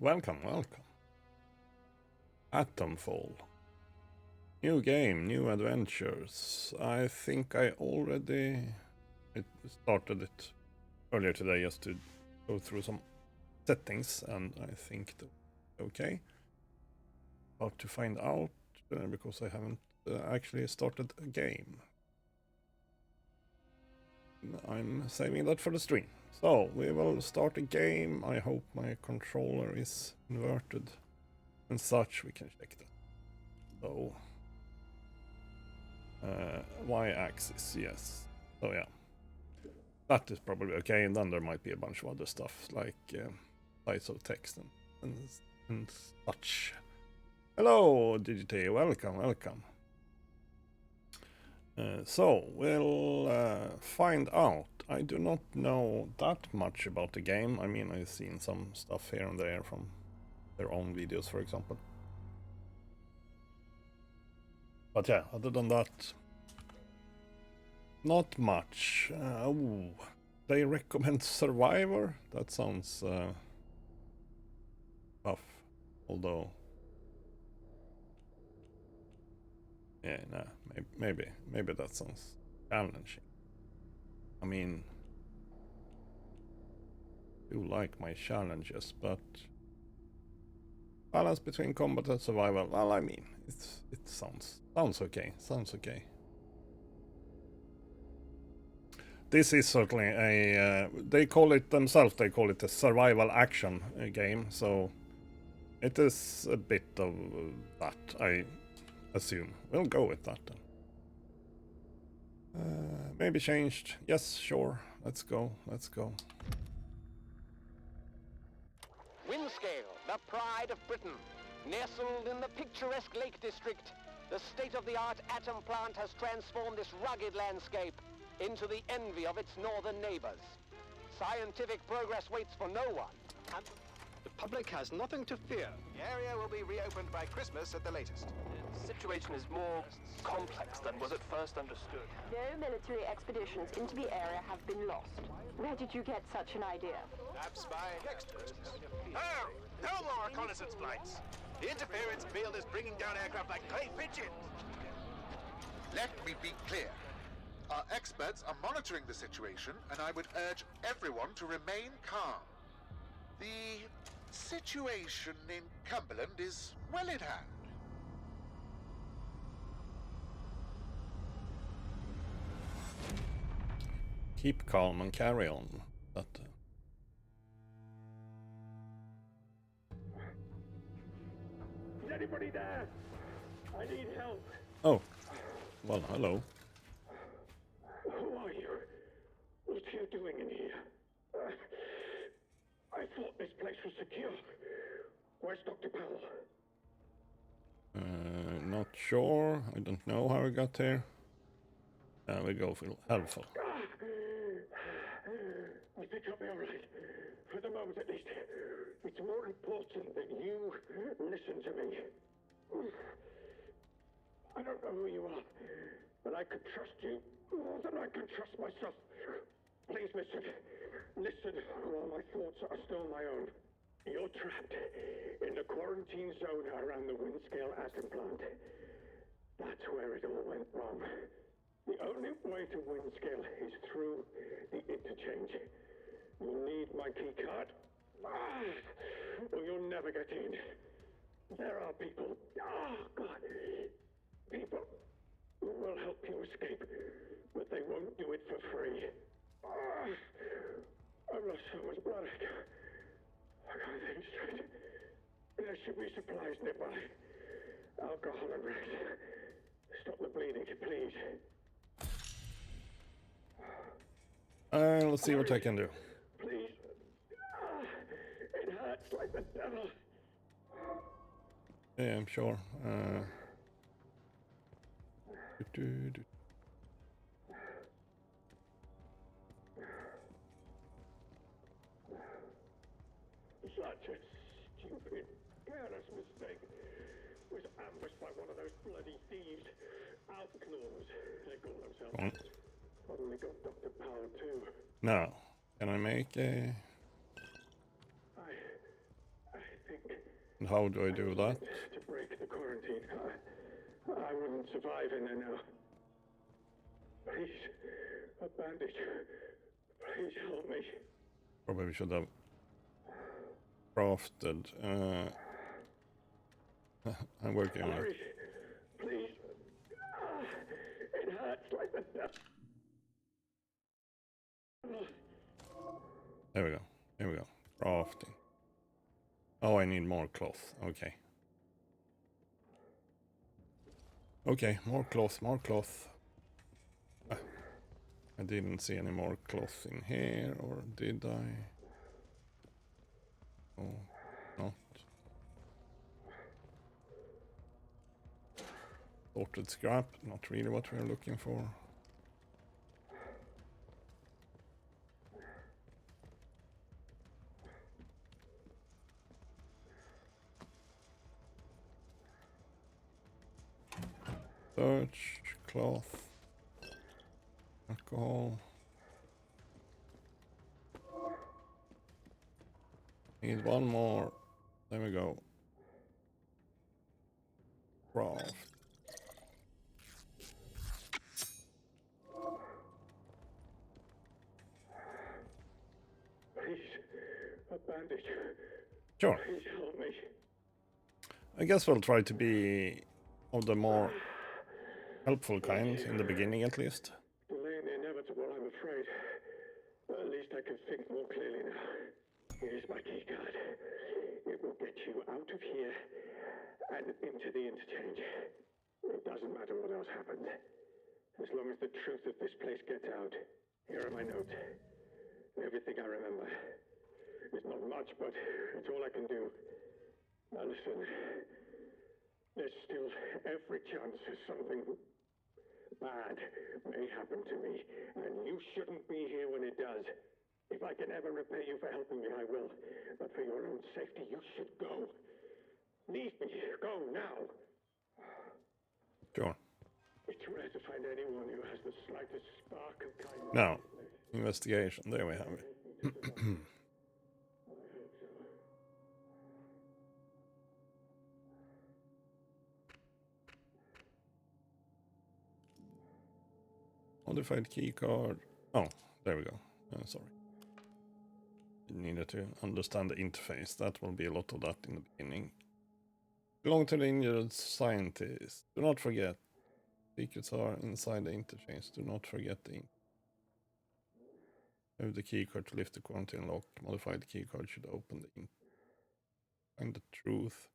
Welcome, welcome. Atomfall. New game, new adventures. I think I already started it earlier today just to go through some settings, and I think that's okay. About to find out because I haven't actually started a game. I'm saving that for the stream. So we will start a game. I hope my controller is inverted and such. We can check that. So y-axis, yes. So yeah, that is probably okay. And then there might be a bunch of other stuff like size of text and such. Hello, DGT. Welcome, welcome. So we'll find out. I do not know that much about the game. I mean, I've seen some stuff here and there from their own videos, for example. But yeah, other than that, not much. They recommend Survivor. That sounds tough, although. Yeah, nah, maybe that sounds challenging. I mean, I do like my challenges, but balance between combat and survival. Well, I mean, it sounds okay. Sounds okay. This is certainly a. They call it themselves. They call it a survival action game. So it is a bit of that, I assume. We'll go with that then. Maybe changed. Yes, sure. Let's go. Let's go. Windscale, the pride of Britain. Nestled in the picturesque Lake District, the state-of-the-art atom plant has transformed this rugged landscape into the envy of its northern neighbors. Scientific progress waits for no one, and the public has nothing to fear. The area will be reopened by Christmas at the latest. The situation is more complex than was at first understood. No military expeditions into the area have been lost. Where did you get such an idea? Perhaps by experts. Oh, no more reconnaissance flights. The interference field is bringing down aircraft like clay pigeons. Let me be clear. Our experts are monitoring the situation, and I would urge everyone to remain calm. The situation in Cumberland is well in hand. Keep calm and carry on. That. Is anybody there? I need help. Oh, well, hello. Who are you? What are you doing in here? I thought this place was secure. Where's Dr. Powell? Not sure. I don't know how I got here. We go for helpful. I think I'll be alright. For the moment at least. It's more important that you listen to me. I don't know who you are, but I could trust you more than I can trust myself. Please listen. Listen while my thoughts are still my own. You're trapped in the quarantine zone around the Windscale atom plant. That's where it all went wrong. The only way to Windscale is through the interchange. You'll need my key card, or you'll never get in. There are people, God, people who will help you escape, but they won't do it for free. I've lost so much blood. I can't think straight. There should be supplies nearby. Alcohol and rest. Stop the bleeding, please. Let's see what I can do. Please. It hurts like the devil. Yeah, I'm sure. Such a stupid, careless mistake. Was ambushed by one of those bloody thieves. Outlaws, they call themselves. Probably got Dr. Powell too. Now, can I make a... I think And how do I do that? To break the quarantine. I wouldn't survive in there now. Please, a bandage. Please help me. Probably should have crafted. I'm working on it. Hurry, please. It hurts like the death. There we go. There we go. Crafting. Oh, I need more cloth. Okay. Okay, more cloth, more cloth. I didn't see any more cloth in here, or did I? Oh, not. Sorted scrap, not really what we're looking for. Search, cloth, alcohol. Need one more. There we go. Craft. Please, a bandage. Sure. Please help me. I guess we'll try to be of the more helpful kind in the beginning, at least. Delaying the inevitable, I'm afraid. But at least I can think more clearly now. Here's my key card. It will get you out of here and into the interchange. It doesn't matter what else happens. As long as the truth of this place gets out. Here are my notes. Everything I remember. It's not much, but it's all I can do. Now listen. There's still every chance that something bad may happen to me, and you shouldn't be here when it does. If I can ever repay you for helping me, I will. But for your own safety, you should go. Leave me. Go now. Sure. It's rare to find anyone who has the slightest spark of kindness. Now, investigation. There we have it. Modified keycard. Oh, there we go. Sorry. Needed to understand the interface. That will be a lot of that in the beginning. Belong to the injured scientist. Do not forget. Secrets are inside the interchange. Do not forget the have the keycard to lift the quarantine lock. Modified keycard should open the find the truth.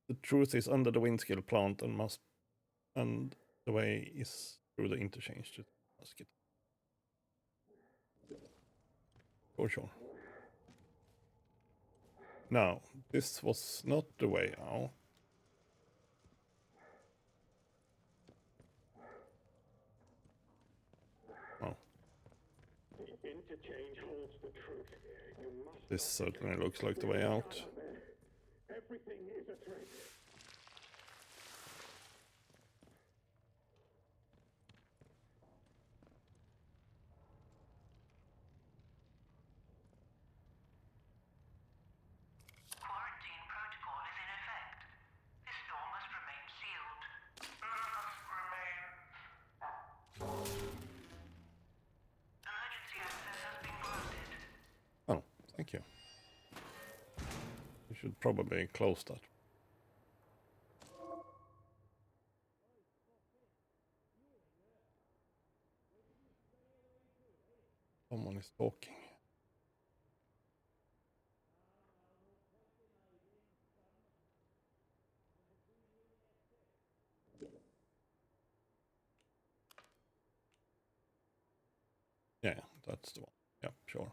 The truth is under the windscale plant and the way is through the interchange to ask it. For sure. Now, this was not the way out. Oh. The interchange holds the truth. You must This certainly looks like the way out. Everything is a threat. Quarantine protocol is in effect. This door must remain sealed. Emergency access has been granted. Oh, thank you. We should probably close that. Someone is talking. Yeah, that's the one. Yep, sure.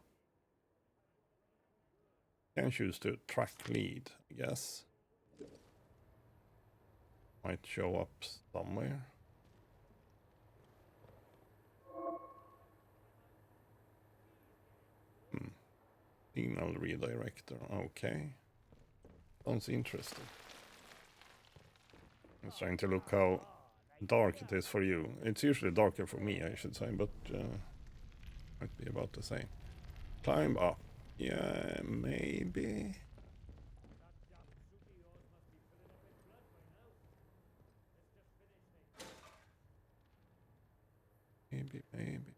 Can choose to track lead, I guess. Might show up somewhere. Signal redirector, okay. Sounds interesting. I'm trying to look how dark it is for you. It's usually darker for me, I should say, but might be about the same. Climb up. Yeah, maybe. maybe.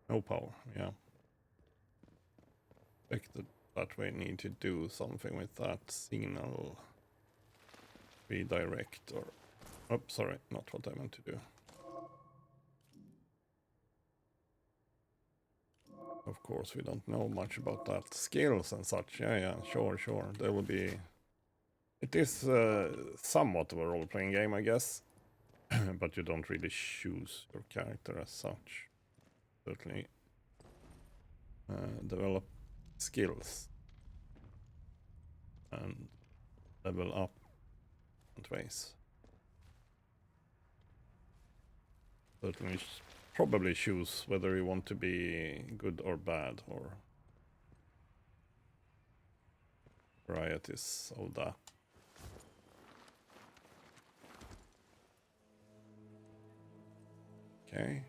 No power, yeah. Expected that we need to do something with that signal. Redirect or... Oh, sorry, not what I meant to do. Of course, we don't know much about that. Skills and such, yeah, sure. There will be... It is somewhat of a role-playing game, I guess. But you don't really choose your character as such. Certainly develop skills and level up in ways. Certainly probably choose whether you want to be good or bad, or varieties of that. Okay.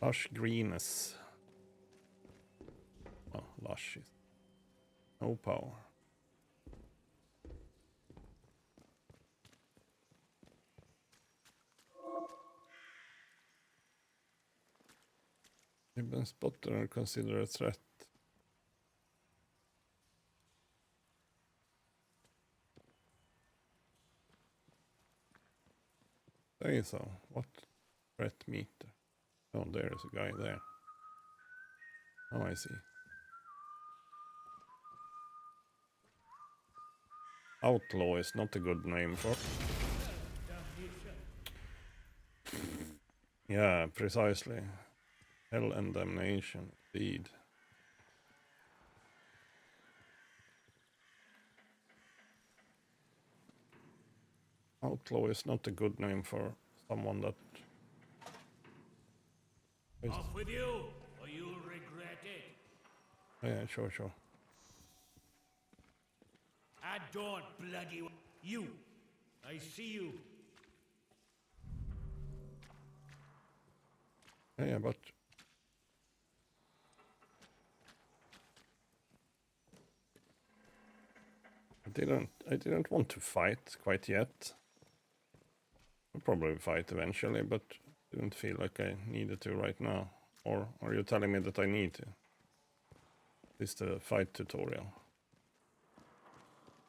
Lush greenness. Oh, lush is no power. You've been spotted or considered a threat. Say so. What threat meter? Oh, there's a guy there. Oh, I see. Outlaw is not a good name for... Yeah, precisely. Hell and damnation, indeed. Outlaw is not a good name for someone that... Off with you, or you'll regret it. Yeah, sure. I don't bloody... You. I see you. Yeah, but... I didn't want to fight quite yet. I'll probably fight eventually, but didn't feel like I needed to right now. Or are you telling me that I need to? This is the fight tutorial.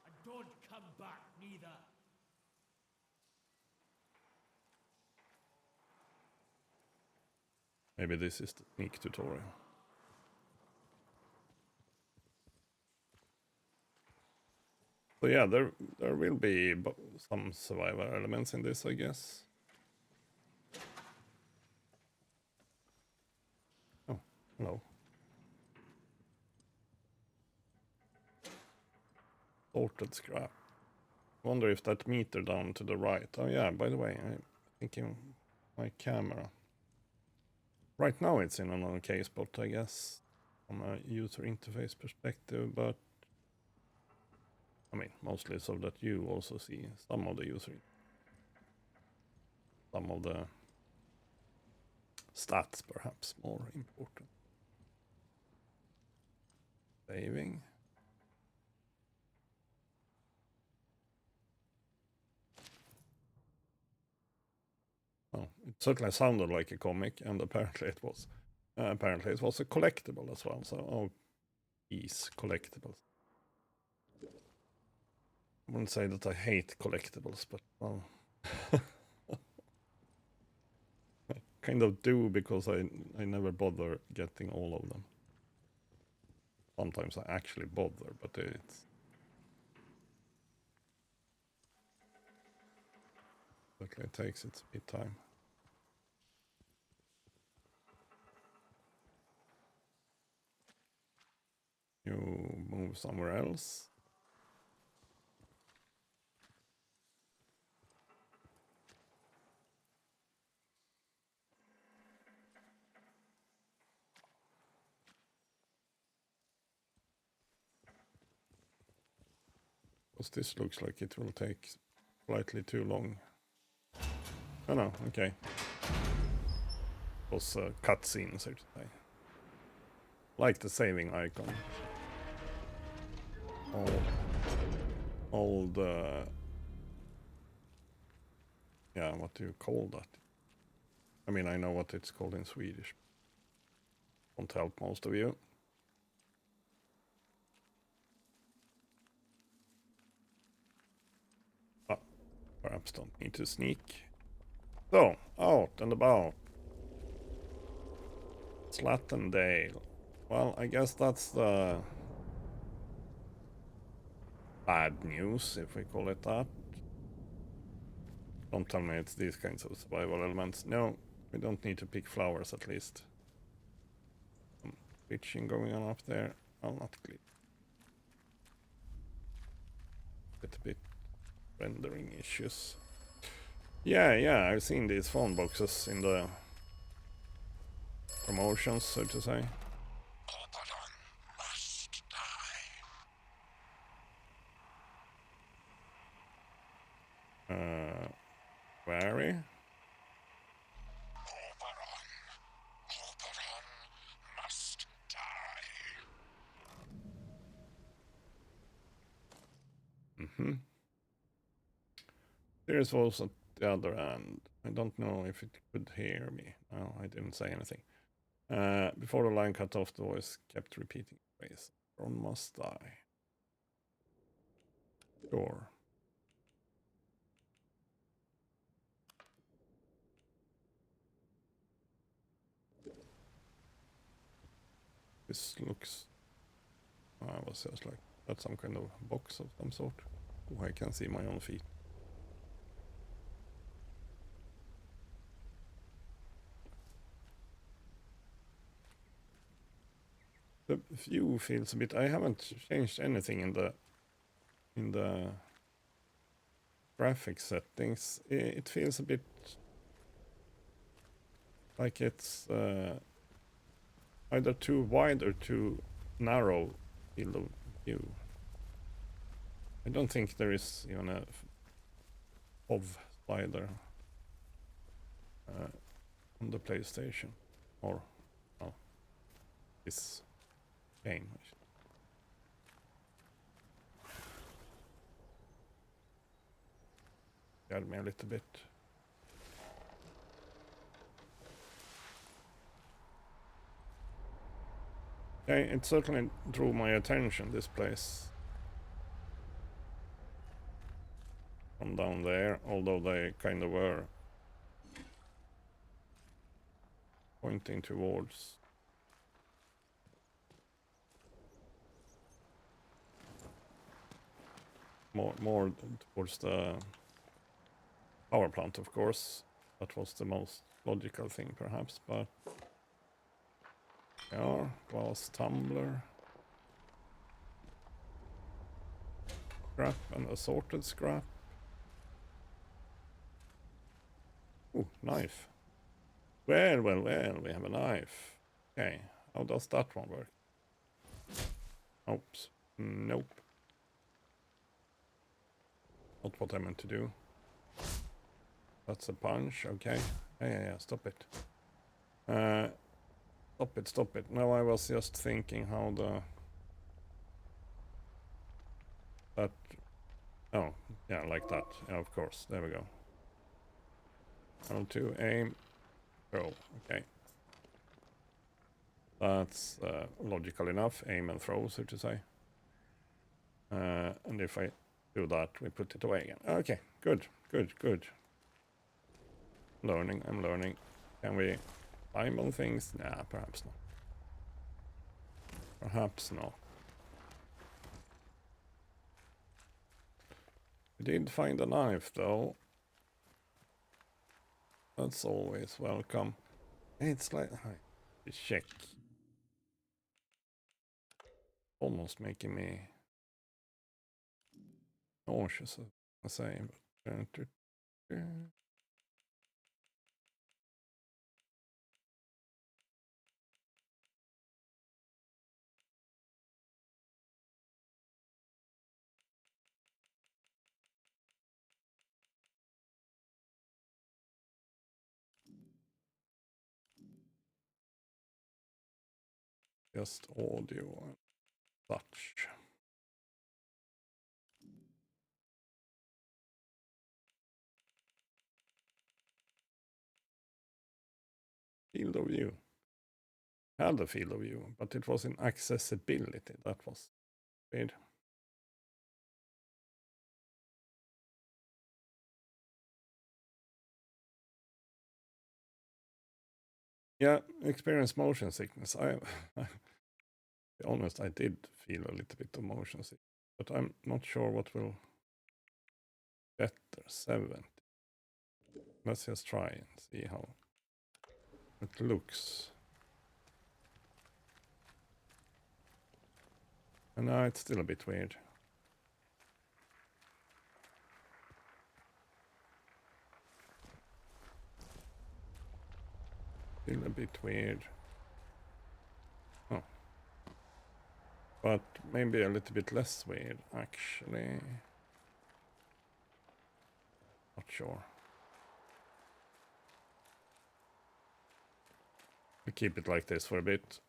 I don't come back neither. Maybe this is the sneak tutorial. So yeah, there will be some survival elements in this, I guess. Oh, hello. Sorted scrap. Wonder if that meter down to the right. Oh yeah, by the way, I'm thinking my camera. Right now it's in an okay spot, I guess, from a user interface perspective, but I mean, mostly so that you also see some of the some of the stats, perhaps more important. Saving. Oh, it certainly sounded like a comic, and apparently it was. Apparently it was a collectible as well. So, oh, these collectibles. I wouldn't say that I hate collectibles, but well, I kind of do, because I never bother getting all of them. Sometimes I actually bother, but it's certainly takes its bit time. You move somewhere else. Because this looks like it will take slightly too long. Oh no, okay. It was a cutscene, so to say. Like the saving icon. Oh. old, yeah, what do you call that? I mean, I know what it's called in Swedish. Won't help most of you. Ah, perhaps don't need to sneak. So, out and about. Slattendale. Well, I guess that's the bad news, if we call it that. Don't tell me it's these kinds of survival elements. No, we don't need to pick flowers at least. Some pitching going on up there. I'll not click. Get a bit rendering issues. Yeah, I've seen these phone boxes in the promotions, so to say. Wary. There's also the other end. I don't know if it could hear me. No, I didn't say anything. Before the line cut off, the voice kept repeating the phrase, "Ron must die." Sure. This looks... I was just like, that's some kind of box of some sort. Oh, I can see my own feet. The view feels a bit... I haven't changed anything in the graphics settings. It feels a bit like it's either too wide or too narrow field of view. I don't think there is even a HOV slider on the PlayStation, or this game. Scared me a little bit. Okay, it certainly drew my attention, this place. From down there, although they kind of were pointing towards... More towards the power plant, of course. That was the most logical thing, perhaps, but... Yeah, glass tumbler. Scrap and assorted scrap. Ooh, knife. Well, we have a knife. Okay, how does that one work? Oops. Nope. Not what I meant to do. That's a punch, okay. Yeah, stop it. Stop it. No, I was just thinking how that... Oh, yeah, like that. Yeah, of course. There we go. L2, aim, go. Okay. That's logical enough. Aim and throw, so to say. And if I do that, we put it away again. Okay, good. I'm learning. Can we climb on things? Nah, perhaps not. We did find a knife, though. That's always welcome. It's like... check. Almost making me nauseous, I say. But... Just audio and such. field of view. Had a field of view, but it was in accessibility. That was weird. Yeah, experience motion sickness. To be honest, I did feel a little bit of motion sickness, but I'm not sure what will better. 70. Let's just try and see how it looks. And now it's still a bit weird. Still a bit weird. Oh. But maybe a little bit less weird, actually. Not sure. We keep it like this for a bit.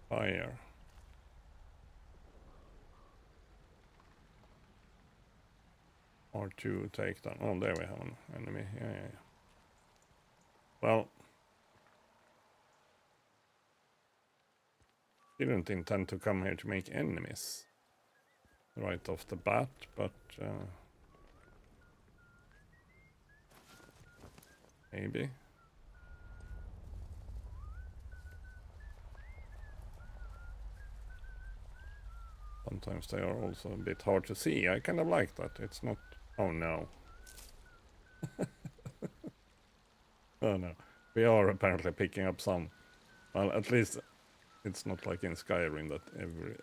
Fire. R2 takedown. Oh, there we have an enemy. Yeah. Well, didn't intend to come here to make enemies right off the bat, but maybe. Sometimes they are also a bit hard to see. I kind of like that. It's not... Oh no. Oh no. We are apparently picking up some. Well, at least it's not like in Skyrim that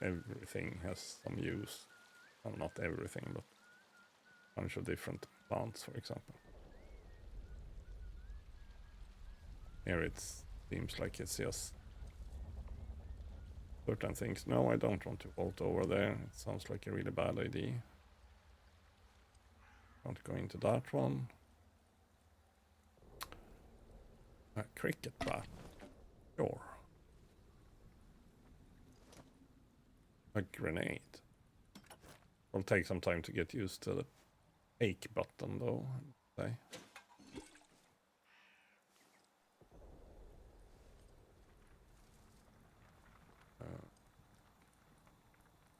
everything has some use. Well, not everything, but a bunch of different plants, for example. Here it seems like it's just certain things. No, I don't want to vault over there. It sounds like a really bad idea. Don't go into that one. A cricket bat. Sure. A grenade. Will take some time to get used to the take button though, I'd say.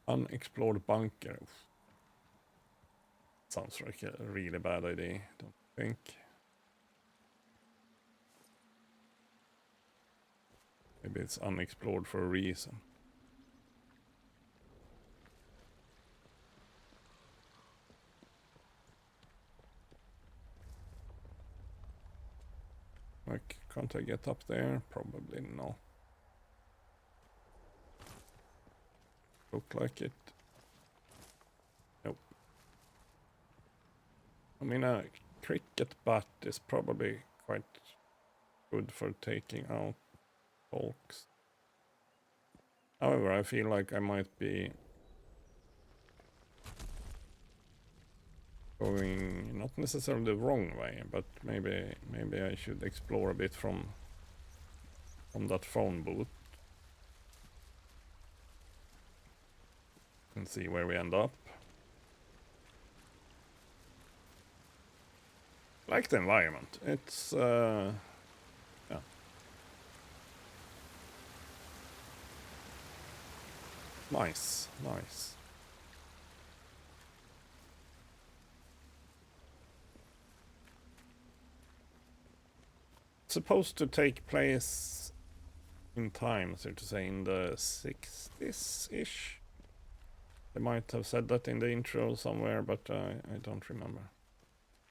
Unexplored bunker. Oof. Sounds like a really bad idea, don't you think? Maybe it's unexplored for a reason. Like, can't I get up there? Probably not. Look like it. Nope. I mean, a cricket bat is probably quite good for taking out folks. However, I feel like I might be going not necessarily the wrong way, but maybe I should explore a bit from that phone booth and see where we end up. Like the environment, it's yeah. Nice. Supposed to take place in time, so to say, in the 60s-ish. They might have said that in the intro somewhere, but I don't remember.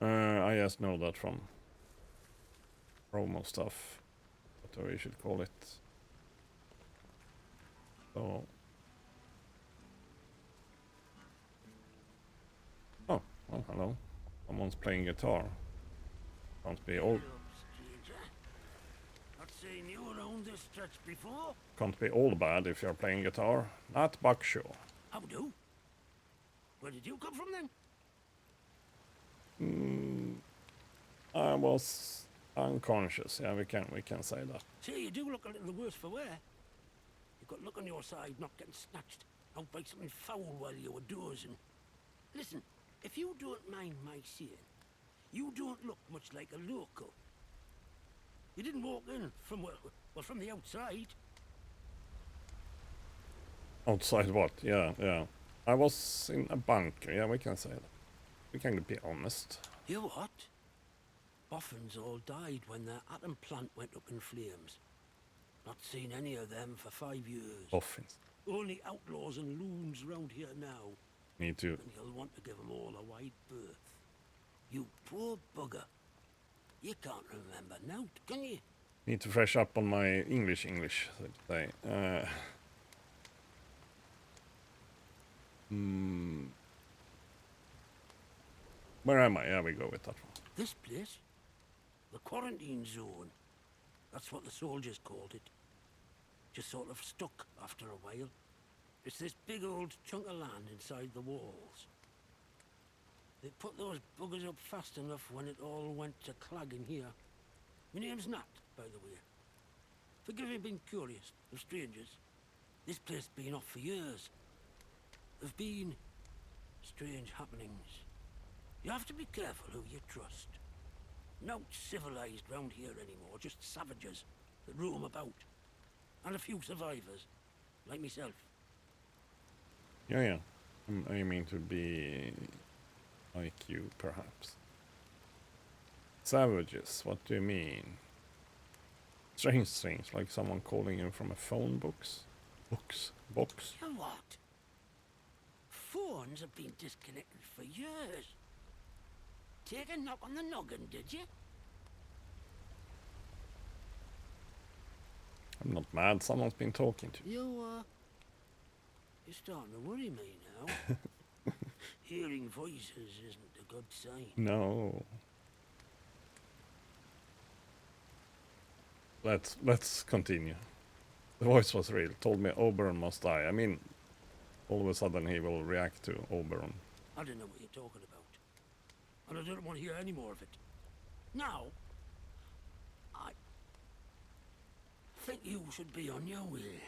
I just know that from promo stuff, whatever you should call it. So... Oh, well, hello. Someone's playing guitar. Can't be all... Can't be all bad if you're playing guitar. Not Buckshaw. How do? Where did you come from then? I was Unconscious. Yeah, we can say that. Say, you do look a little worse for wear. You've got luck on your side, not getting snatched out by something foul while you were dozing. Listen, if you don't mind my saying, you don't look much like a local. You didn't walk in from, well, from the outside. Outside what? Yeah, yeah. I was in a bunker. Yeah, we can say that. We can be honest. You what? Boffins all died when their atom plant went up in flames. Not seen any of them for 5 years. Boffins. Only outlaws and loons round here now. Me too. And you'll want to give them all a wide berth. You poor bugger. You can't remember now, can you? Need to fresh up on my English, so to say. Where am I? Yeah, we go with that one. This place? The quarantine zone. That's what the soldiers called it. Just sort of stuck after a while. It's this big old chunk of land inside the walls. They put those buggers up fast enough when it all went to clag in here. My name's Nat, by the way. Forgive me being curious of strangers. This place been off for years. There've been strange happenings. You have to be careful who you trust. Not civilized round here anymore, just savages that roam about. And a few survivors, like myself. Yeah. I'm aiming to be like you, perhaps. Savages, what do you mean? Strange, like someone calling you from a phone box? Box? You what? Phones have been disconnected for years. Take a knock on the noggin, did you? I'm not mad, someone's been talking to me. You're starting to worry me now. Hearing voices isn't a good sign. No. Let's continue. The voice was real. Told me Oberon must die. I mean, all of a sudden he will react to Oberon. I don't know what you're talking about. And I don't want to hear any more of it. Now, I think you should be on your way.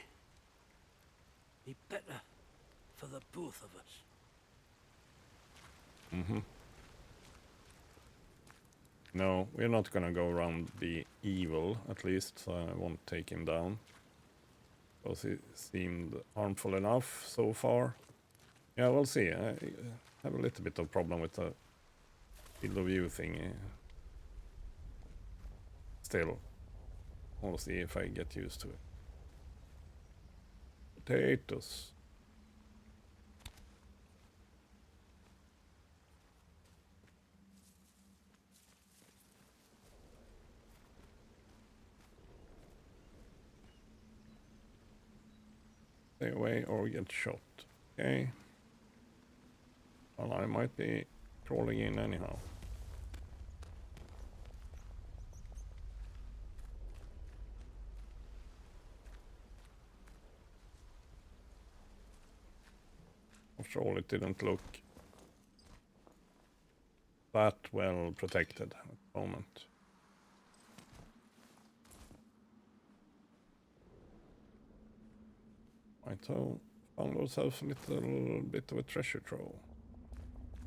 Be better for the both of us. No, we're not gonna go around be evil, at least, so I won't take him down. Because he seemed harmful enough so far. Yeah, we'll see. I have a little bit of problem with the field of view thing. Still, we'll see if I get used to it. Potatoes. Stay away or get shot. Okay. Well, I might be crawling in anyhow. After all, it didn't look that well protected at the moment. Right, so found ourselves a little bit of a treasure trove.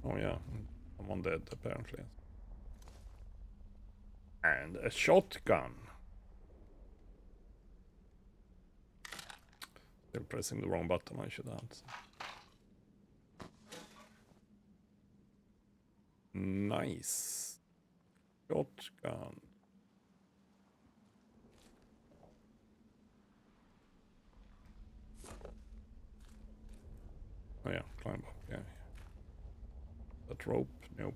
Oh yeah, someone dead apparently. And a shotgun. Still pressing the wrong button, I should answer. Nice. Shotgun. Oh yeah, climb up, yeah. That rope? Nope.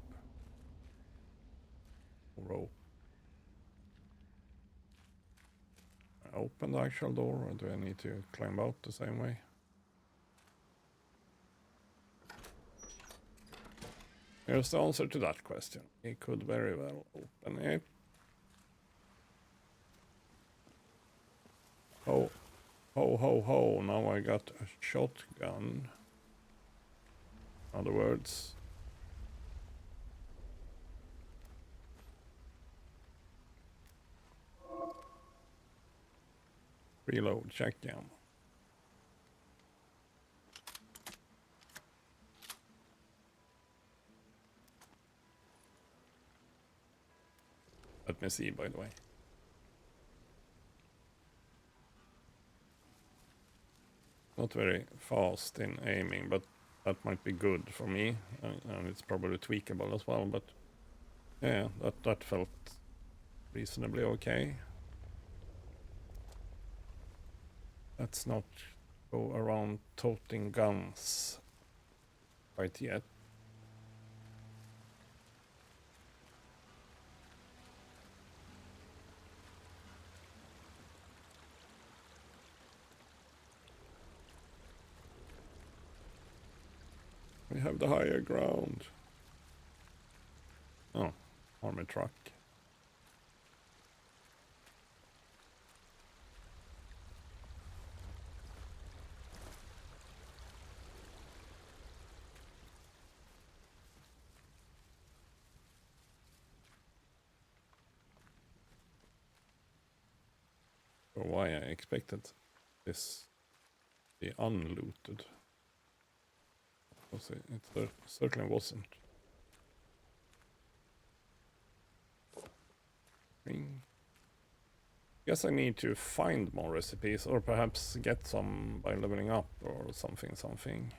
Rope. I open the actual door, or do I need to climb out the same way? Here's the answer to that question. He could very well open it. Oh, ho, ho, ho. Now I got a shotgun. In other words, Reload, check ammo. Let me see, by the way. Not very fast in aiming, but that might be good for me, and it's probably tweakable as well, but yeah, that felt reasonably okay. Let's not go around toting guns quite yet. We have the higher ground. Oh, army truck. Or why I expected this to be unlooted. Because it certainly wasn't. Guess I need to find more recipes, or perhaps get some by leveling up or something.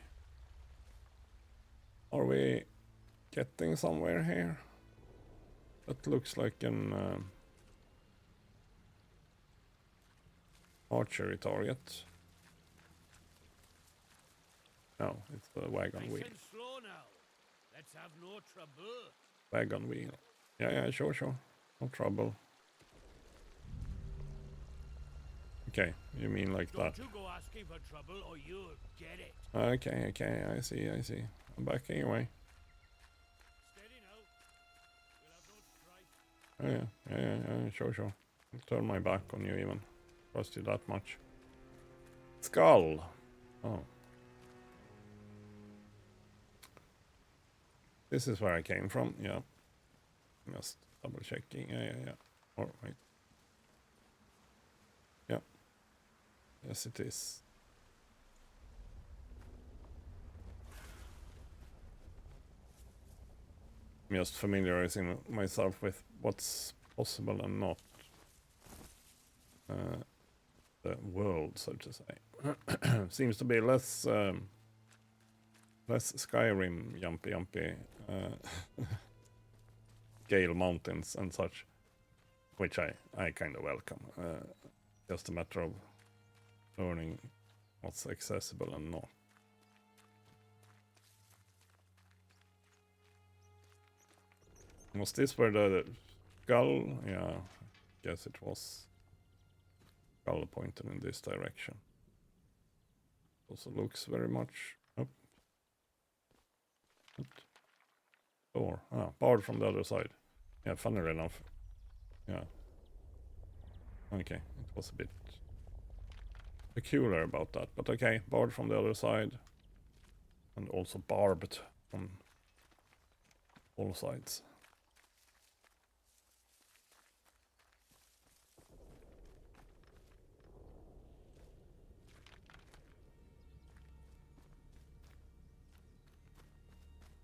Are we getting somewhere here? That looks like an archery target. No, it's the wagon wheel. Slow now. Let's have no trouble. Wagon wheel. Yeah, sure. No trouble. Okay, you mean like that. Don't you go asking for trouble or you'll get it. Okay, I see. I'm backing away. Steady now. We'll have no strife. Yeah, sure. I'll turn my back on you even. Trust you that much. Skull. Oh. This is where I came from, yeah. Just double checking. Yeah. Alright. Yeah. Yes, it is. I'm just familiarizing myself with what's possible and not. The world, so to say. Seems to be less Skyrim jumpy Gale mountains and such, which I kind of welcome. Just a matter of learning what's accessible and not. Was this where the skull? Yeah, guess it was. Skull pointed in this direction. Also looks very much up. Door. Barred from the other side. Yeah, funnily enough. Yeah. Okay, it was a bit peculiar about that, but okay, barred from the other side. And also barbed from all sides.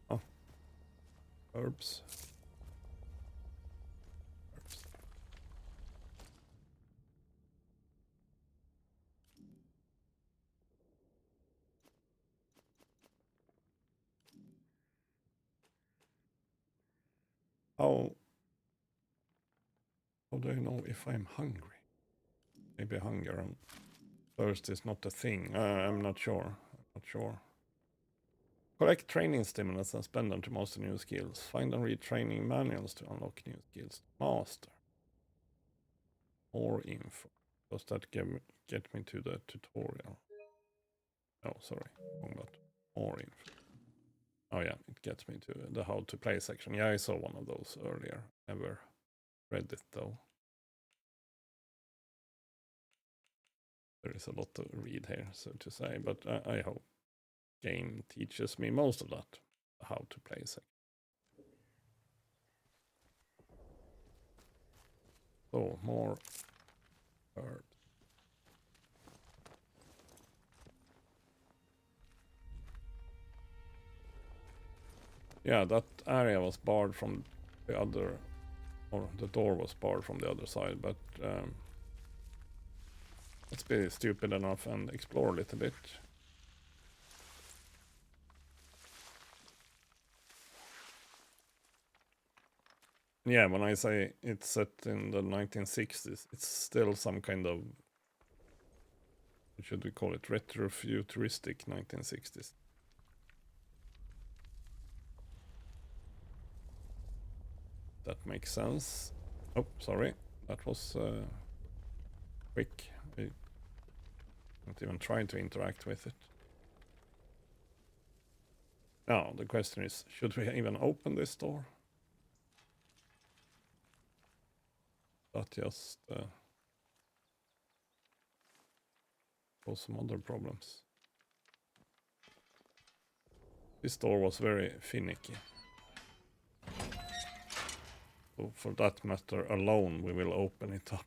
Oh. Herbs. How do I know if I'm hungry? Maybe hunger and thirst is not a thing. I'm not sure. Collect training stimulants and spend them to master new skills. Find and read training manuals to unlock new skills to master. More info. Does that get me to the tutorial? Oh, sorry. Wrong button. More info. Oh yeah, it gets me to the how to play section. Yeah, I saw one of those earlier. Never read it though. There is a lot to read here, so to say, but I hope game teaches me most of that. How to play section. So, more herbs. Yeah, that area was barred from the other, or the door was barred from the other side, but let's be stupid enough and explore a little bit. Yeah, when I say it's set in the 1960s, it's still some kind of, what should we call it, retro-futuristic 1960s. That makes sense. Oh, sorry, that was quick. I not even trying to interact with it. Now, the question is, should we even open this door? That just cause some other problems. This door was very finicky. So for that matter alone, we will open it up.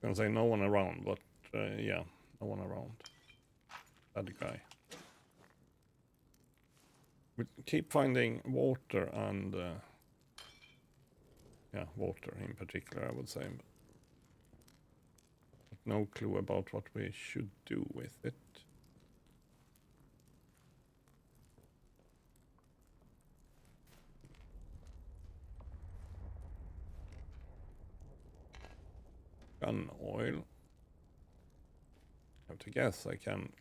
I can say no one around, but yeah, no one around. Bad guy. We keep finding water and yeah, water in particular, I would say. But no clue about what we should do with it. Gun oil. I have to guess I can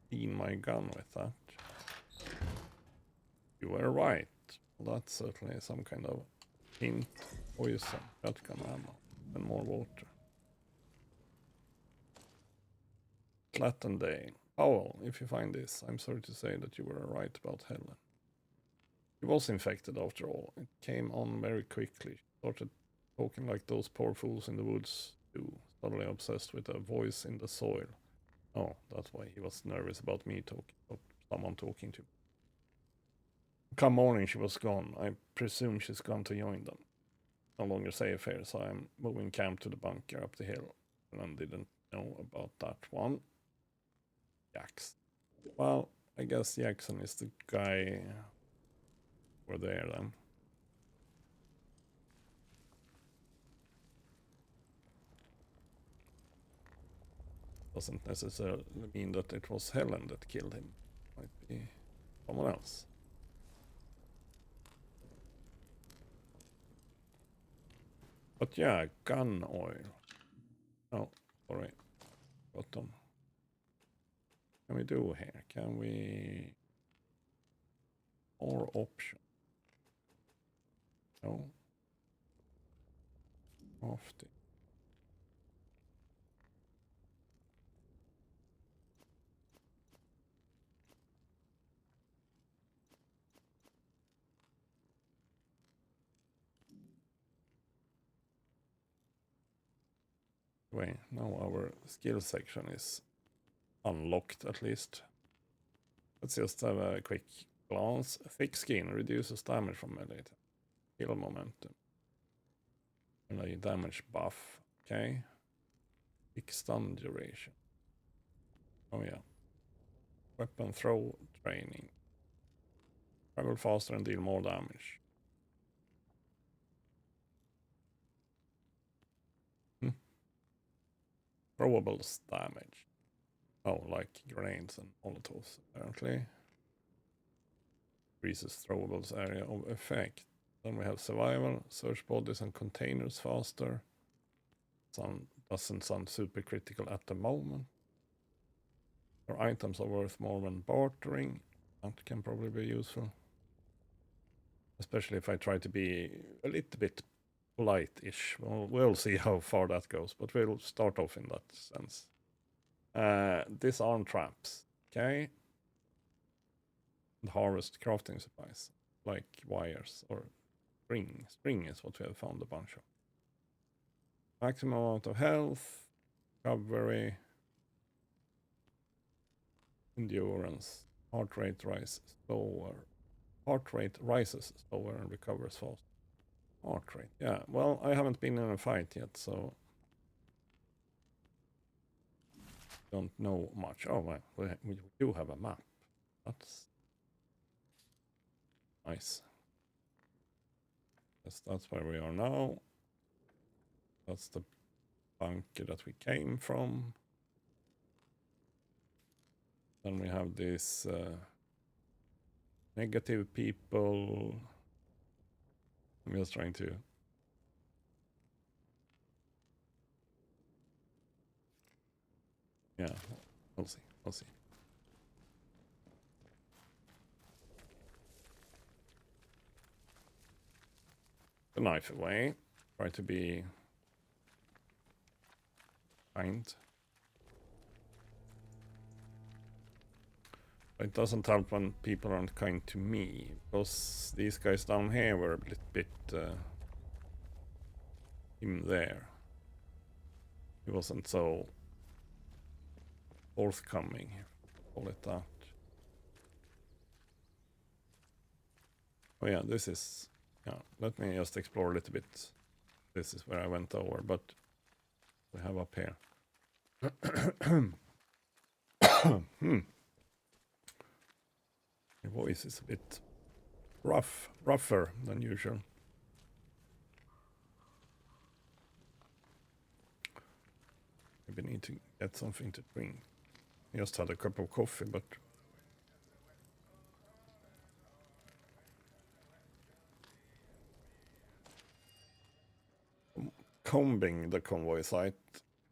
clean my gun with that. You were right. Well, that's certainly some kind of hint. Poison, shotgun ammo, and more water. Clattendale. Powell, if you find this, I'm sorry to say that you were right about Helen. She was infected after all. It came on very quickly. She started talking like those poor fools in the woods do, suddenly obsessed with a voice in the soil. Oh, that's why he was nervous about me talking, about someone talking to me. Come morning, she was gone. I presume she's gone to join them. No longer safe here, so I'm moving camp to the bunker up the hill. And didn't know about that one. Jackson. Well, I guess Jackson is the guy over there then. Doesn't necessarily mean that it was Helen that killed him. Might be someone else. But yeah, gun oil. Oh, sorry. Bottom. What can we do here? Can we... More option? No. Crafting. Wait, now our skill section is unlocked at least. Let's just have a quick glance. Thick skin reduces damage from melee. Kill momentum. Melee damage buff. Okay. Thick stun duration. Oh yeah. Weapon throw training. Travel faster and deal more damage. Throwables damage. Oh, like grenades and molotovs, apparently. Increases throwables area of effect. Then we have survival, search bodies and containers faster. Doesn't sound super critical at the moment. Your items are worth more when bartering. That can probably be useful. Especially if I try to be a little bit polite-ish. We'll see how far that goes, but we'll start off in that sense. Disarm traps. Okay. and harvest crafting supplies, like wires or string. String is what we have found a bunch of. Maximum amount of health, recovery, endurance, heart rate rises slower. Heart rate rises slower and recovers fast. Heart rate, yeah. Well, I haven't been in a fight yet, so don't know much. Oh, well, we do have a map. That's nice. Yes, that's where we are now. That's the bunker that we came from. Then we have these negative people. I'm just trying to... Yeah, we'll see. We'll see. The knife away. Try to be kind. It doesn't help when people aren't kind to me, because these guys down here were a little bit him there. He wasn't so forthcoming, call it that. Oh yeah, this is... Yeah, let me just explore a little bit. This is where I went over, but we have up here. My voice is a bit rougher than usual. Maybe need to get something to drink. I just had a cup of coffee, but combing the convoy site.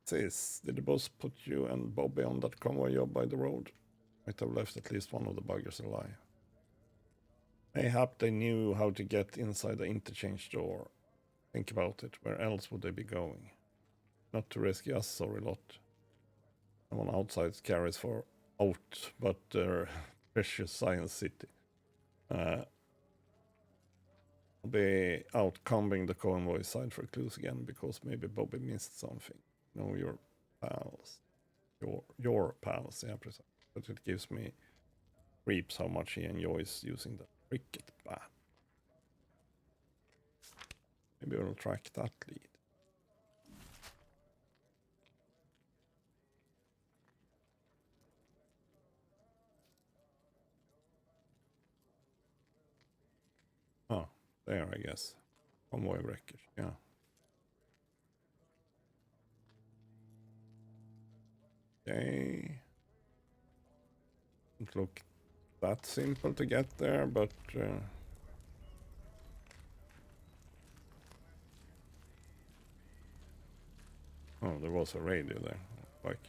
Says, did the boss put you and Bobby on that convoy job by the road? Might have left at least one of the buggers alive. Mayhap they knew how to get inside the interchange door. Think about it, where else would they be going? Not to rescue us, sorry lot. Someone outside carries for out, but their precious science city. I'll be out combing the convoy side for clues again, because maybe Bobby missed something. Know your pals. Your pals, yeah, precisely. But it gives me creeps how much he enjoys using the cricket bat. Maybe we'll track that lead. Oh, there, I guess. Convoy wreckage, yeah. Okay. Doesn't look that simple to get there, but oh, there was a radio there. Like,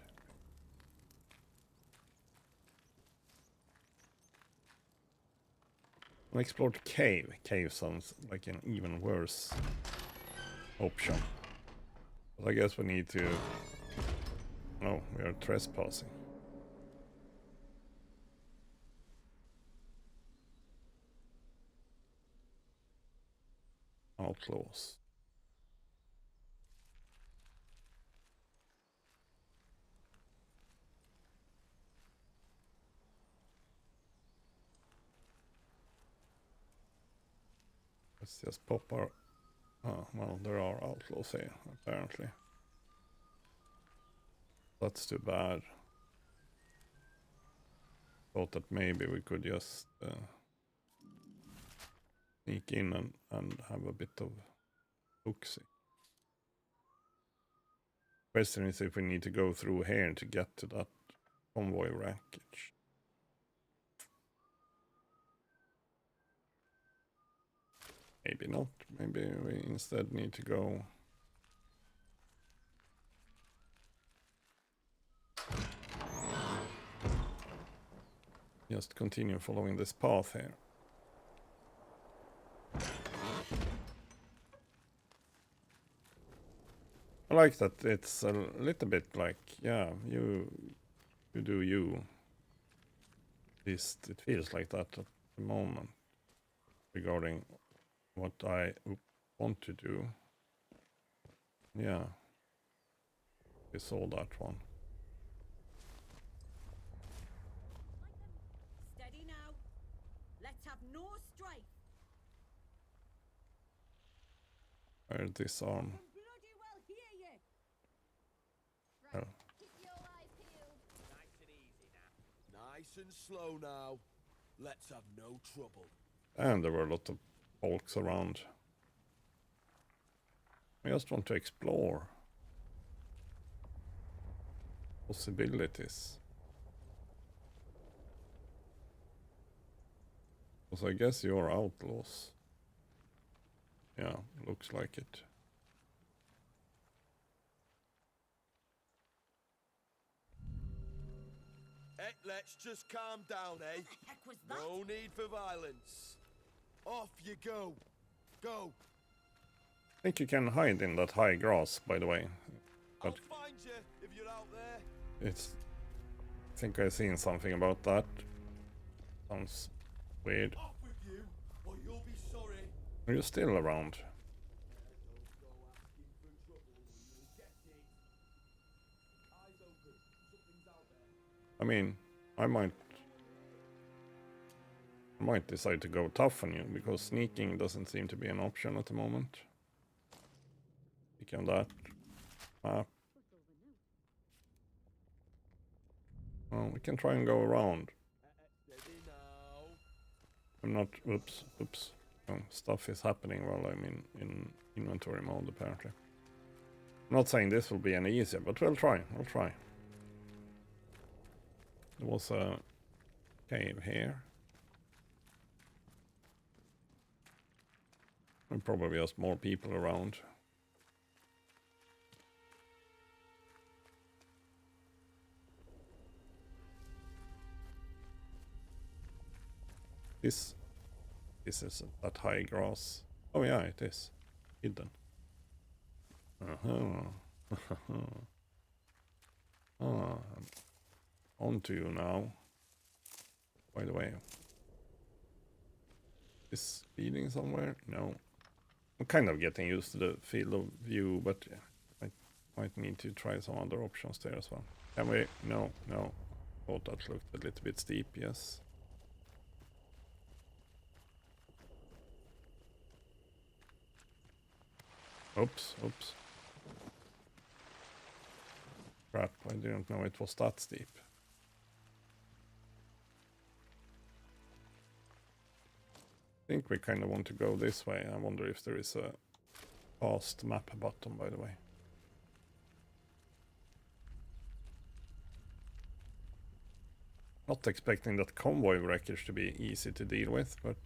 unexplored cave. Cave sounds like an even worse option. But I guess we need to... Oh, we are trespassing. Outlaws. Let's just pop our... Oh, well, there are outlaws here, apparently. That's too bad. Thought that maybe we could just sneak in and have a bit of looksy. Question is if we need to go through here to get to that convoy wreckage. Maybe not. Maybe we instead need to go... Just continue following this path here. I like that it's a little bit like, yeah, you do you. At least it feels like that the moment regarding what I want to do. Yeah, we saw that one. Steady now. Let's have no strife. Where disarm? Can bloody well hear you. Oh. Keep your eyes peeled. Nice and easy now. Nice and slow now. Let's have no trouble. And there were a lot of folks around. I just want to explore possibilities. Because I guess you're outlaws. Yeah, looks like it. Hey, let's just calm down, eh? What the heck was that? No need for violence. Off you go. Go. I think you can hide in that high grass, by the way. But I'll find you if you're out there. it's... I think I've seen something about that. Sounds weird. Off with you, or you'll be sorry. Are you still around? Don't go asking for trouble, you'll get it. Eyes open. Something's out there. I mean, I might decide to go tough on you, because sneaking doesn't seem to be an option at the moment. Click on that map. Well, we can try and go around. Steady now. I'm not... Oops. Oh, stuff is happening while I'm in inventory mode, apparently. I'm not saying this will be any easier, but we'll try. There was a cave here. And probably just more people around. This is that high grass. Oh yeah, it is hidden. I'm on to you now. By the way, is speeding somewhere? No. I'm kind of getting used to the field of view, but I might need to try some other options there as well. Can we? No. Thought that looked a little bit steep, yes. Oops. Crap, I didn't know it was that steep. I think we kind of want to go this way. I wonder if there is a fast map button, by the way. Not expecting that convoy wreckage to be easy to deal with, but...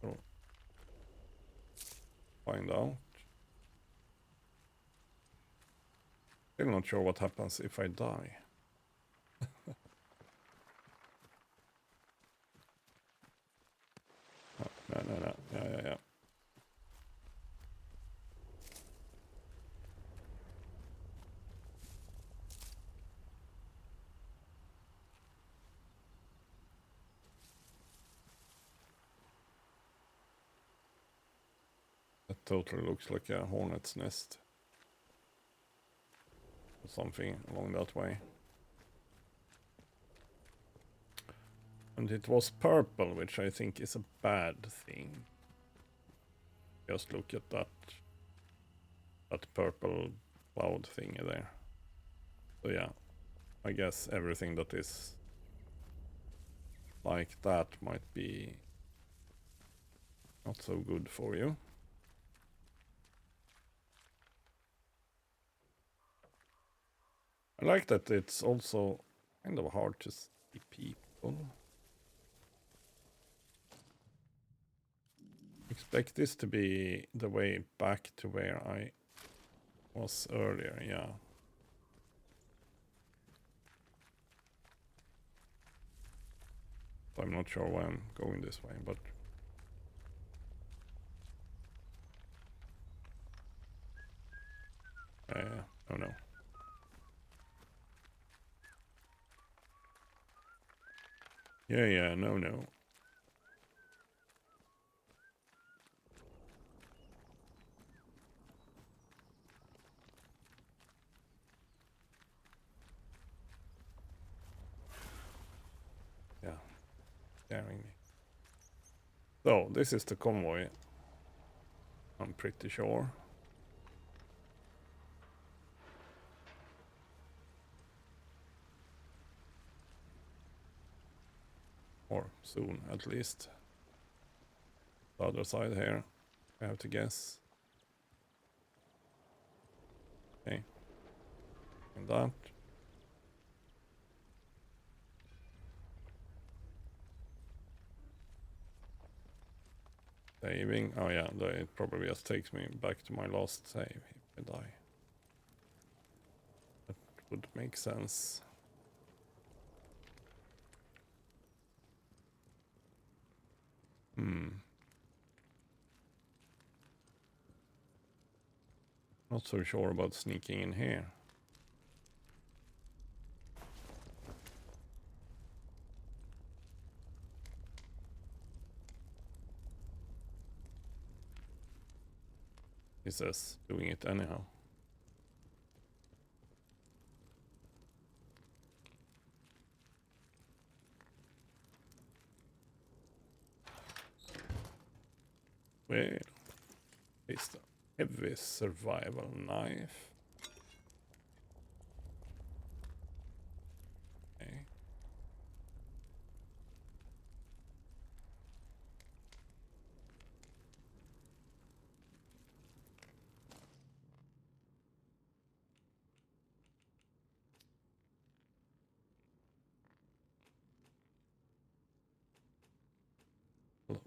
So, find out. Still not sure what happens if I die. No. Yeah. That totally looks like a hornet's nest. Or something along that way. And it was purple, which I think is a bad thing. Just look at that purple cloud thing there. So yeah, I guess everything that is like that might be not so good for you. I like that it's also kind of hard to see people. Expect this to be the way back to where I was earlier, yeah. I'm not sure why I'm going this way, but... oh no. Yeah, no. Yeah, scaring me. So, this is the convoy. I'm pretty sure. Or soon, at least. The other side here, I have to guess. Okay. And that. Saving. Oh yeah, it probably just takes me back to my last save if I die. That would make sense. Not so sure about sneaking in here. He says doing it anyhow. Well, it's the heavy survival knife. Okay.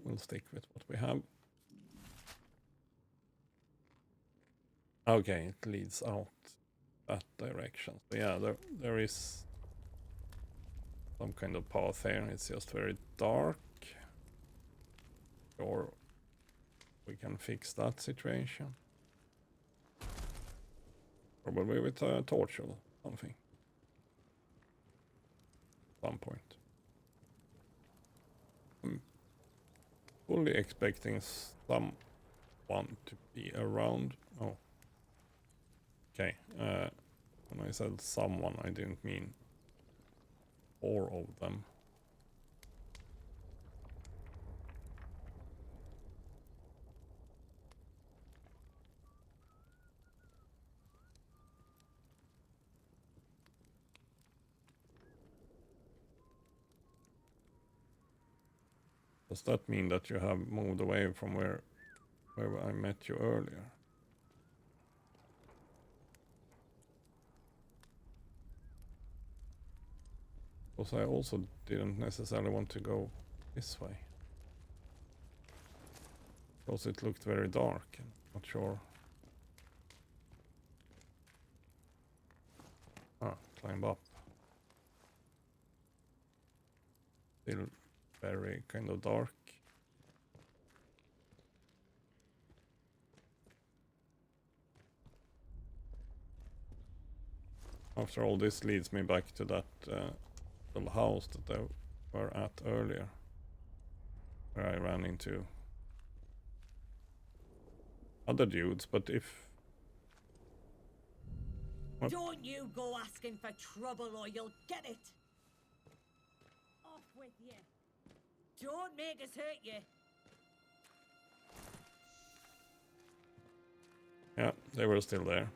We'll stick with what we have. Okay, it leads out that direction. So yeah, there is some kind of path here. It's just very dark. Or we can fix that situation. Probably with a torch or something. At some point. I'm fully expecting someone to be around. Oh. Okay. When I said someone, I didn't mean 4 of them. Does that mean that you have moved away from where I met you earlier? Because I also didn't necessarily want to go this way. Because it looked very dark and not sure. Climb up. Still very kind of dark. After all, this leads me back to that little house that they were at earlier. Where I ran into other dudes, but if... What? Don't you go asking for trouble or you'll get it. Off with you. Don't make us hurt you. Yeah, they were still there.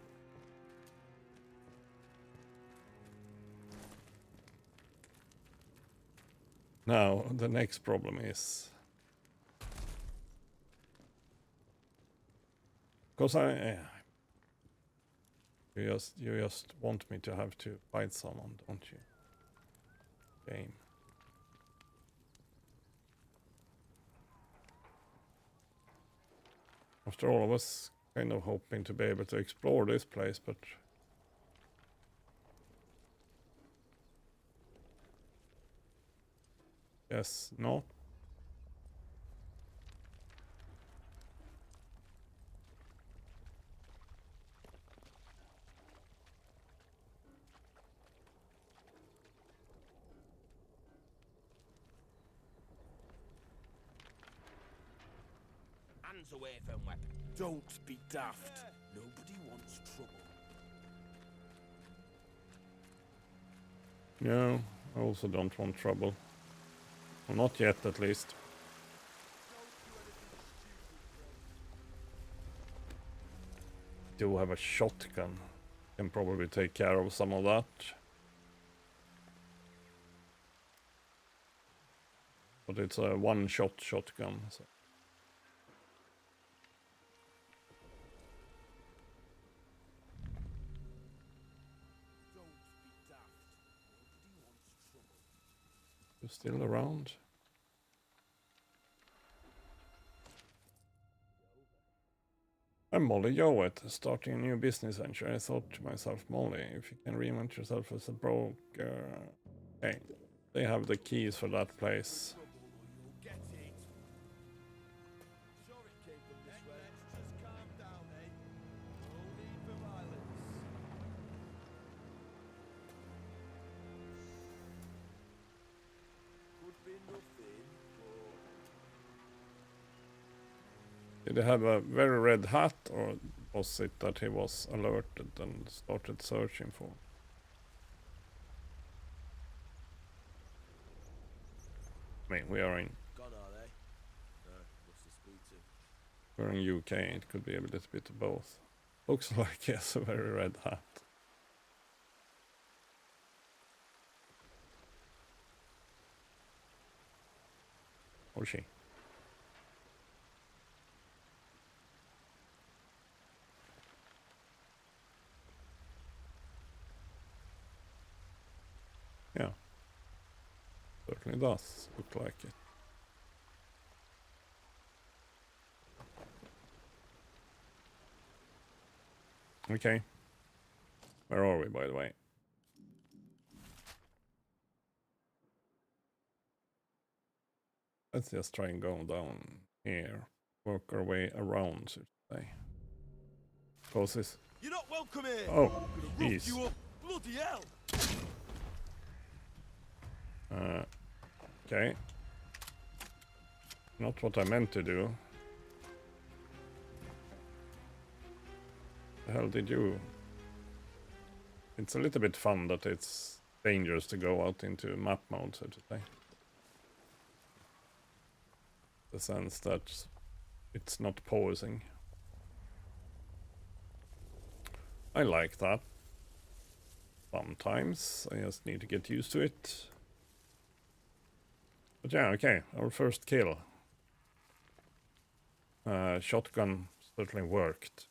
Now, the next problem is... Because you just want me to have to fight someone, don't you? Game. After all, I was kind of hoping to be able to explore this place, but... Yes, no. hands away from weapons. Don't be daft. Nobody wants trouble. No, I also don't want trouble. Well, not yet, at least. Do have a shotgun. Can probably take care of some of that. But it's a one-shot shotgun. So. You're still around? I'm Molly Jowett, starting a new business venture. I thought to myself, Molly, if you can reinvent yourself as a broker. Okay, they have the keys for that place. Did he have a very red hat, or was it that he was alerted and started searching for? I mean, we are in... We're in UK, it could be a little bit of both. Looks like he has a very red hat. Or she. Yeah. Certainly does look like it. Okay. Where are we, by the way? Let's just try and go down here. Work our way around, so to say. Cause this... You're not welcome here. Oh, jeez. You up. Bloody hell. Okay. Not what I meant to do. The hell did you? It's a little bit fun that it's dangerous to go out into map mode, so to say. The sense that it's not pausing. I like that. Sometimes I just need to get used to it. But yeah, okay, our first kill. Shotgun certainly worked.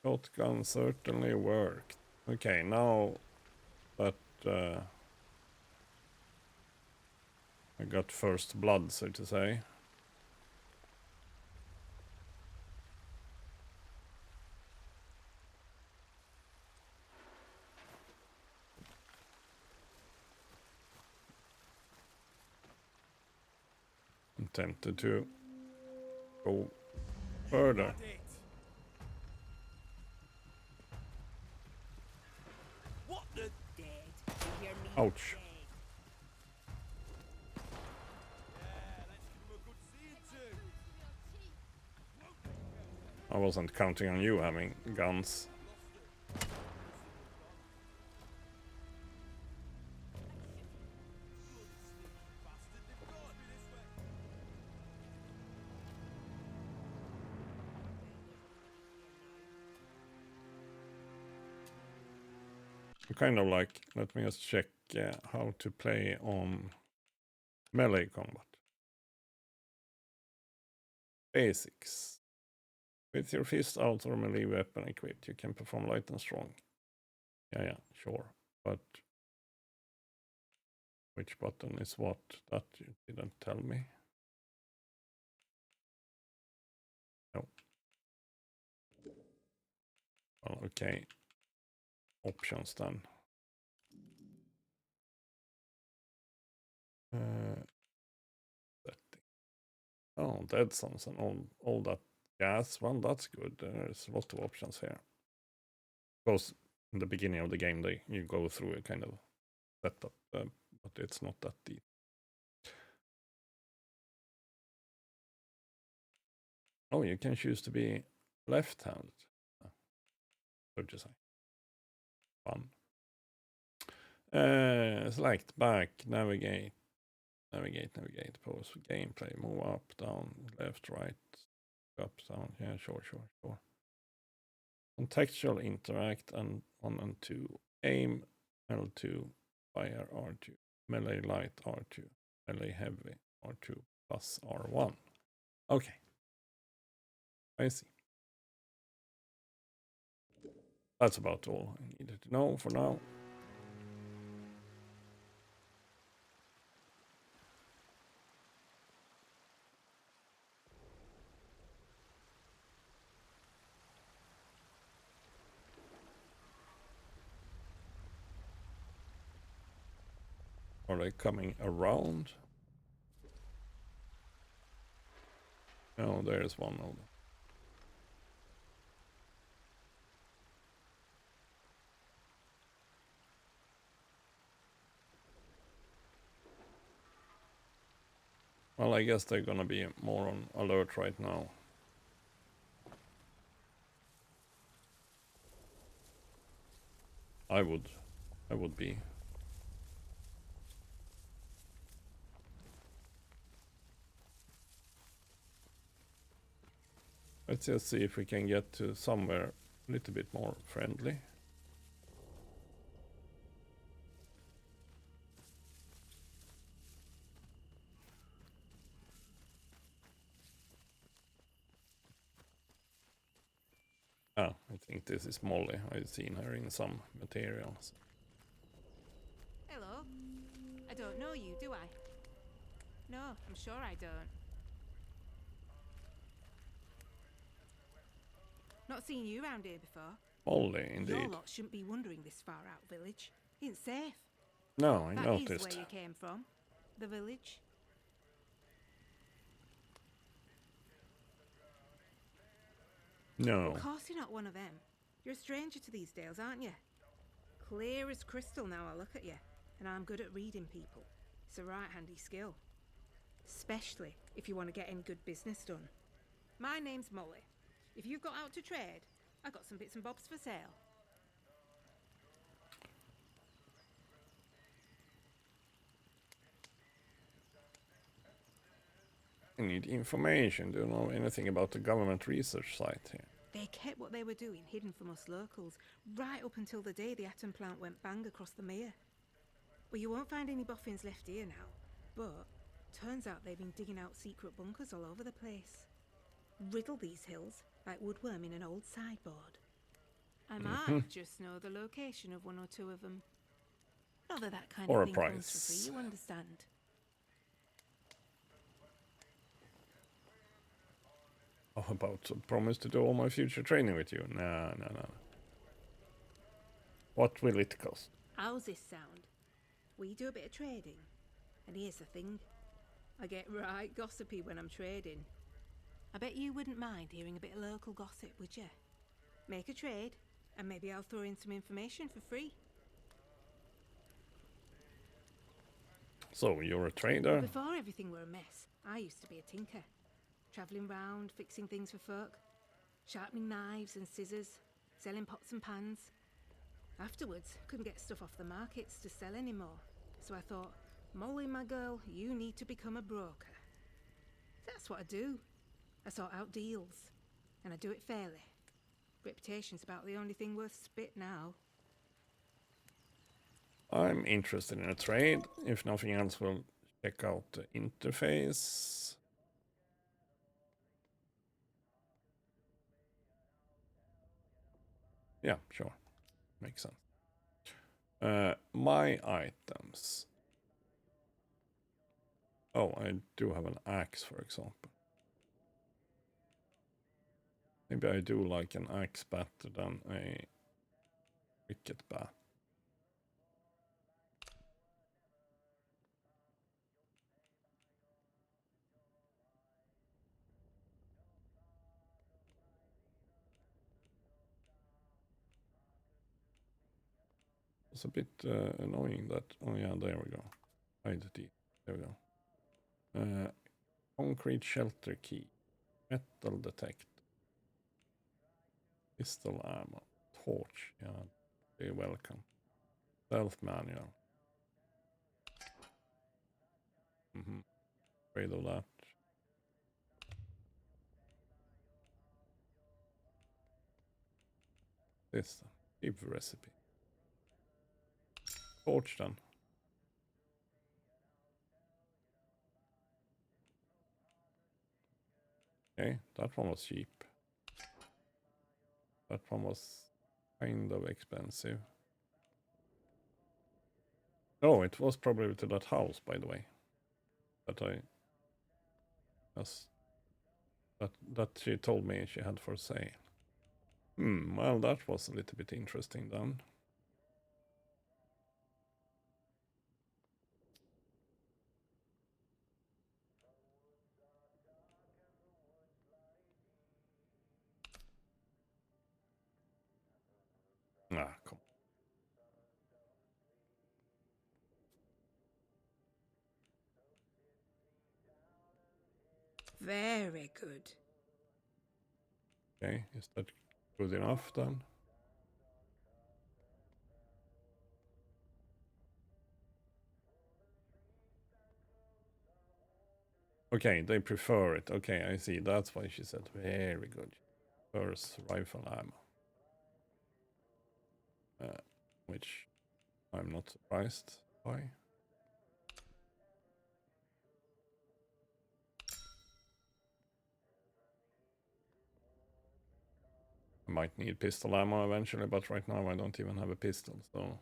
Shotgun certainly worked. Okay, now that I got first blood, so to say. I'm tempted to go further. What the? Ouch. I wasn't counting on you having guns. Kind of like, let me just check how to play on melee combat. Basics. With your fist out or melee weapon equipped, you can perform light and strong. Yeah, sure. But which button is what? That you didn't tell me. No. Well, okay. Options then. Setting. Oh, dead zones and all that. Yes, well, that's good. There's a lot of options here. Because in the beginning of the game, you go through a kind of setup, but it's not that deep. Oh, you can choose to be left-handed. So to say. Fun. Select back, navigate, pause, gameplay, move up, down, left, right, up, down. Yeah, sure. Contextual interact and 1 and 2. Aim L2, fire R2, melee light R2, melee heavy R2 plus R1. Okay. I see. That's about all I needed to know for now. Are they coming around? No, there's one of them. Well, I guess they're gonna be more on alert right now. I would be. Let's just see if we can get to somewhere a little bit more friendly. Ah, I think this is Molly. I've seen her in some materials. Hello. I don't know you, do I? No, I'm sure I don't. Not seen you around here before. Molly, indeed. Your lot shouldn't be wandering this far out village. Ain't safe. No, I that noticed. That is where you came from. The village. No. Of course you're not one of them. You're a stranger to these dales, aren't you? Clear as crystal now I look at you. And I'm good at reading people. It's a right handy skill. Especially if you want to get any good business done. My name's Molly. If you've got out to trade, I've got some bits and bobs for sale. I need information. Do you know anything about the government research site here? They kept what they were doing hidden from us locals, right up until the day the atom plant went bang across the mere. Well, you won't find any boffins left here now, but turns out they've been digging out secret bunkers all over the place. Riddle these hills like woodworm in an old sideboard. I might just know the location of 1 or 2 of them. Not that kind or of thing a price. comes for free, you understand. How about a promise to do all my future training with you? No. What will it cost? How's this sound? We do a bit of trading. And here's the thing. I get right gossipy when I'm trading. I bet you wouldn't mind hearing a bit of local gossip, would you? Make a trade, and maybe I'll throw in some information for free. So, you're a trader? Before everything were a mess, I used to be a tinker. Travelling round, fixing things for folk. Sharpening knives and scissors. Selling pots and pans. Afterwards, couldn't get stuff off the markets to sell anymore. So I thought, Molly, my girl, you need to become a broker. That's what I do. I sort out deals. And I do it fairly. Reputation's about the only thing worth spit now. I'm interested in a trade. If nothing else, we'll check out the interface. Yeah, sure. Makes sense. My items. Oh, I do have an axe, for example. Maybe I do like an axe better than a cricket bat. It's a bit annoying that... Oh yeah, there we go. Hide the... There we go. Concrete shelter key. Metal detector. Pistol ammo. Torch. Yeah, you're welcome. Stealth manual. Afraid of that. This. Keep the recipe. Torch then. Okay, that one was cheap. That one was kind of expensive. Oh, it was probably to that house, by the way. That I... That she told me she had for sale. Well, that was a little bit interesting then. Ah, come on. Very good. Okay, is that good enough then? Okay, they prefer it. Okay, I see. That's why she said very good. Prefers rifle ammo. Which I'm not surprised by. I might need pistol ammo eventually, but right now I don't even have a pistol, so...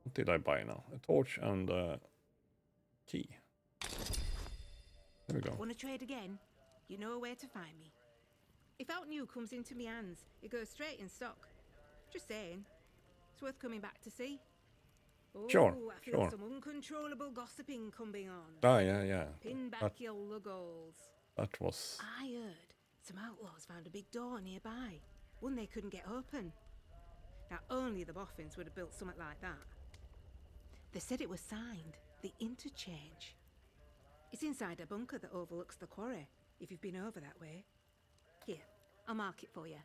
What did I buy now? A torch and a key. There we go. Want to trade again? You know where to find me. If out new comes into me hands, it goes straight in stock. Just saying. It's worth coming back to see. Oh, Sure, I feel sure. some uncontrollable gossiping coming on. Ah, yeah. Pin back your luggles. That was... I heard some outlaws found a big door nearby. One they couldn't get open. Now, only the boffins would have built something like that. They said it was signed, the interchange. It's inside a bunker that overlooks the quarry, if you've been over that way. Here, I'll mark it for you.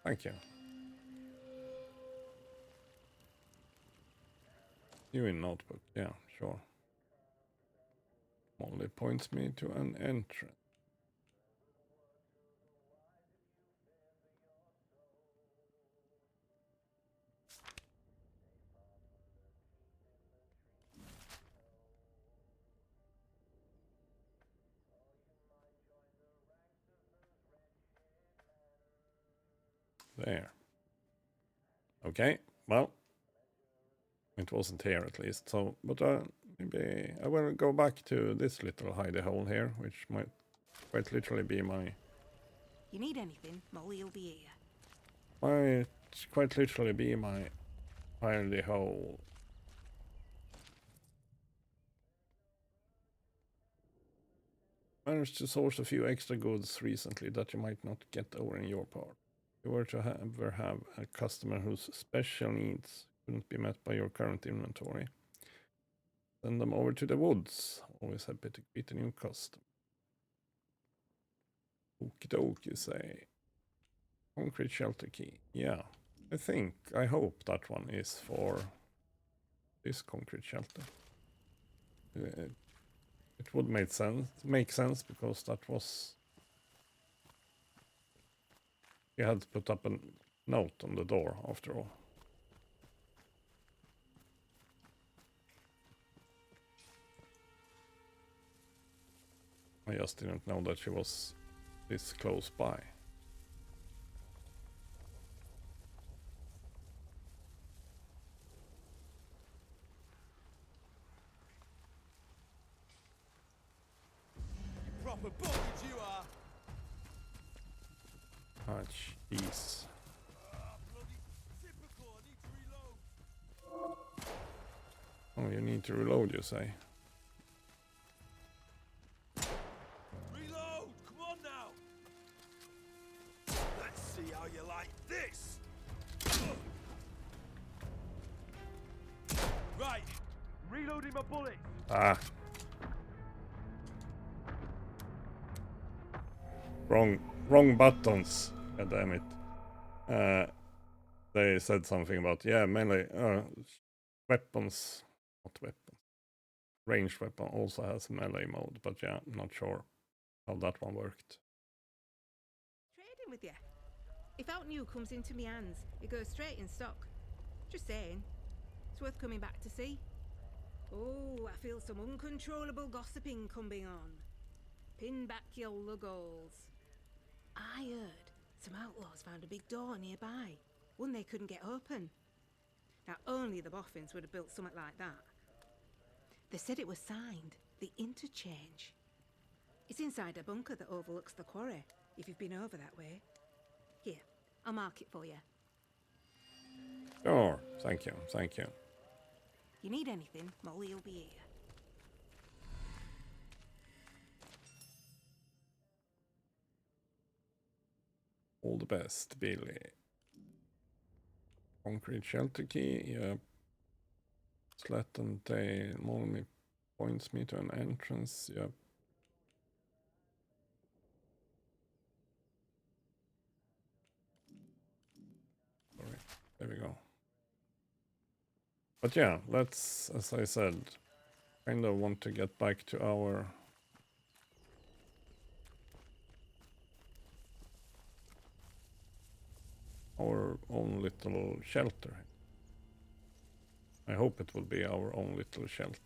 Thank you. You in notebook, yeah, sure. Only points me to an entrance. There. Okay, well, it wasn't here at least, so, but maybe I will go back to this little hidey hole here, which might quite literally be my... You need anything, Molly will be here. Might quite literally be my hidey hole. Managed to source a few extra goods recently that you might not get over in your part. If you were to ever have a customer whose special needs couldn't be met by your current inventory, send them over to the woods. Always happy to greet a new customer. Okie doke, you say. Concrete shelter key. Yeah, I hope that one is for this concrete shelter. It would make sense because that was... You had to put up a note on the door after all. I just didn't know that she was this close by. Proper buggers you are. Ah, jeez. Bloody typical. I need to reload. Oh, you need to reload, you say? Reload! Come on now. Let's see how you like this. Right. Reloading my bullets. Ah. Wrong buttons. God damn it. They said something about melee weapons, not weapons. Ranged weapon also has melee mode, but yeah, I'm not sure how that one worked. Trading with you. If out new comes into me hands, it goes straight in stock. Just saying. It's worth coming back to see. Oh, I feel some uncontrollable gossiping coming on. Pin back your luggles. I heard some outlaws found a big door nearby. One they couldn't get open. Now, only the boffins would have built something like that. They said it was signed, the interchange. It's inside a bunker that overlooks the quarry, if you've been over that way. Here, I'll mark it for you. Sure, thank you. You need anything, Molly will be here. All the best, Billy. Concrete shelter key, yeah. Slat and tail only points me to an entrance, yeah. Sorry, there we go. But yeah, let's, as I said, kind of want to get back to our own little shelter. I hope it will be our own little shelter.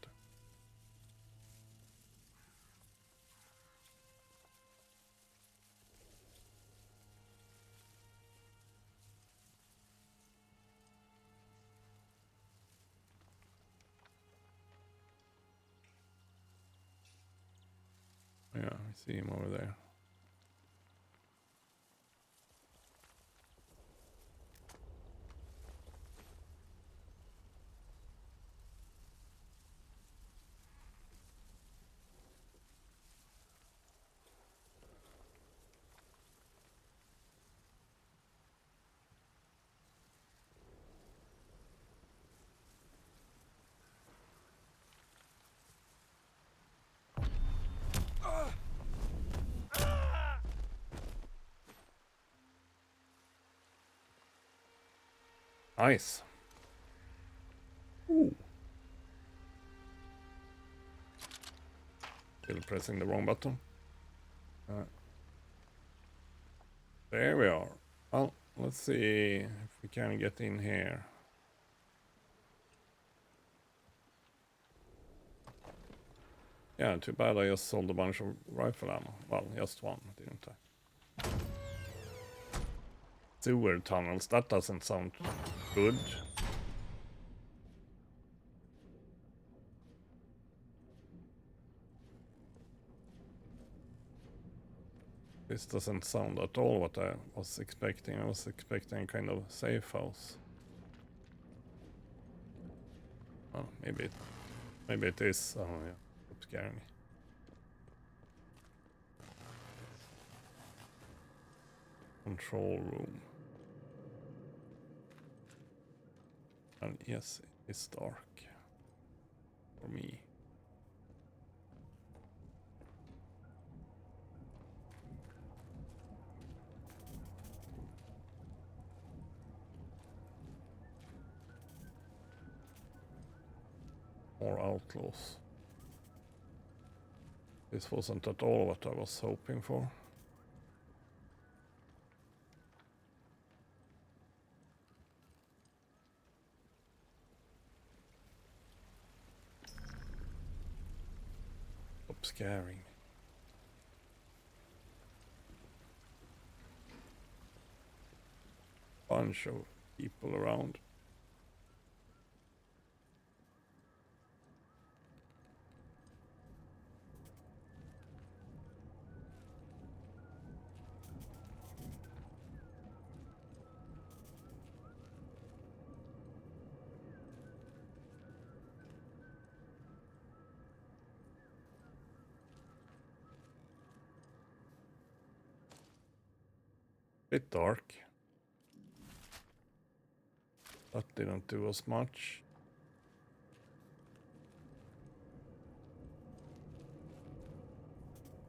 Yeah, I see him over there. Nice. Ooh. Still pressing the wrong button. There we are. Well, let's see if we can get in here. Yeah, too bad I just sold a bunch of rifle ammo. Well, just one, didn't I? Sewer tunnels, that doesn't sound good. This doesn't sound at all what I was expecting. I was expecting kind of safe house. Oh, maybe it is. Oh yeah, stop scaring me. Control room. And yes, it's dark for me. More outlaws. This wasn't at all what I was hoping for. Stop scaring me. Bunch of people around. Bit dark. That didn't do us much.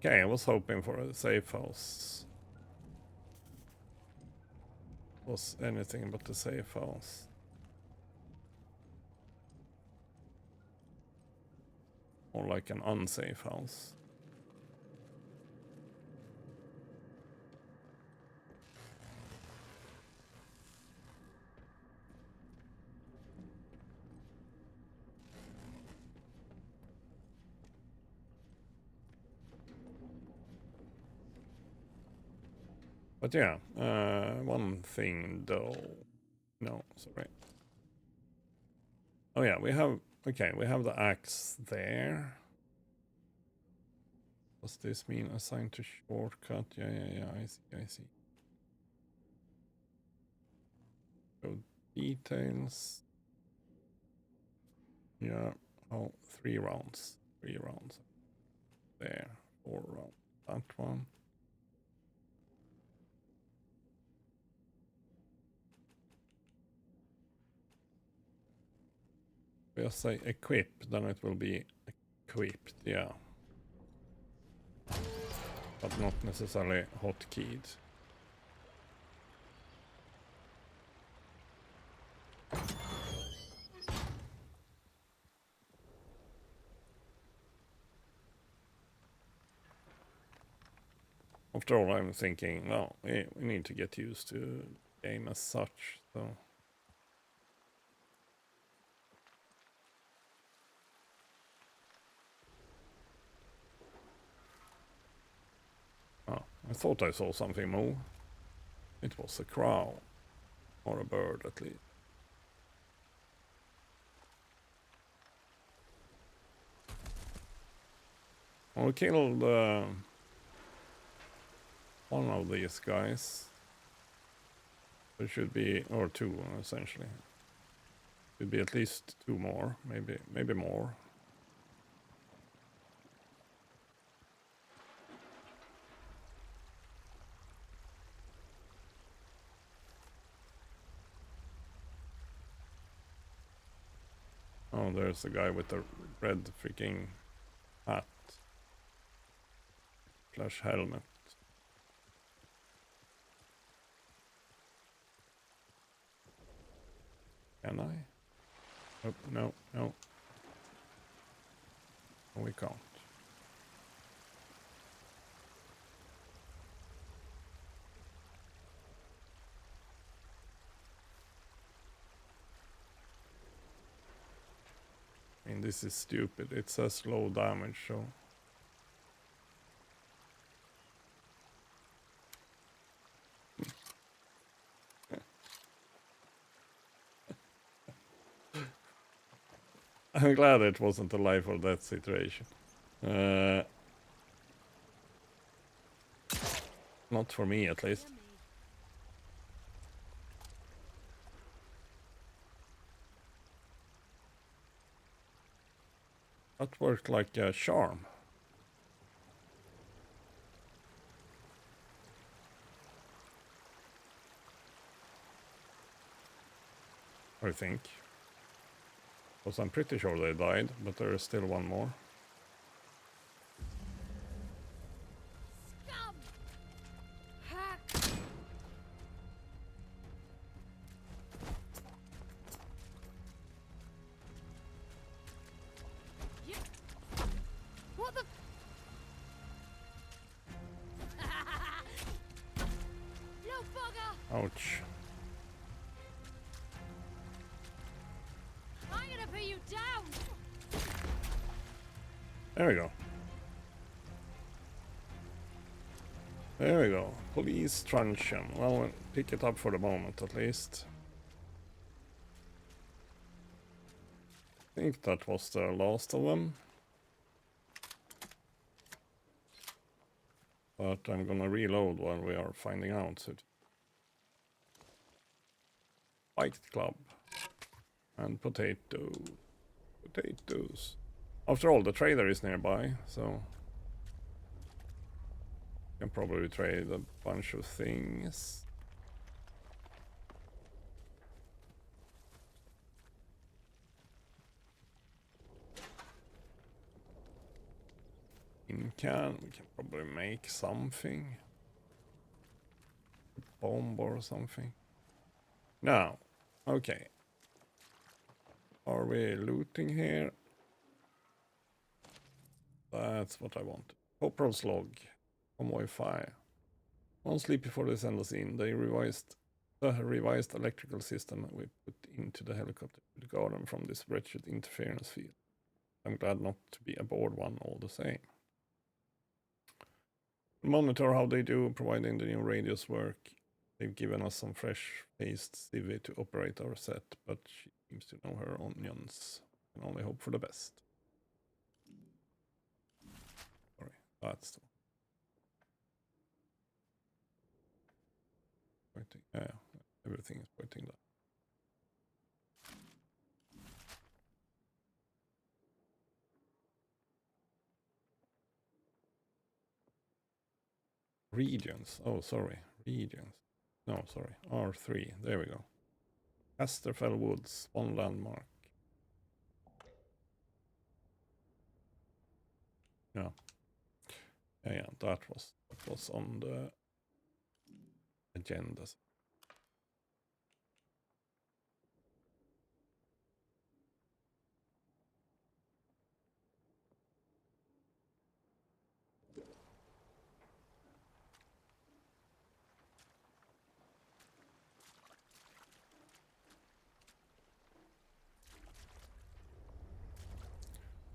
Okay, I was hoping for a safe house. Was anything but a safe house. Or like an unsafe house. But yeah, one thing though. No, sorry. Oh yeah, we have the axe there. Does this mean assigned to shortcut? Yeah, I see. So details. Yeah, oh, 3 rounds. 3 rounds. There, 4 rounds. That one. If I say equip, then it will be equipped, yeah. But not necessarily hotkeyed. After all, I'm thinking, well, we need to get used to the game as such, so... Oh, I thought I saw something move. It was a crow. Or a bird, at least. We killed one of these guys. There should be, or 2 essentially. Should be at least 2 more, maybe more. Oh, there's the guy with the red freaking hat. / helmet. Can I? Oh, no. No, we can't. I mean, this is stupid. It says low damage, so... I'm glad it wasn't a life or death situation. Not for me, at least. That worked like a charm. I think. Because I'm pretty sure they died, but there is still one more. Scum! Hack! What the? No bugger! Ouch. I'm gonna put you down! There we go. There we go. Police truncheon. Well, we'll pick it up for the moment, at least. I think that was the last of them. But I'm gonna reload while we are finding out. Fight Club. And potatoes. After all, the trader is nearby, so... can probably trade a bunch of things. tin can. We can probably make something. A bomb or something. Now, okay. Are we looting here? That's what I want. Corporal's log. Convoy fire. One sleep before they send us in. They revised the revised electrical system we put into the helicopter to guard them from this wretched interference field. I'm glad not to be aboard one all the same. Monitor how they do, providing the new radios work. They've given us some fresh-faced civvy to operate our set, but she seems to know her onions. Can only hope for the best. Sorry, that's the pointing. Yeah, everything is pointing that. Regions. Oh, sorry. Regions. No, sorry. R3. There we go. Casterfell Woods. One landmark. Yeah. Yeah, that was on the agenda.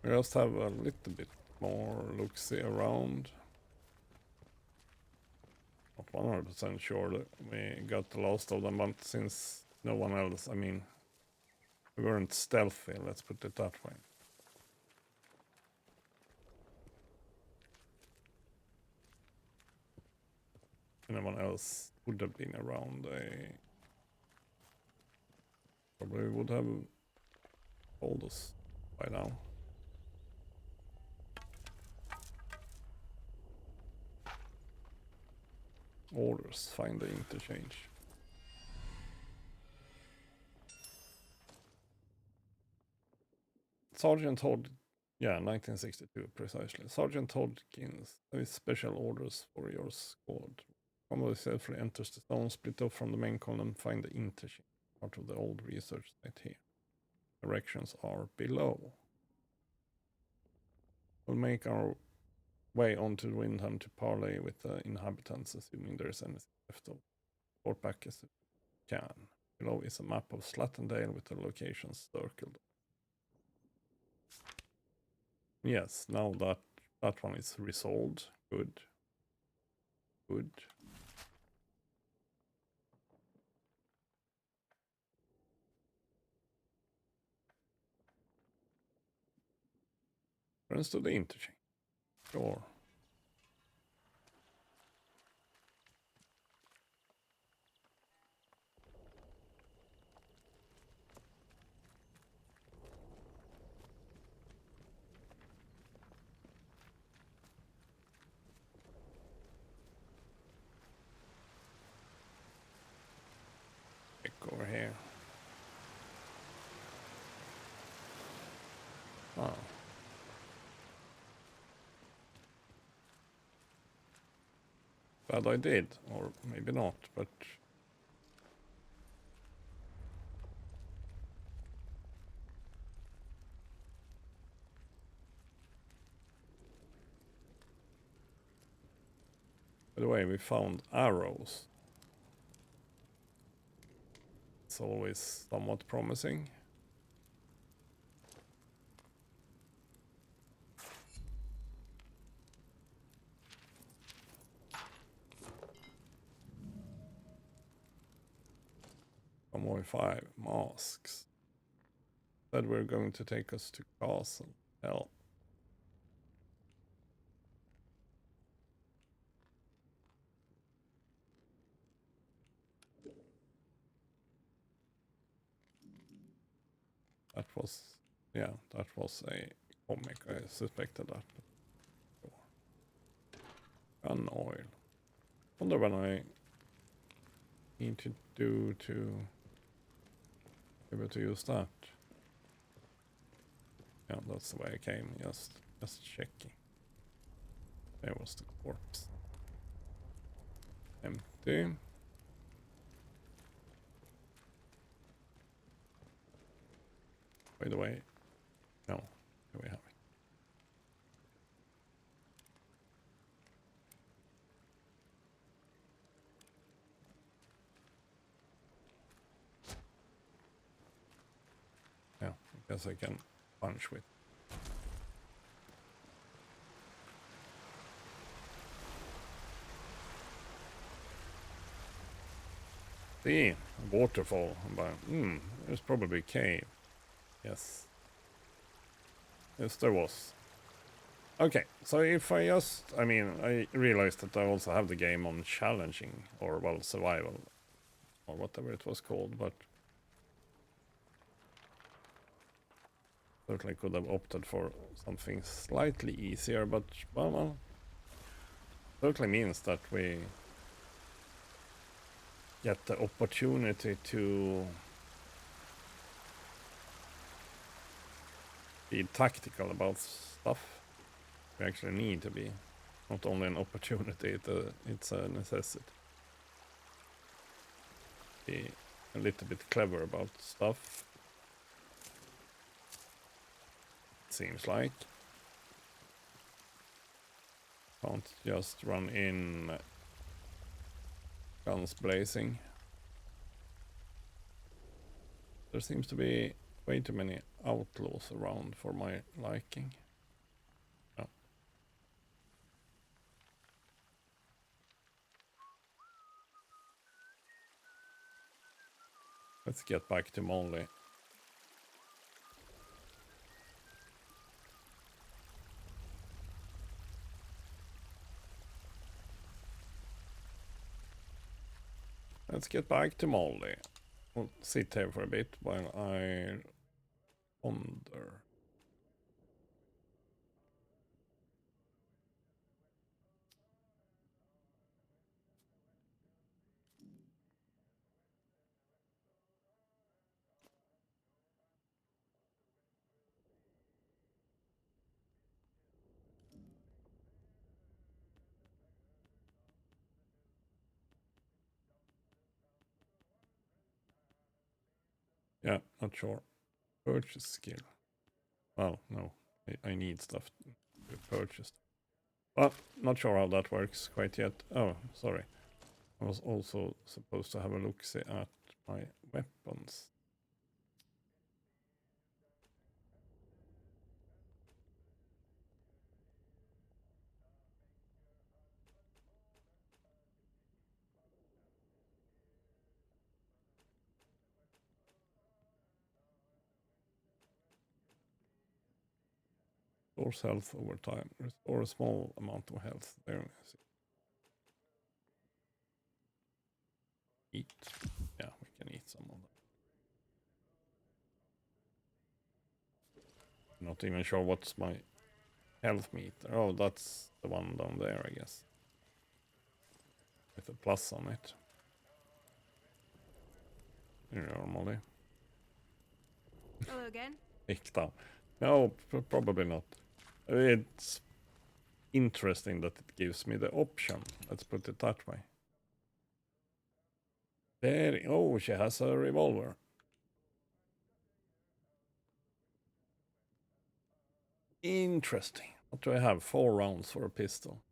We just have a little bit more look-see around. Not 100% sure that we got the last of them, but since no one else, I mean, we weren't stealthy, let's put it that way. Anyone else would have been around, they probably would have told us by now. Orders, find the interchange. Sergeant Hod, yeah, 1962 precisely. Sergeant Hodgkins has special orders for your squad. Convoy safely enters the zone, split off from the main column, find the interchange. Part of the old research site here. Directions are below. We'll make our way onto Windham to parley with the inhabitants, assuming there's anything left of port back as we can. Below is a map of Slattendale with the locations circled. Yes, now that one is resolved. Good. Good. Runs to the interchange. Sure. Check over here. Oh. Glad I did, or maybe not, but by the way, we found arrows. It's always somewhat promising. Convoy 5 masks. Said we're going to take us to castle. Hell. That was, yeah, that was a comic. I suspected that. Gun oil. Wonder what I need to do to be able to use that. Yeah, that's the way I came. Just checking. There was the corpse. Empty. By the way, no, here we have it. Yeah, I guess I can punch with. See, a waterfall. But, there's probably a cave. Yes. Yes, there was. Okay, so if I just, I mean, I realized that I also have the game on challenging, or well, survival, or whatever it was called, but certainly could have opted for something slightly easier, but, well, certainly means that we get the opportunity to be tactical about stuff. We actually need to be. Not only an opportunity, it's a necessity. Be a little bit clever about stuff. Seems like. Can't just run in guns blazing. There seems to be way too many outlaws around for my liking. Oh. Let's get back to Molly. Let's get back to Molly. We'll sit here for a bit while I ponder. Yeah, not sure. Purchase skill. Well, no. I need stuff to be purchased. Well, not sure how that works quite yet. Oh, sorry. I was also supposed to have a look-see at my weapons. Restores health over time. Restore a small amount of health. There. Eat. Yeah, we can eat some of them. Not even sure what's my health meter. Oh, that's the one down there, I guess. With a plus on it. Normally. Hello again. Ikta. No, probably not. It's interesting that it gives me the option. Let's put it that way. There. Oh, she has a revolver. Interesting. What do I have? 4 rounds for a pistol.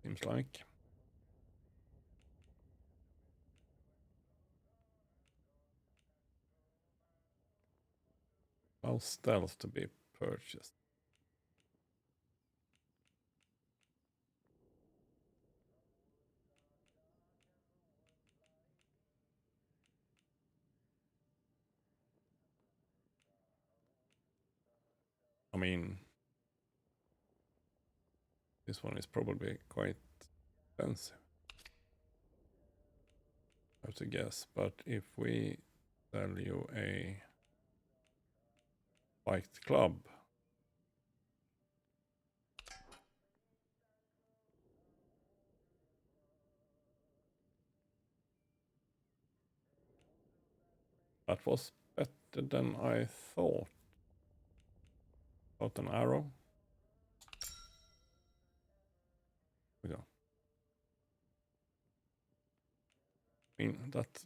Seems like. Well, stealth to be purchased. I mean, this one is probably quite expensive. I have to guess, but if we sell you a Fight Club. That was better than I thought. Got an arrow. that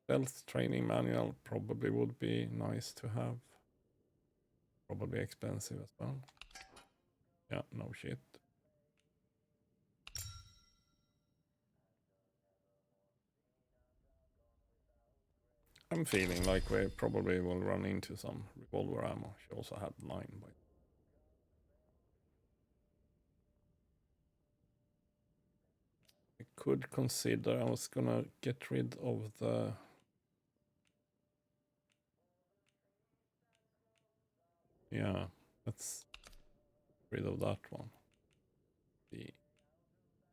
stealth training manual probably would be nice to have. Probably expensive as well. Yeah, no shit. I'm feeling like we probably will run into some revolver ammo. She also had 9 by. I could consider I was gonna get rid of the let's get rid of that one.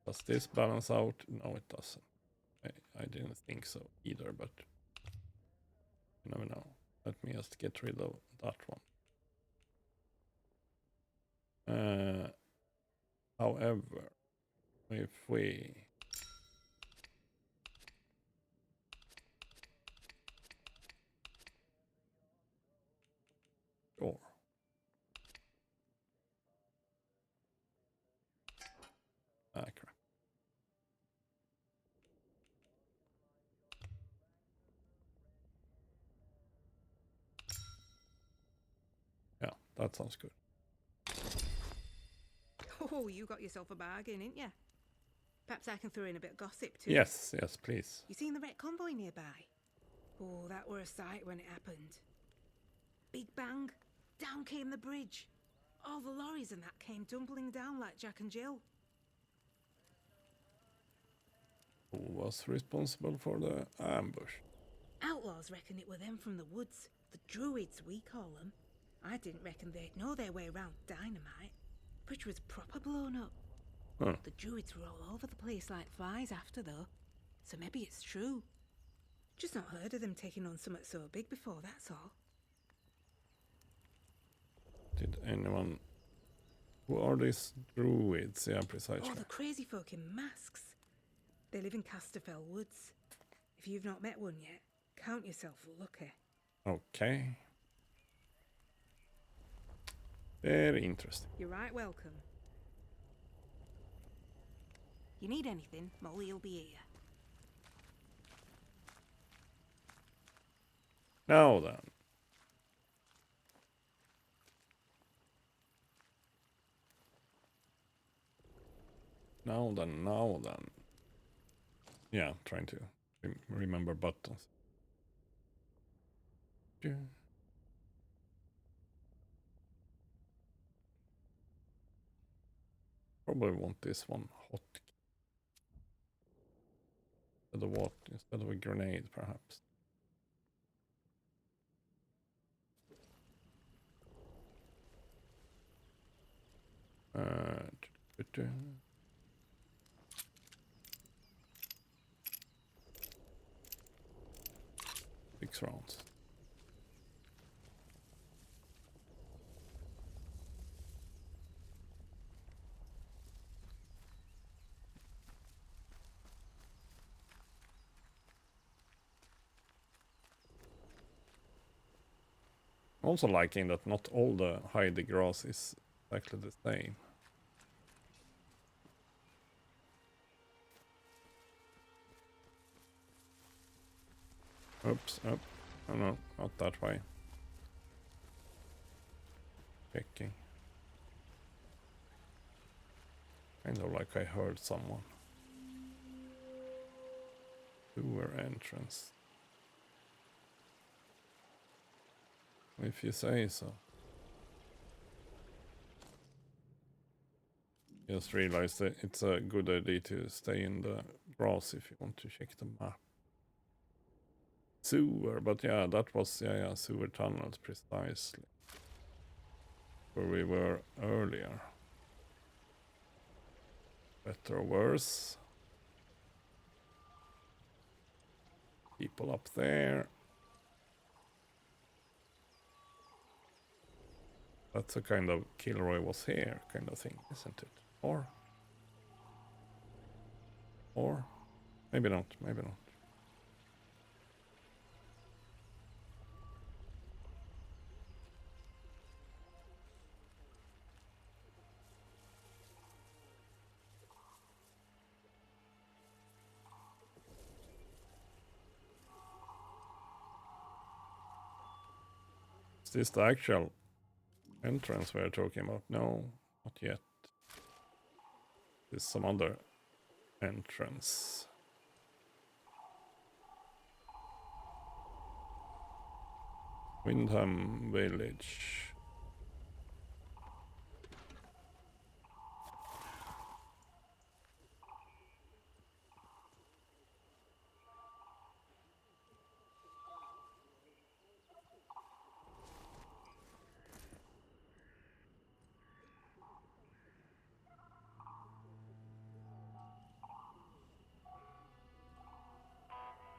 Does this balance out? No, it doesn't. I didn't think so either, but you never know. Let me just get rid of that one. However, if we crap. Yeah, that sounds good. Oh, you got yourself a bargain, didn't you? Perhaps I can throw in a bit of gossip too. Yes, please. You seen the wreck convoy nearby? Oh, that were a sight when it happened. Big bang, down came the bridge. All the lorries and that came tumbling down like Jack and Jill. Who was responsible for the ambush? Outlaws reckon it were them from the woods. The druids, we call them. I didn't reckon they'd know their way round dynamite. Bridge was proper blown up. Huh. The druids were all over the place like flies after, though. So maybe it's true. Just not heard of them taking on something so big before, that's all. Did anyone... Who are these druids? Yeah, precisely. Oh, the crazy folk in masks. They live in Casterfell Woods. If you've not met one yet, count yourself lucky. Okay. Very interesting. You're right welcome. You need anything, Molly'll be here. Now then. Now then. Yeah, trying to remember buttons. Probably want this one hot. Instead of what? Instead of a grenade, perhaps. Uh, 6 rounds. Also liking that not all the hide grass is exactly the same. Oops, oh no, not that way. Checking. Kind of like I heard someone. Sewer entrance. If you say so. Just realized that it's a good idea to stay in the grass if you want to check the map. Sewer, but yeah, that was sewer tunnels precisely. Where we were earlier. Better or worse. People up there. That's a kind of Kilroy was here kind of thing, isn't it? Or maybe not, maybe not. this the actual entrance we're talking about? No, not yet. This is some other entrance. Windham Village.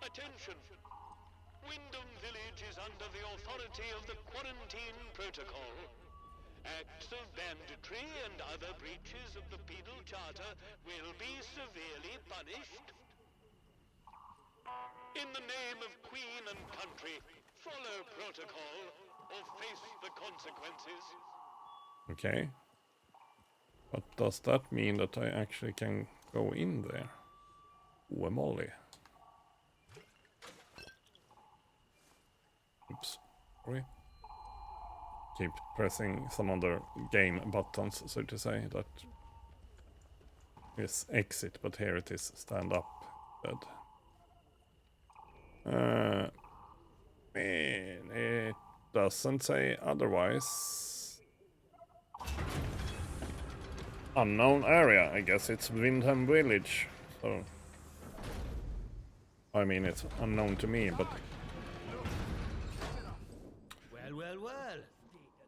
Attention! Windham Village is under the authority of the Quarantine Protocol. Acts of banditry and other breaches of the Penal Charter will be severely punished. In the name of Queen and country, follow protocol or face the consequences. Okay. But does that mean that I actually can go in there? Oh, Molly. Oops. Sorry. Keep pressing some other game buttons, so to say. That is exit, but here it is stand up. Bed. It doesn't say otherwise. Unknown area. I guess it's Windham Village. So I mean, it's unknown to me, but Well.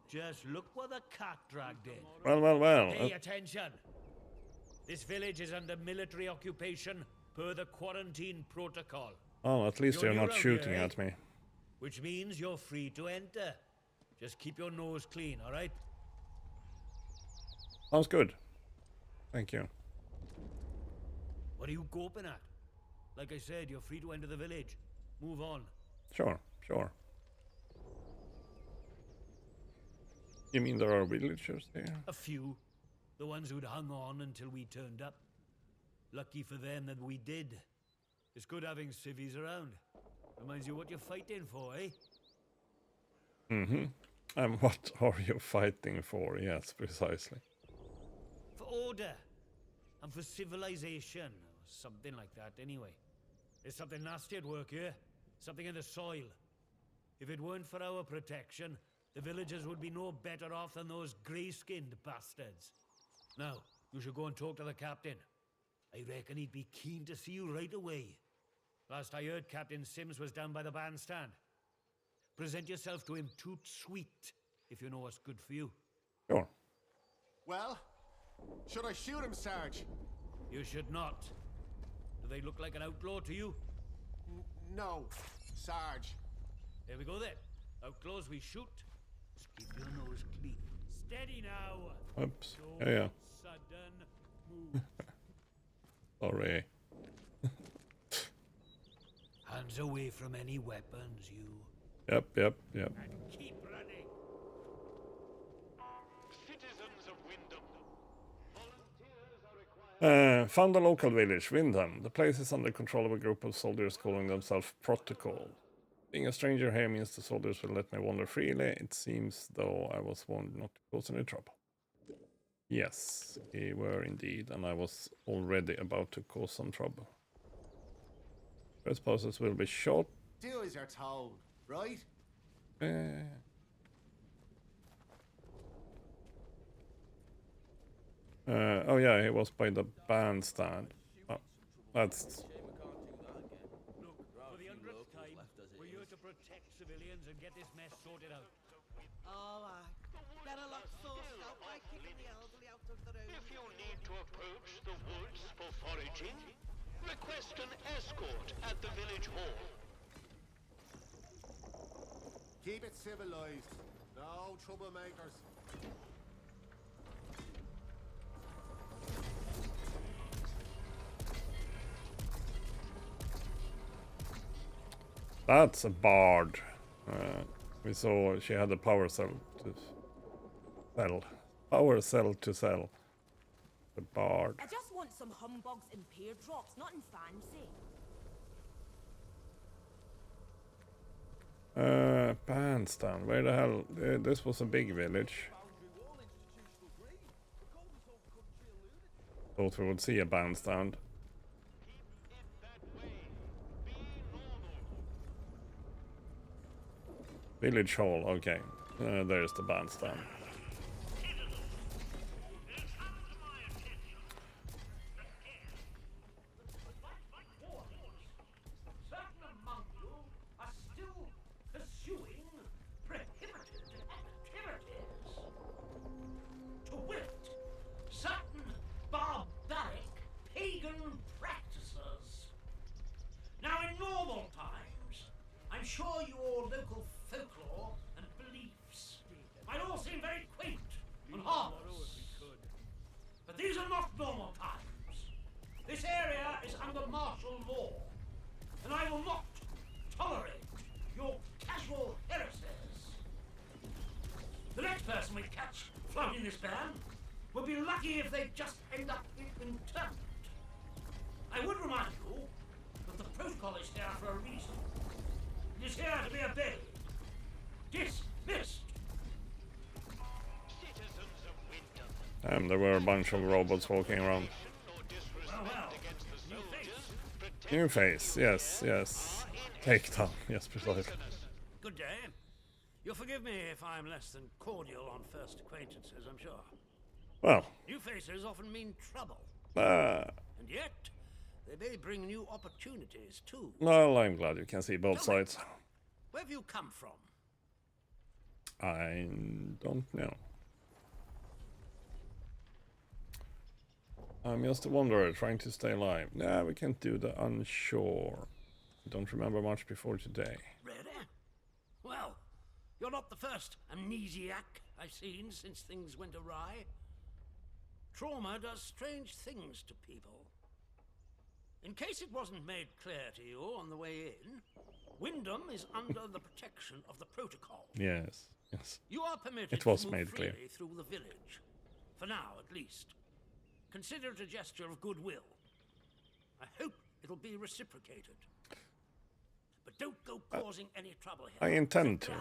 Just look what the cat dragged in. Well. Pay attention. This village is under military occupation per the quarantine protocol. Oh, at least you're not shooting at me. Which means you're free to enter. Just keep your nose clean, all right? Sounds good. Thank you. What are you gawping at? Like I said, you're free to enter the village. Move on. Sure. You mean there are villagers here? A few. The ones who'd hung on until we turned up. Lucky for them that we did. It's good having civvies around. Reminds you what you're fighting for, eh? Mm-hmm. And what are you fighting for? Yes, precisely. For order. And for civilization. Or something like that, anyway. There's something nasty at work here. Something in the soil. If it weren't for our protection, the villagers would be no better off than those grey-skinned bastards. Now, you should go and talk to the captain. I reckon he'd be keen to see you right away. Last I heard, Captain Sims was down by the bandstand. Present yourself to him toot sweet, if you know what's good for you. Sure. Well, should I shoot him, Sarge? You should not. Do they look like an outlaw to you? No, Sarge. There we go then. Outlaws we shoot. Just keep your nose clean. Steady now. Oops. Yeah. Sudden move. Sorry. Hands away from any weapons, you. Yep. And keep running. Citizens of Windham, volunteers are required. Found a local village, Windham. The place is under control of a group of soldiers calling themselves Protocol. Being a stranger here means the soldiers will let me wander freely. It seems though I was warned not to cause any trouble. Yes, we were indeed, and I was already about to cause some trouble. Trespassers will be shot. Do as you're told, right? Oh yeah, he was by the bandstand. Oh, that's... Look, for the 100th time, we're here to protect civilians and get this mess sorted out. All right. Better look sourced out by keeping the elderly out of the road. If you need to approach the woods for foraging, request an escort at the village hall. Keep it civilized. No troublemakers. That's a bard. We saw she had a power cell to sell. Power cell to sell. The bard. I just want some humbugs and pear drops, nothing fancy. Bandstand. Where the hell? This was a big village. Thought we would see a bandstand. Village hall. Okay, there's the bandstand. Sure your local folklore and beliefs might all seem very quaint and harmless. But these are not normal times. This area is under martial law, and I will not tolerate your casual heresies. The next person we catch flouting this ban will be lucky if they just end up in internment. I would remind you that the protocol is here for a reason. It is here to be obeyed. Dismissed. There were a bunch of robots walking around. New face, yes, yes. Takedown, yes, precisely. Good day. You'll forgive me if I'm less than cordial on first acquaintances, I'm sure. Well. New faces often mean trouble. And yet, they may bring new opportunities, too. Well, I'm glad you can see both sides. Where have you come from? I don't know. I'm just a wanderer trying to stay alive. Nah, we can't do the unsure. Don't remember much before today. Really? Well, you're not the first amnesiac I've seen since things went awry. Trauma does strange things to people. In case it wasn't made clear to you on the way in, Wyndham is under the protection of the protocol. Yes, yes. You are permitted it was to move made freely clear. through the village. For now, at least. Consider it a gesture of goodwill. I hope it'll be reciprocated. But don't go causing any trouble here. I intend to.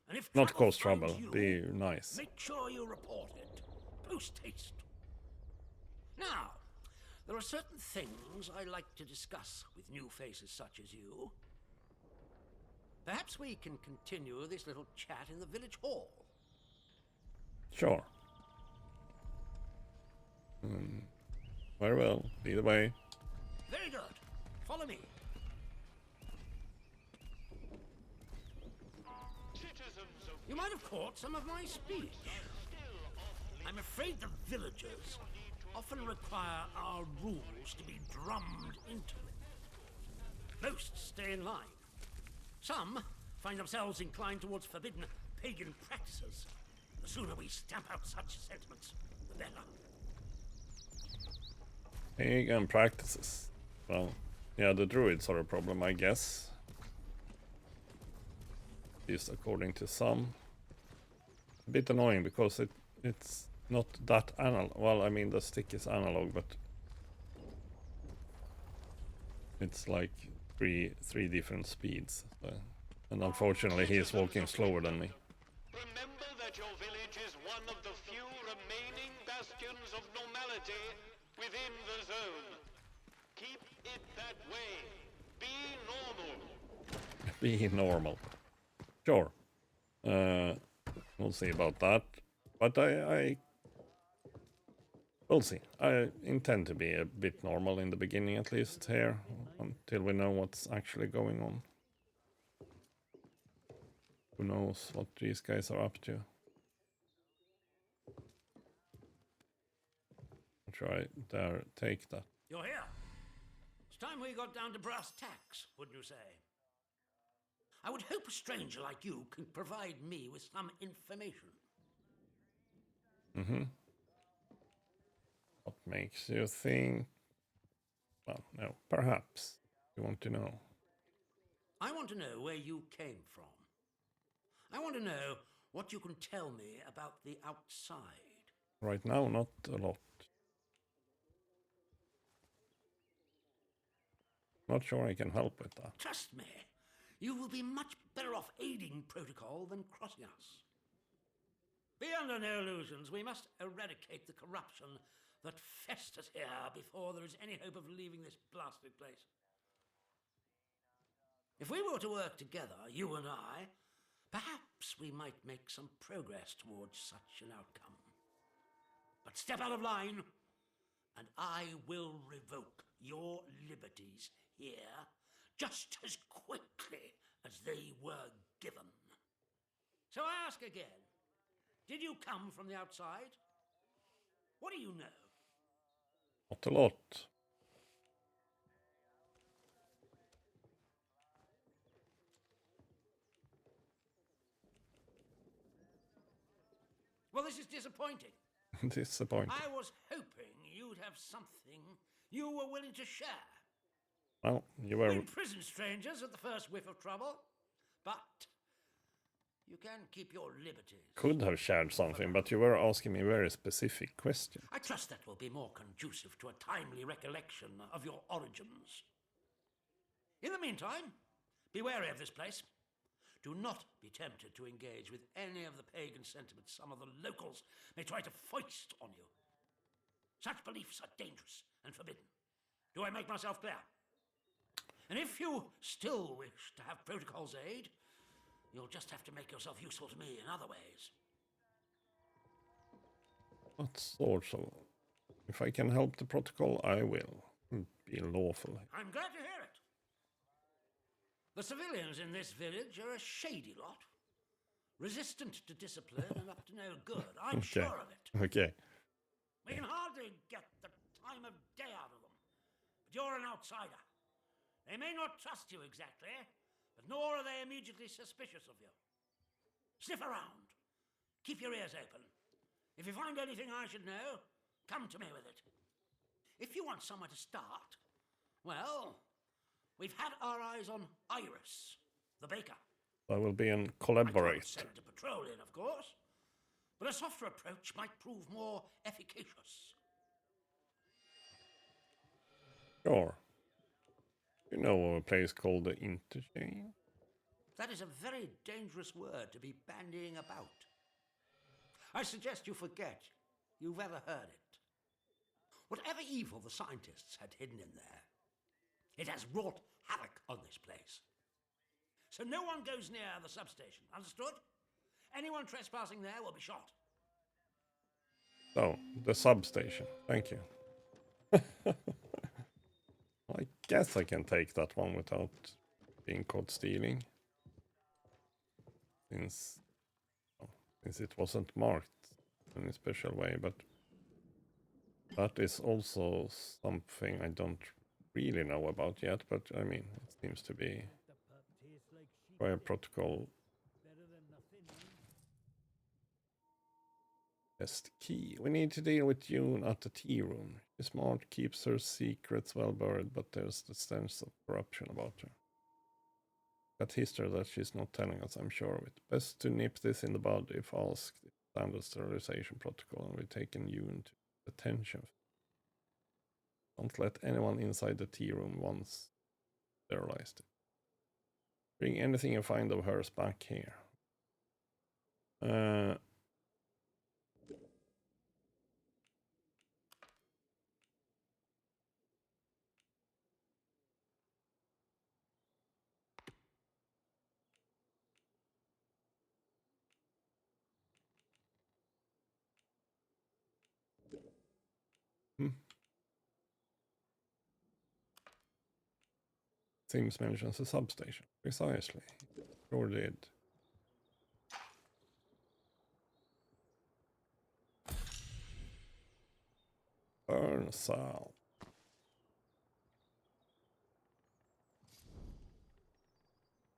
And if not cause finds trouble. you, Be nice. Make sure you report it. Post haste. Now, there are certain things I like to discuss with new faces such as you. Perhaps we can continue this little chat in the village hall. Sure. Very well. Either way. Very good. Follow me. You might have caught some of my speech. I'm afraid the villagers often require our rules to be drummed into them. Most stay in line. Some find themselves inclined towards forbidden pagan practices. The sooner we stamp out such sentiments, the better. Pagan practices. Well, yeah, the druids are a problem, I guess. At least according to some. A bit annoying because it's not that analog. Well, I mean the stick is analog, but it's like three different speeds. And unfortunately, he is walking slower than me. Remember that your village is one of the few remaining bastions of normality within the zone. Keep it that way. Be normal. Be normal. Sure. We'll see about that. But we'll see. I intend to be a bit normal in the beginning, at least here, until we know what's actually going on. Who knows what these guys are up to? I'll try there, take that. You're here. It's time we got down to brass tacks, wouldn't you say? I would hope a stranger like you can provide me with some information. Mm-hmm. What makes you think? Well, no, perhaps you want to know. I want to know where you came from. I want to know what you can tell me about the outside. Right now, not a lot. Not sure I can help with that. Trust me, You will be much better off aiding protocol than crossing us. Be under no illusions. We must eradicate the corruption that festers here before there is any hope of leaving this blasted place. If we were to work together, you and I, perhaps we might make some progress towards such an outcome. But step out of line, and I will revoke your liberties here just as quickly as they were given. So I ask again, did you come from the outside? What do you know? Not a lot. Well, this is disappointing. Disappointing. I was hoping you'd have something you were willing to share. Well, you were... We imprisoned strangers at the first whiff of trouble, but you can keep your liberties. Could have shared something, but you were asking me very specific questions. I trust that will be more conducive to a timely recollection of your origins. In the meantime, be wary of this place. Do not be tempted to engage with any of the pagan sentiments some of the locals may try to foist on you. Such beliefs are dangerous and forbidden. Do I make myself clear? And if you still wish to have protocol's aid, you'll just have to make yourself useful to me in other ways. What sorts of... If I can help the protocol, I will. Be lawful. I'm glad to hear it. The civilians in this village are a shady lot. Resistant to discipline and up to no good. I'm sure of it. Okay. We can hardly get the time of day out of them. But you're an outsider. They may not trust you exactly, but nor are they immediately suspicious of you. Sniff around. Keep your ears open. If you find anything I should know, come to me with it. If you want somewhere to start, well, we've had our eyes on Iris, the baker. I will be in I collaborate. can't send a patrol in, of course, but a softer approach might prove more efficacious. Sure. You know of a place called the Interchange? That is a very dangerous word to be bandying about. I suggest you forget you've ever heard it. Whatever evil the scientists had hidden in there, it has wrought havoc on this place. So no one goes near the substation, understood? Anyone trespassing there will be shot. So, the substation. Thank you. I guess I can take that one without being caught stealing. Since it wasn't marked in a special way, but that is also something I don't really know about yet, but I mean, it seems to be by a protocol. Best key. We need to deal with June at the tea room. She's smart, keeps her secrets well buried, but there's the sense of corruption about her. Got history that she's not telling us, I'm sure of it. Best to nip this in the bud if asked. Standard sterilization protocol, and we've taken June to attention. Don't let anyone inside the tea room once sterilized it. Bring anything you find of hers back here. Sims mentions a substation. Precisely. Sure did. Burn south.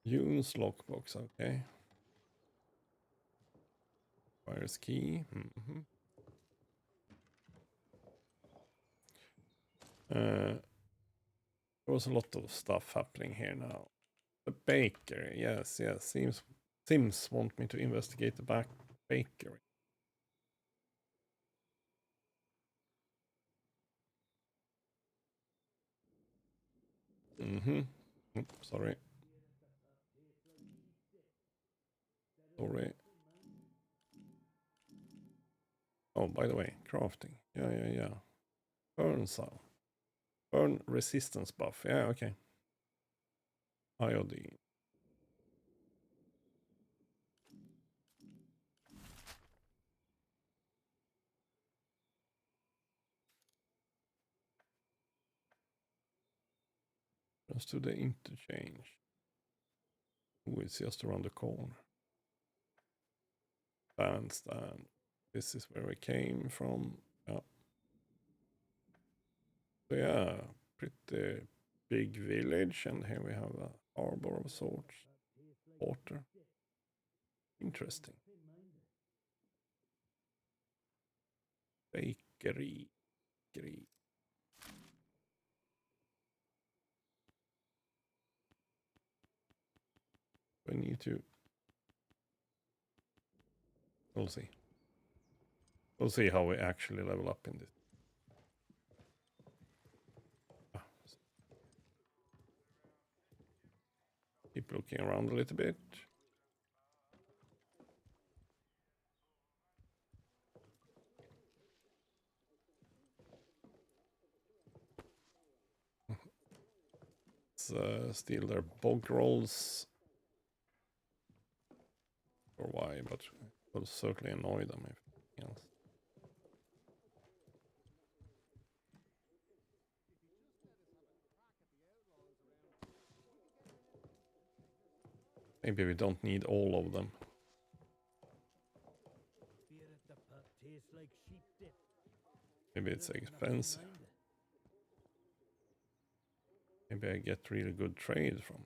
June's lockbox, okay. Where's key? There was a lot of stuff happening here now. The bakery, yes. Sims want me to investigate the back bakery. Sorry. Sorry. Oh, by the way, crafting. Yeah. Burn sound. Burn resistance buff. Yeah, okay. Iodine. Let's do the interchange. Oh, it's just around the corner. Bandstand. This is where we came from. Yeah. So yeah, pretty big village, and here we have a harbor of sorts. Water. Interesting. Bakery. We need to. We'll see. We'll see how we actually level up in this. Keep looking around a little bit. Steal their bog rolls. Or why, but it will certainly annoy them if anything else. Maybe we don't need all of them. Maybe it's expensive. Maybe I get really good trade from.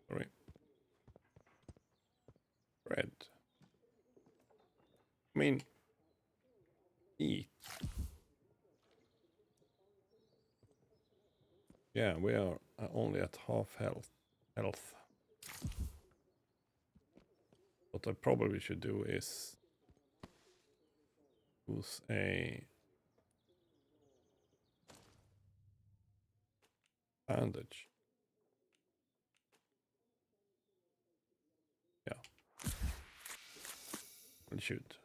Sorry. Bread. I mean, eat. Yeah, we are only at half health. What I probably should do is use a bandage. Yeah. We should.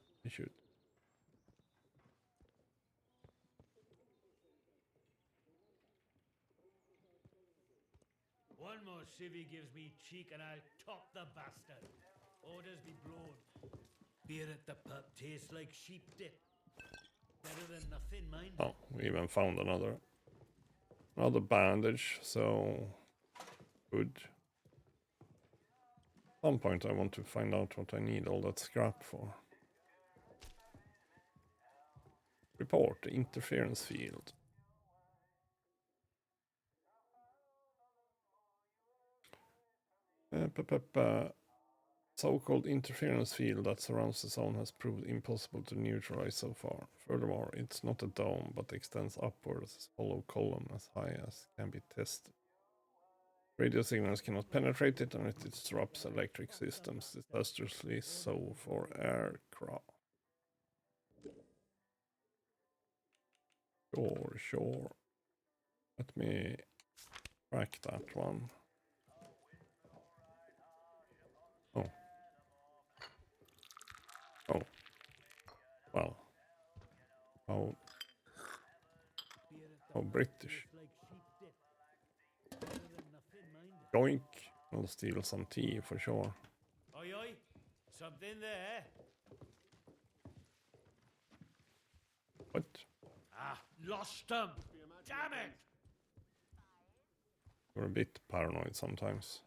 One more civvy gives me cheek and I'll top the bastard. Orders be blown. Beer at the pub tastes like sheep dip. Better than nothing, mind. Oh, we even found another bandage, so good. At some point I want to find out what I need all that scrap for. Report the interference field. So-called interference field that surrounds the zone has proved impossible to neutralize so far. Furthermore, it's not a dome, but extends upwards as a hollow column as high as can be tested. Radio signals cannot penetrate it, and it disrupts electric systems, disastrously so for aircraft. Sure. Let me track that one. Oh. Well. How British. Yoink. I'll steal some tea for sure. Oi, something there. What? Ah, lost them. Damn it. You're a bit paranoid sometimes.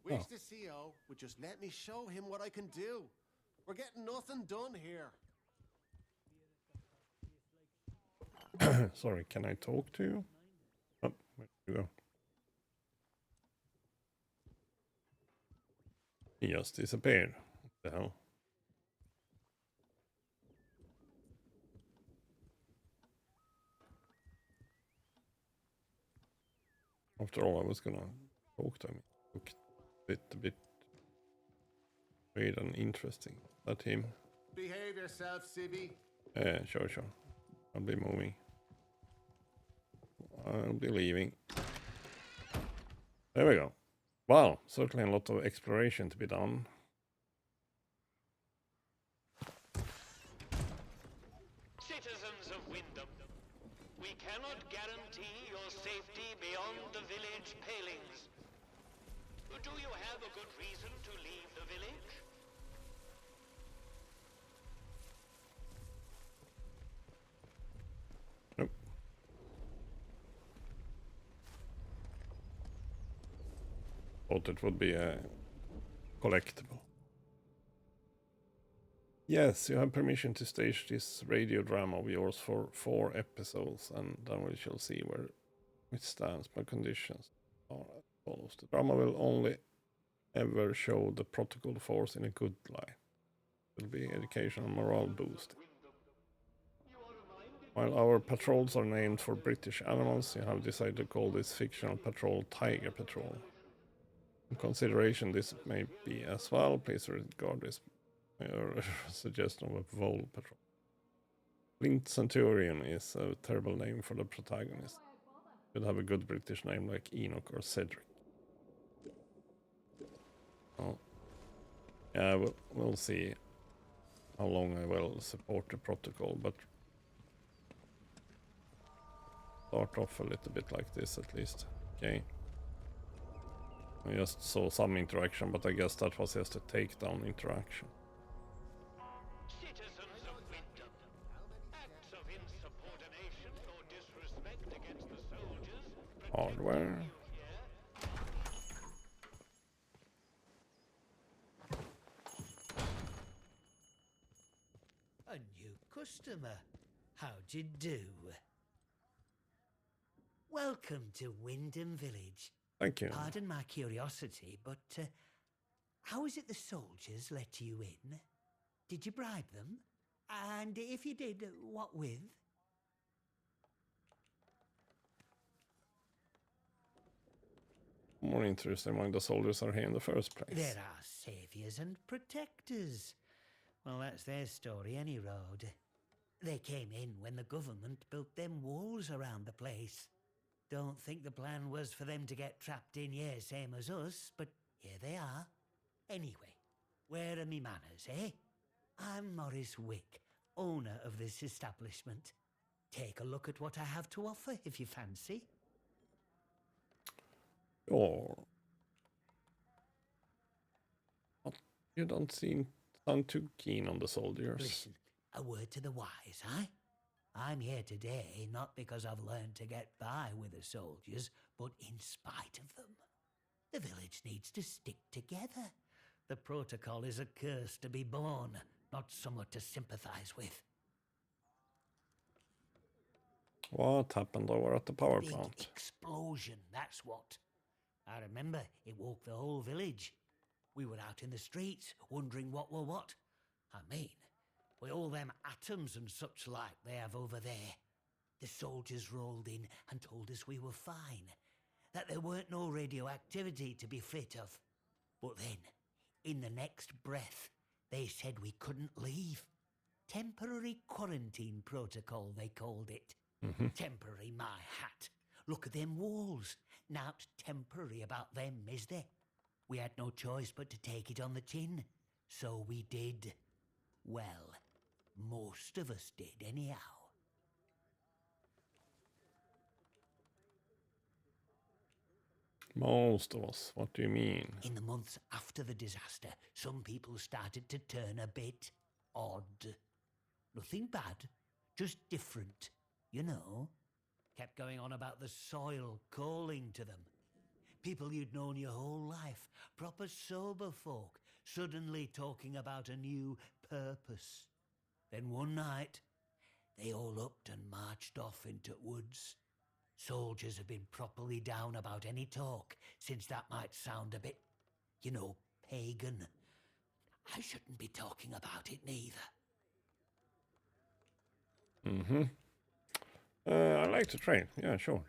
Wish the CO would just let me show him what I can do. We're getting nothing done here. Sorry, can I talk to you? Oh, where did you go? He just disappeared. What the hell? . After all, I was gonna talk to him. Looked a bit weird and interesting. That him. Behave yourself, Civvy. Yeah, sure. I'll be moving. I'll be leaving. There we go. Well, certainly a lot of exploration to be done. Citizens of Wyndham, we cannot guarantee your safety beyond the village palings. Do you have a good reason to leave the village? Nope. Thought it would be a collectible. Yes, you have permission to stage this radio drama of yours for 4 episodes, and then we shall see where it stands. My conditions are as follows. The drama will only ever show the protocol force in a good light. It will be educational morale boost. While our patrols are named for British animals, you have decided to call this fictional patrol Tiger Patrol. In consideration this may be as well, please regard this suggestion of a Vole Patrol. Flint Centurion is a terrible name for the protagonist. Should have a good British name like Enoch or Cedric. Oh. Yeah, we'll see how long I will support the protocol, but start off a little bit like this at least. Okay. I just saw some interaction, but I guess that was just a takedown interaction. Citizens of Wyndham, acts of insubordination or disrespect against the soldiers Hardware. A new customer. How'd you do? Welcome to Wyndham Village. Thank you. Pardon my curiosity, but how is it the soldiers let you in? Did you bribe them? And if you did, what with? More interesting why the soldiers are here in the first place. There are saviors and protectors. Well, that's their story, any road. They came in when the government built them walls around the place. Don't think the plan was for them to get trapped in here, same as us, but here they are. Anyway, where are me manners, eh? I'm Morris Wick, owner of this establishment. Take a look at what I have to offer, if you fancy. Or you don't sound too keen on the soldiers. Listen, a word to the wise, eh? I'm here today not because I've learned to get by with the soldiers, but in spite of them. The village needs to stick together. The protocol is a curse to be born, not somewhat to sympathize with. What happened over at the power Big plant? Explosion, that's what. I remember it woke the whole village. We were out in the streets, wondering what were what. I mean, with all them atoms and such like they have over there. The soldiers rolled in and told us we were fine, that there weren't no radioactivity to be frit of. But then, in the next breath, they said we couldn't leave. Temporary quarantine protocol, they called it. Temporary, my hat. Look at them walls. Nowt temporary about them, is there? We had no choice but to take it on the chin. So we did. Well, most of us did anyhow. Most of us, what do you mean? In the months after the disaster, some people started to turn a bit odd. Nothing bad, just different, you know. Kept going on about the soil calling to them. People you'd known your whole life, proper sober folk, suddenly talking about a new purpose. Then one night, they all upped and marched off into woods. Soldiers have been properly down about any talk, since that might sound a bit, you know, pagan. I shouldn't be talking about it neither. I like to train. Yeah, sure.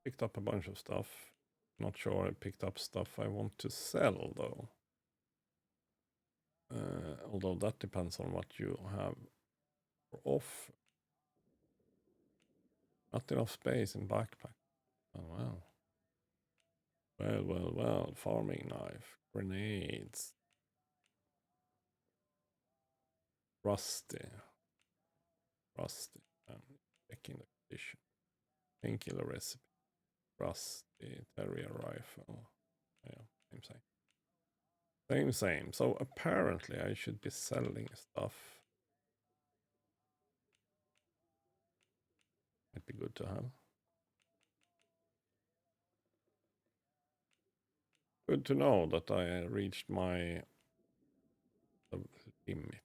Picked up a bunch of stuff. Not sure I picked up stuff I want to sell though. Although that depends on what you have for offer. Not enough space in backpack. Oh wow. Well, farming knife, grenades, rusty, checking the condition, painkiller recipe, rusty, terrier rifle, yeah, same. So apparently I should be selling stuff. Might be good to have. Good to know that I reached my limit.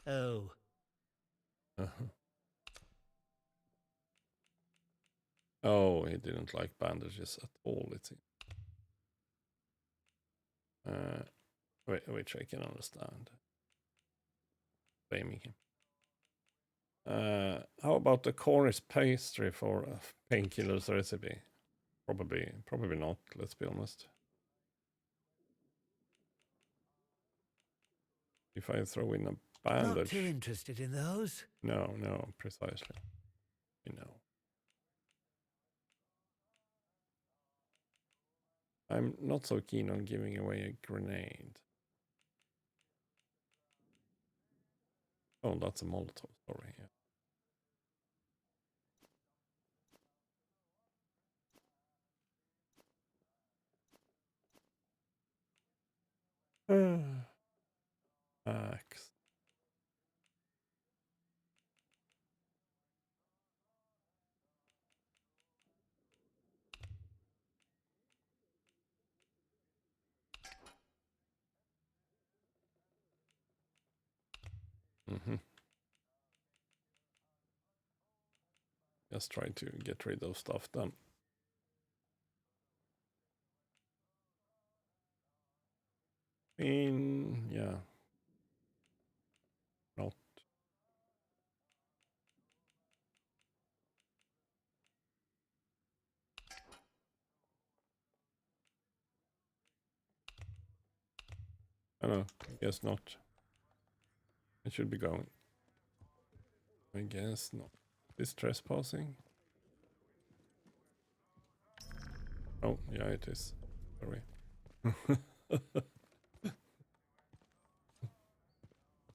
Oh. Oh, he didn't like bandages at all, it seems. Which I can understand. Blaming him. How about the Cornish pastry for a painkiller's recipe? Probably not, let's be honest. If I throw in a bandage... Not too interested in those? No, precisely. You know. I'm not so keen on giving away a grenade. Oh, that's a Molotov, sorry, yeah. Axe. Just try to get rid of stuff then. Yeah. Not. I know, I guess not. I should be going. I guess not. Is trespassing? Oh, yeah, it is. Sorry.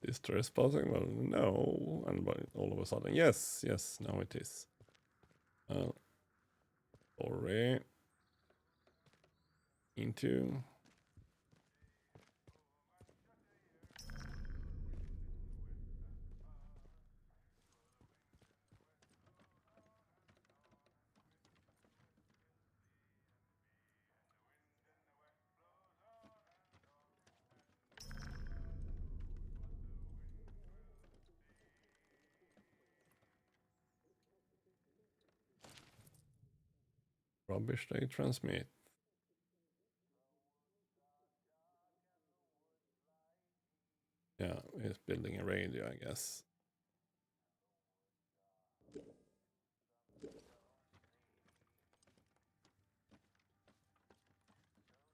Is trespassing? Well, no. And all of a sudden, yes, now it is. Sorry. Into. Rubbish they transmit. Yeah, he's building a radio, I guess.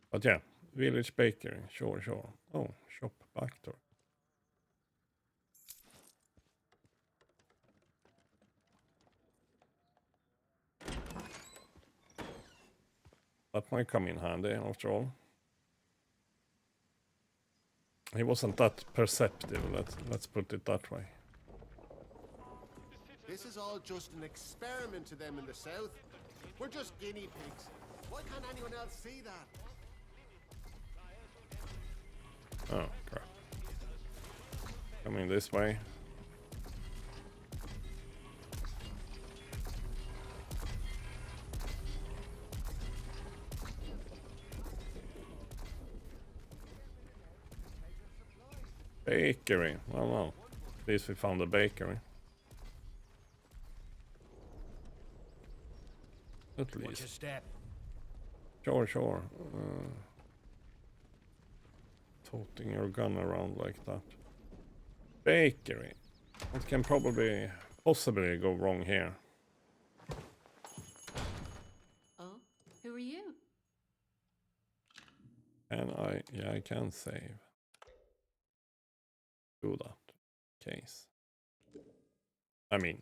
But yeah, village bakery, sure. Oh, shop back door. That might come in handy after all. He wasn't that perceptive, let's put it that way. This is all just an experiment to them in the south. We're just guinea pigs. Why can't anyone else see that? Oh, crap. Coming this way. Bakery. Well. At least we found a bakery. At least. Watch your step. Sure. Toting your gun around like that. Bakery. What can possibly go wrong here? And yeah, I can save. Do that case. I mean,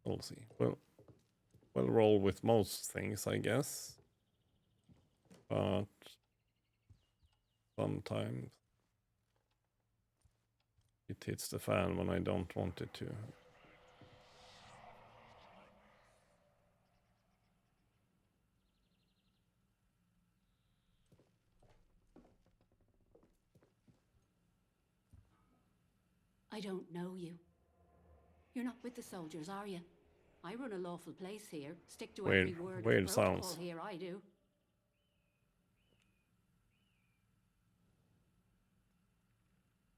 we'll see. We'll roll with most things, I guess. But sometimes it hits the fan when I don't want it to. I don't know you. You're not with the soldiers, are you? I run a lawful place here. Stick to every word weird of protocol sounds. here, I do.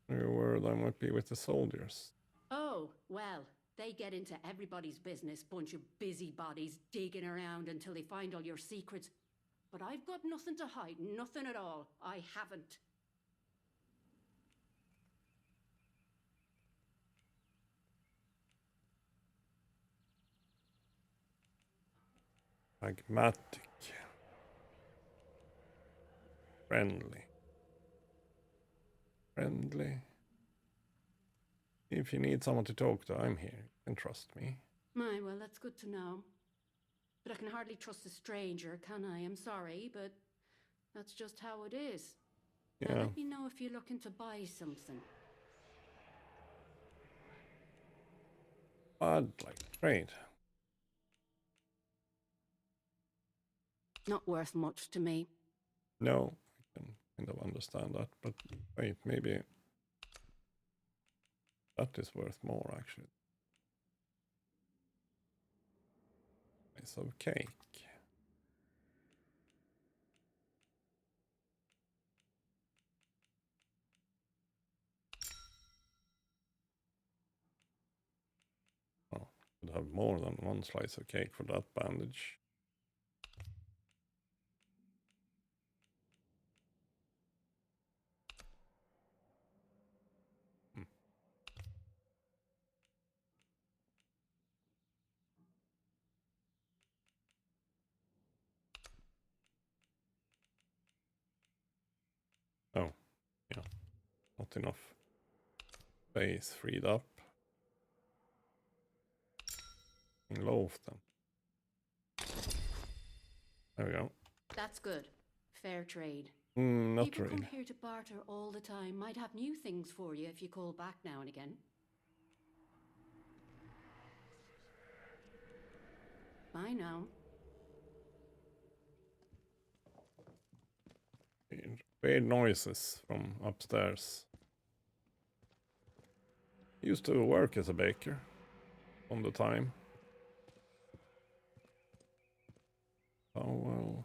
Your word, I might be with the soldiers. Oh, well, they get into everybody's business, bunch of busybodies digging around until they find all your secrets. But I've got nothing to hide, nothing at all. I haven't. Pragmatic. Friendly. Friendly. If you need someone to talk to, I'm here. You can trust me. My, well, that's good to know. But I can hardly trust a stranger, can I? I'm sorry, but that's just how it is. Yeah. Now let me know if you're looking to buy something. I'd like to trade. Not worth much to me. No, I can kind of understand that, but wait, maybe that is worth more actually. Piece of cake. Oh, could have more than one slice of cake for that bandage. Oh, yeah, not enough space freed up. In loaf then. There we go. That's good. Fair trade. Not People come really. here to barter all the time. Might have new things for you if you call back now and again. Bye now. Weird noises from upstairs. I used to work as a baker on the time. Oh well.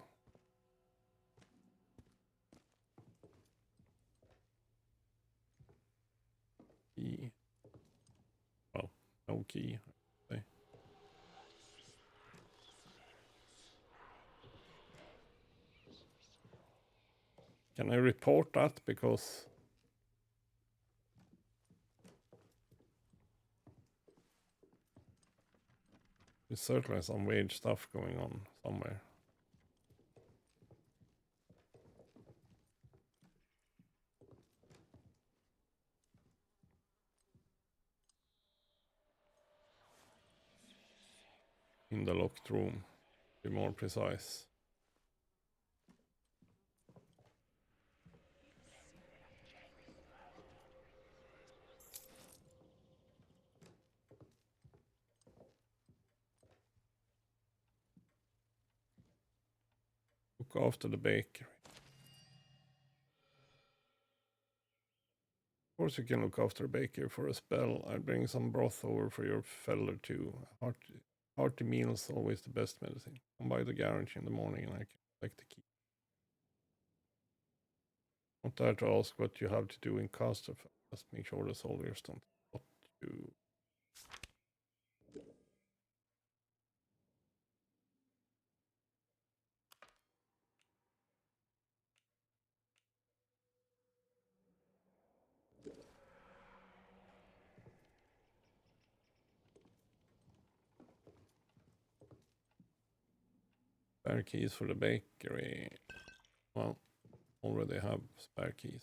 Key. Well, no key. I'd say. Can I report that? Because there's certainly some weird stuff going on somewhere. In the locked room, to be more precise. Look after the bakery. Of course you can look after a bakery for a spell. I'll bring some broth over for your feller too. Hearty meals always the best medicine. Come by the garage in the morning and I can collect the key. Not there to ask what you have to do in Castor. Just make sure the soldiers don't spot you. Spare keys for the bakery. Well, already have spare keys.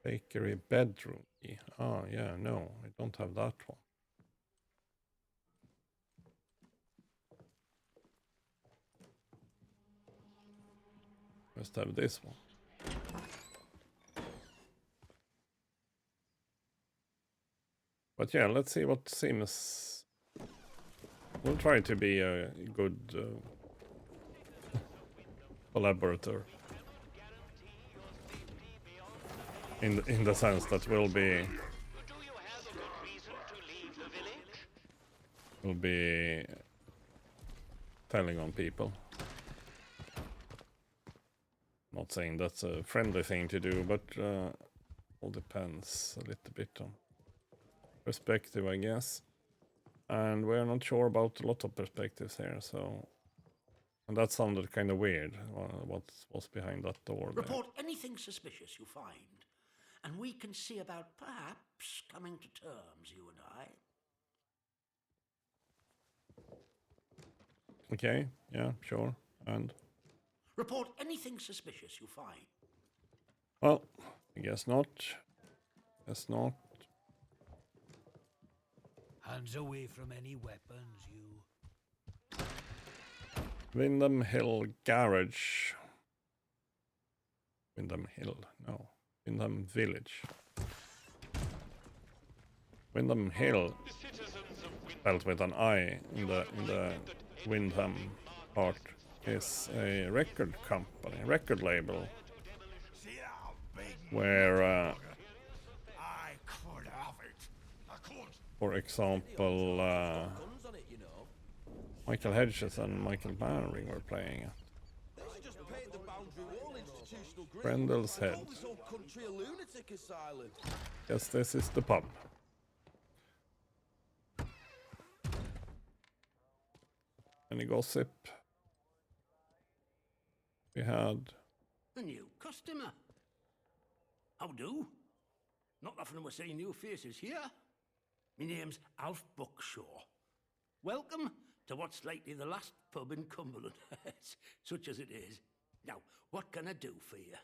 Bakery bedroom key. Oh, yeah, no, I don't have that one. Just have this one. But yeah, let's see what seems. We'll try to be a good collaborator. In the sense that we'll be telling on people. Not saying that's a friendly thing to do, but all depends a little bit on perspective, I guess. And we're not sure about a lot of perspectives here, so. And that sounded kind of weird. What's behind that door? Report anything suspicious you find, and we can see about perhaps coming to terms, you and I. Okay, yeah, sure. And? Report anything suspicious you find. Well, I guess not. Guess not. Hands away from any weapons, you. Windham Hill Garage. Windham Hill, no. Windham Village. Windham Hill, spelled with an I in the Windham part, is a record company, record label, where, for example, Michael Hedges and Michael Manring were playing it. Brendel's Head. Yes, this is the pub. Any gossip? We had A new customer. How do? Not often we're seeing new faces here. My name's Alf Buckshaw. Welcome to what's likely the last pub in Cumberland, such as it is. Now, what can I do for you?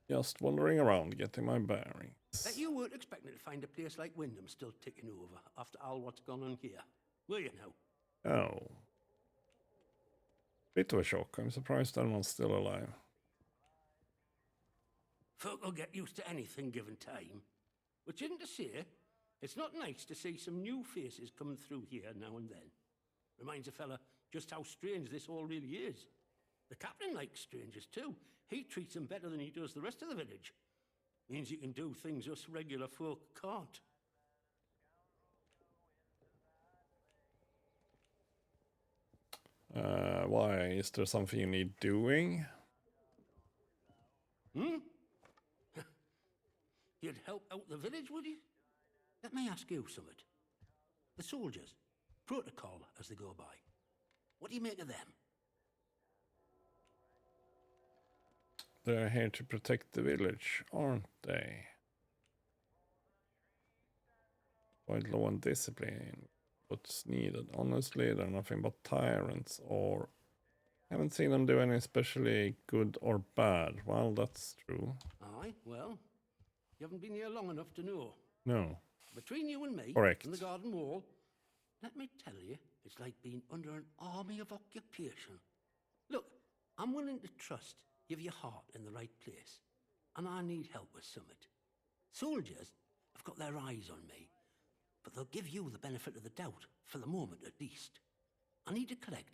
just wandering around, getting my bearings. Bet you weren't expecting to find a place like Wyndham still ticking over after all what's gone on here, were you now? Oh. Bit of a shock. I'm surprised anyone's still alive. Folk will get used to anything given time. Which isn't to say, it's not nice to see some new faces coming through here now and then. Reminds a fella just how strange this all really is. The captain likes strangers too. He treats them better than he does the rest of the village. Means you can do things us regular folk can't. Why? Is there something you need doing? Hmm? You'd help out the village, would you? Let me ask you something. The soldiers, protocol as they go by. What do you make of them? They're here to protect the village, aren't they? Quite law and discipline. What's needed? Honestly, they're nothing but tyrants, or haven't seen them do any especially good or bad. Well, that's true. Aye, well, you haven't been here long enough to know. No. Between you and me, Correct. and the garden wall, let me tell you, it's like being under an army of occupation. Look, I'm willing to trust you've your heart in the right place, and I need help with something. Soldiers have got their eyes on me, but they'll give you the benefit of the doubt, for the moment at least. I need to collect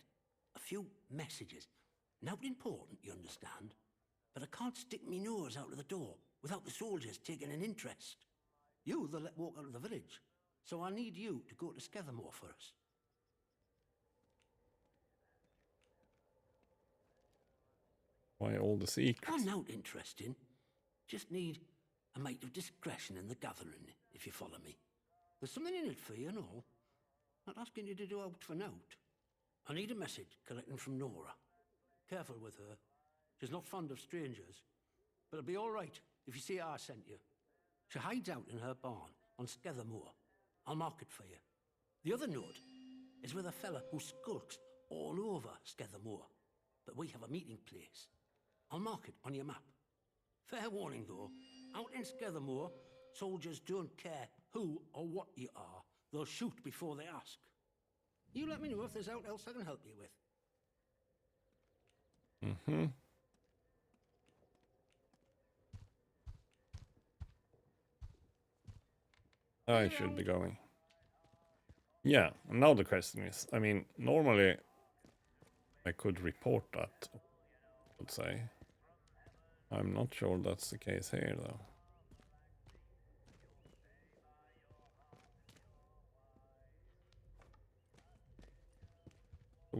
a few messages. Not important, you understand, but I can't stick me nose out of the door without the soldiers taking an interest. You, they'll let walk out of the village, so I need you to go to Skethermore for us. Why all the secrets? Oh, not interesting. Just need a mite of discretion in the gathering, if you follow me. There's something in it for you and all. Not asking you to do out for note. I need a message collecting from Nora. Careful with her. She's not fond of strangers. But it'll be all right if you see I sent you. She hides out in her barn on Skethermoor. I'll mark it for you. The other note is with a fella who skulks all over Skethermoor. But we have a meeting place. I'll mark it on your map. Fair warning, though. Out in Skethermoor, soldiers don't care who or what you are. They'll shoot before they ask. You let me know if there's out else I can help you with. Mm-hmm. I should be going. Yeah, and now the question is, I mean, normally I could report that, I would say. I'm not sure that's the case here, though.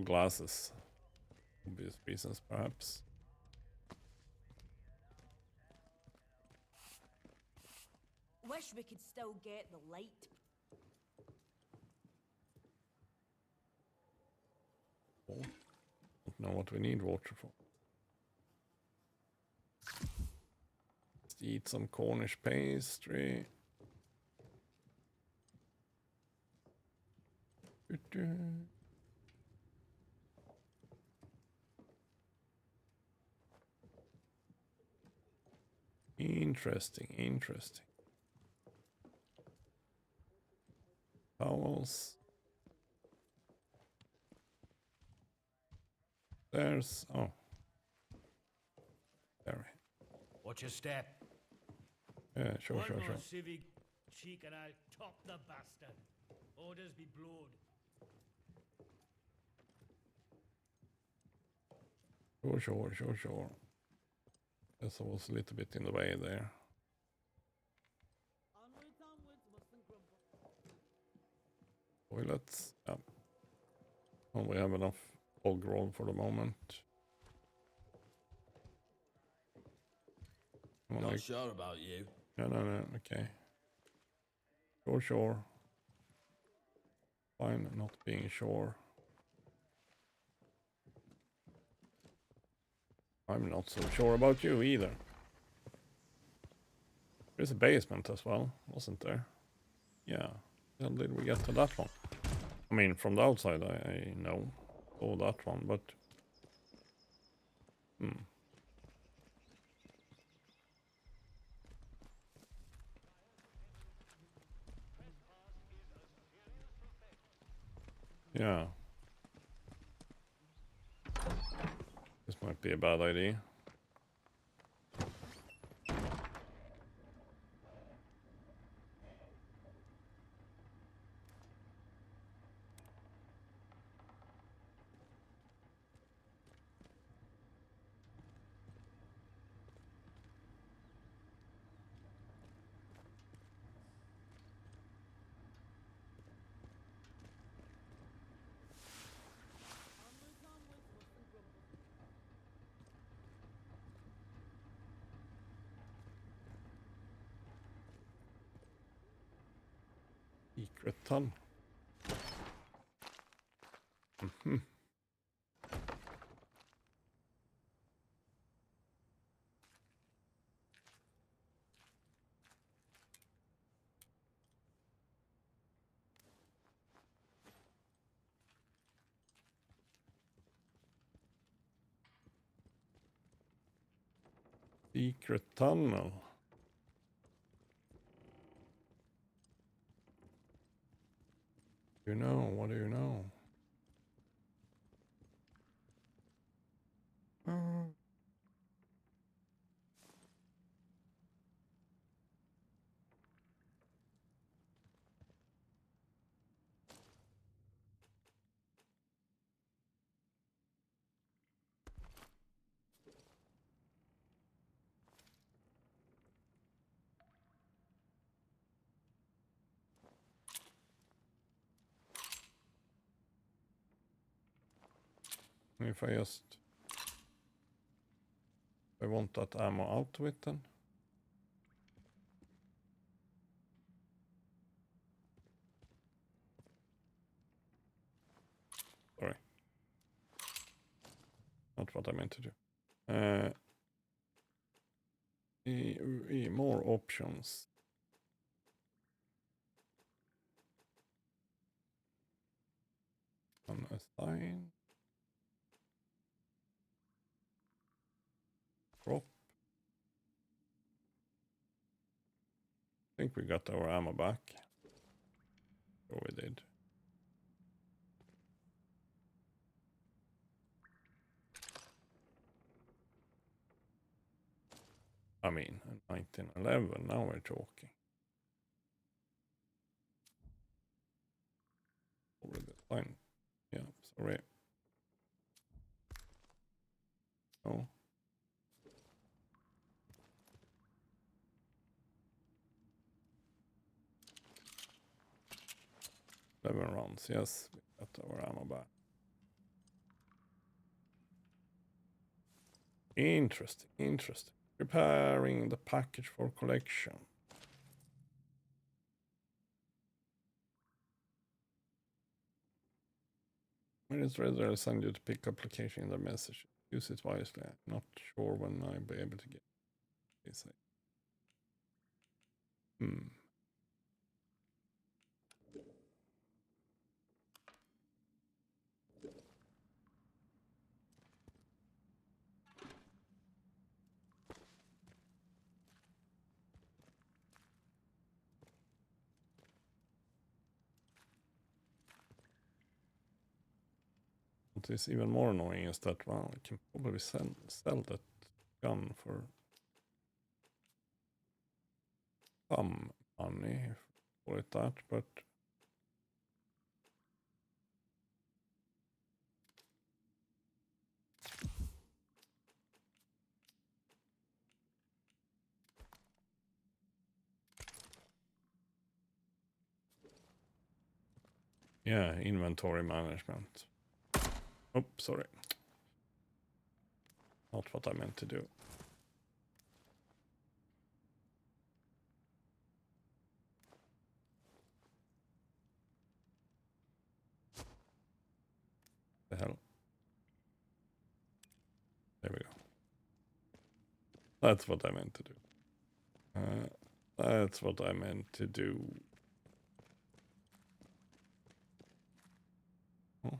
Glasses. Obvious reasons, perhaps. Wish we could still get the light. Oh, don't know what we need water for. Let's eat some Cornish pastry. Interesting, interesting. Towels. There's... oh. There. Watch your step. Yeah, sure, One sure, more sure. civic cheek and I'll top the bastard. Orders be blowed. Sure. Guess I was a little bit in the way there. Toilets. Yeah. Well, we have enough hog roll for the moment. Not sure about you. No, okay. Sure. Fine, not being sure. I'm not so sure about you either. There's a basement as well, wasn't there? Yeah. How did we get to that one? I mean, from the outside, I know. Oh, that one, but... yeah. This might be a bad idea. Secret tunnel. Secret tunnel. You know, what do you know? If I just... I want that ammo out with then. Sorry. not what I meant to do. More options. Unassign. Drop. I think we got our ammo back. Oh, we did. I mean, 1911, now we're talking. Already fine. Yeah, sorry. Oh. 11 rounds, yes, we got our ammo back. Interesting, interesting. Preparing the package for collection. When it's ready, I'll send you the pickup location in the message. Use it wisely. I'm not sure when I'll be able to get this. What is even more annoying is that, well, I can probably sell that gun for some money, if you call it that, but yeah, inventory management. Oh, sorry. Not what I meant to do. The hell. There we go. That's what I meant to do. That's what I meant to do. Oh.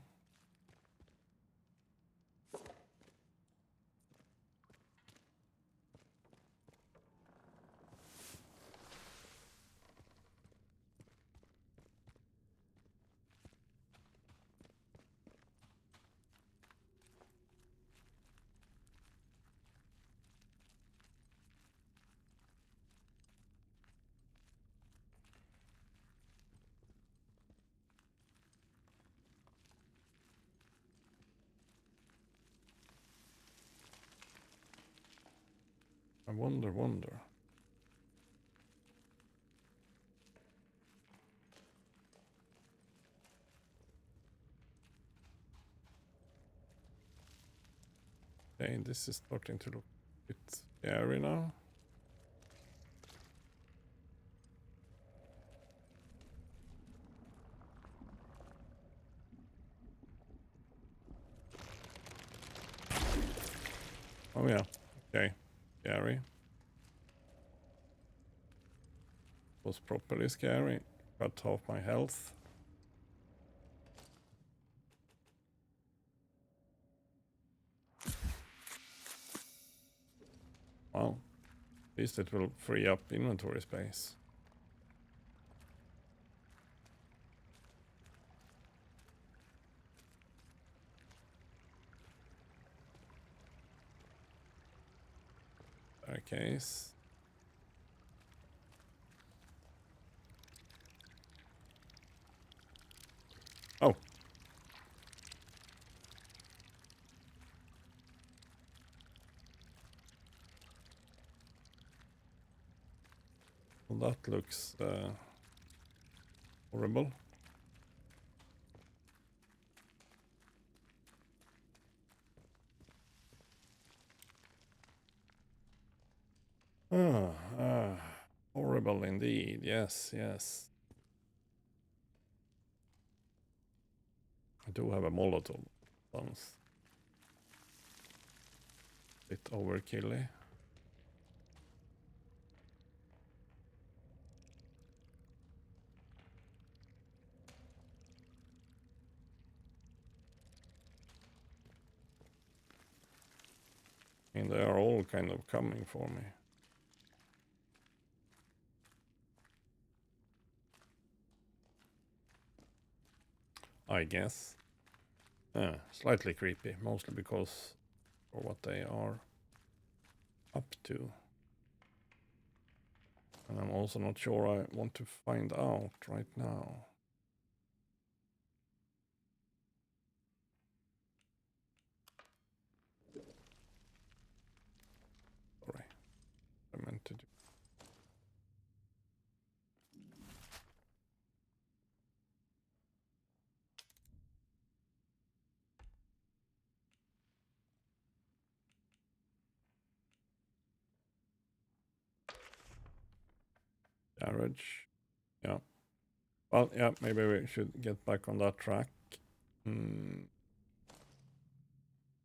I wonder. Okay, this is starting to look a bit scary now. Oh yeah, okay, scary. Was properly scary. Cut half my health. Well, at least it will free up inventory space. Case. Oh. Well, that looks horrible. Horrible indeed. Yes, yes. I do have a Molotov. Sounds bit overkilly. I mean, they are all kind of coming for me. I guess. Slightly creepy, mostly because of what they are up to. And I'm also not sure I want to find out right now. Sorry, I meant to do. Garage. Yeah. Well, yeah, maybe we should get back on that track.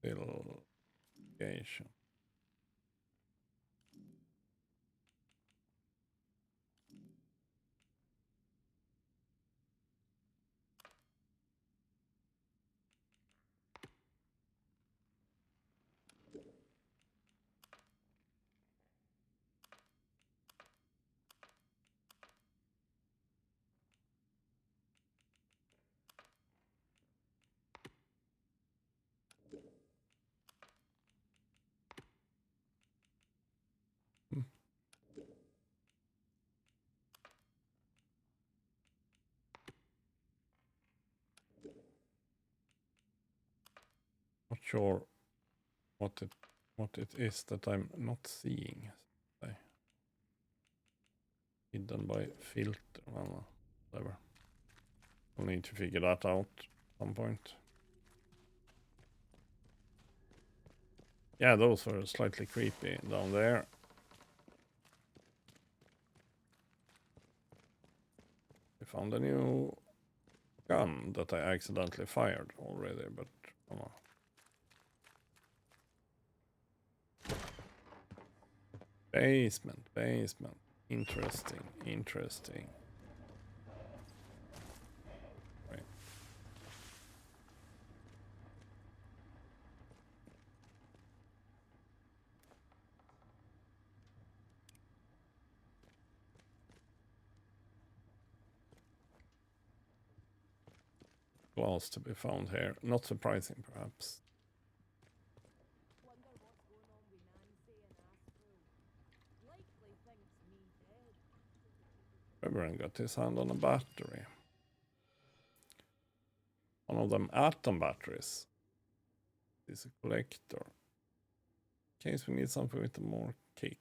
Litigation. Not sure what it is that I'm not seeing. Hidden by filter. Well, whatever. We'll need to figure that out at some point. Yeah, those were slightly creepy down there. I found a new gun that I accidentally fired already, but Basement. Interesting. Right. Glass to be found here. Not surprising, perhaps. Reverend got his hand on a battery. One of them atom batteries. This is a collector. In case we need something with more kick.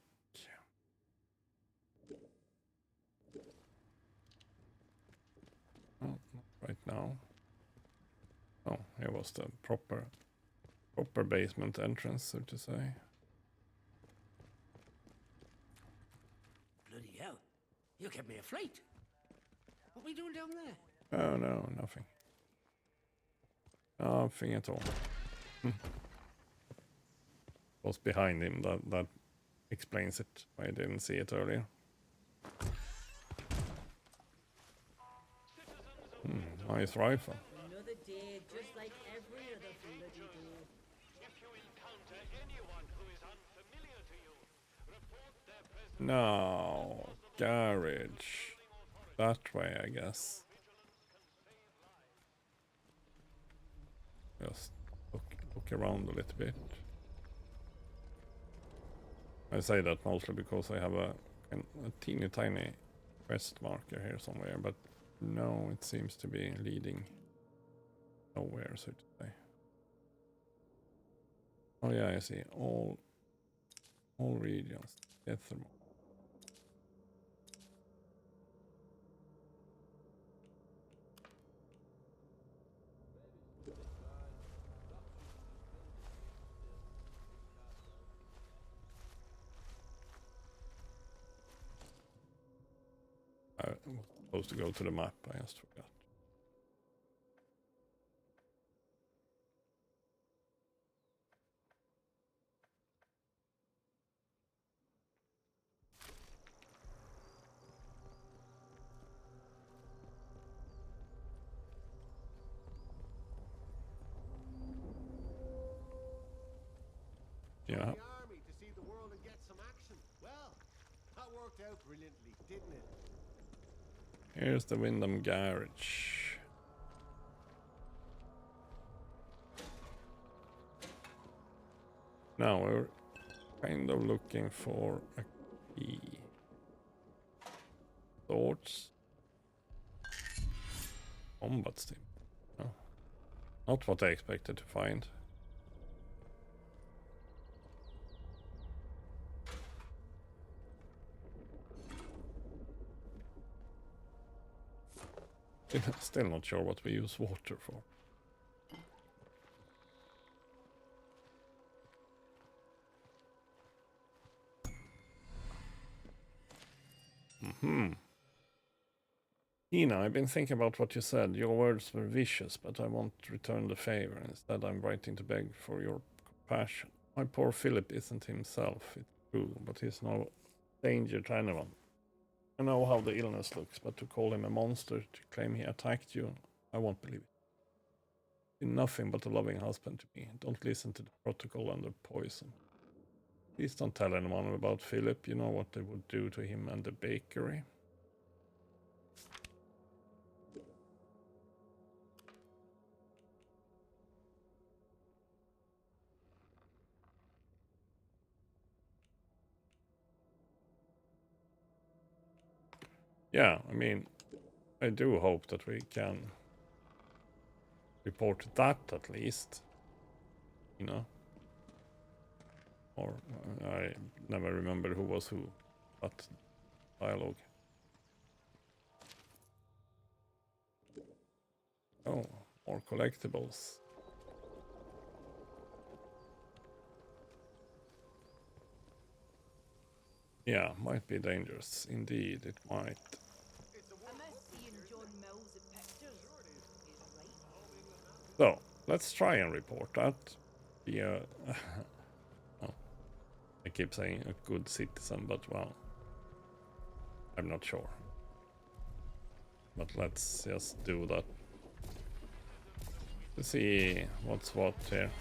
Oh, not right now. Oh, here was the proper basement entrance, so to say. Bloody hell. You kept me afraid. What are we doing down there? Oh, no, nothing. Nothing at all. Was behind him, that explains it. I didn't see it earlier. Nice rifle. Another day, just like every other bloody day. If you encounter anyone who is unfamiliar to you, report their presence. No, garage. That way, I guess. Just look around a little bit. I say that mostly because I have a teeny tiny quest marker here somewhere, but no, it seems to be leading nowhere, so to say. Oh yeah, I see. All regions. Get them. I was supposed to go to the map, I just forgot. Yeah. The army to see the world and get some action. Well, that worked out brilliantly, didn't it? Here's the Wyndham Garage. Now we're kind of looking for a key. Swords. Combat steam. No. Not what I expected to find. Still not sure what we use water for. Ina, I've been thinking about what you said. Your words were vicious, but I won't return the favor. Instead, I'm writing to beg for your compassion. My poor Philip isn't himself, it's true, but he's no danger to anyone. I know how the illness looks, but to call him a monster, to claim he attacked you, I won't believe it. He's nothing but a loving husband to me. Don't listen to the protocol under poison. Please don't tell anyone about Philip. You know what they would do to him and the bakery. Yeah, I mean, I do hope that we can report that at least, you know. Or I never remember who was who, that dialogue. Oh, more collectibles. Yeah, might be dangerous. Indeed, it might. So, let's try and report that. Yeah. Oh, I keep saying a good citizen, but well, I'm not sure. But let's just do that. Let's see what's what here.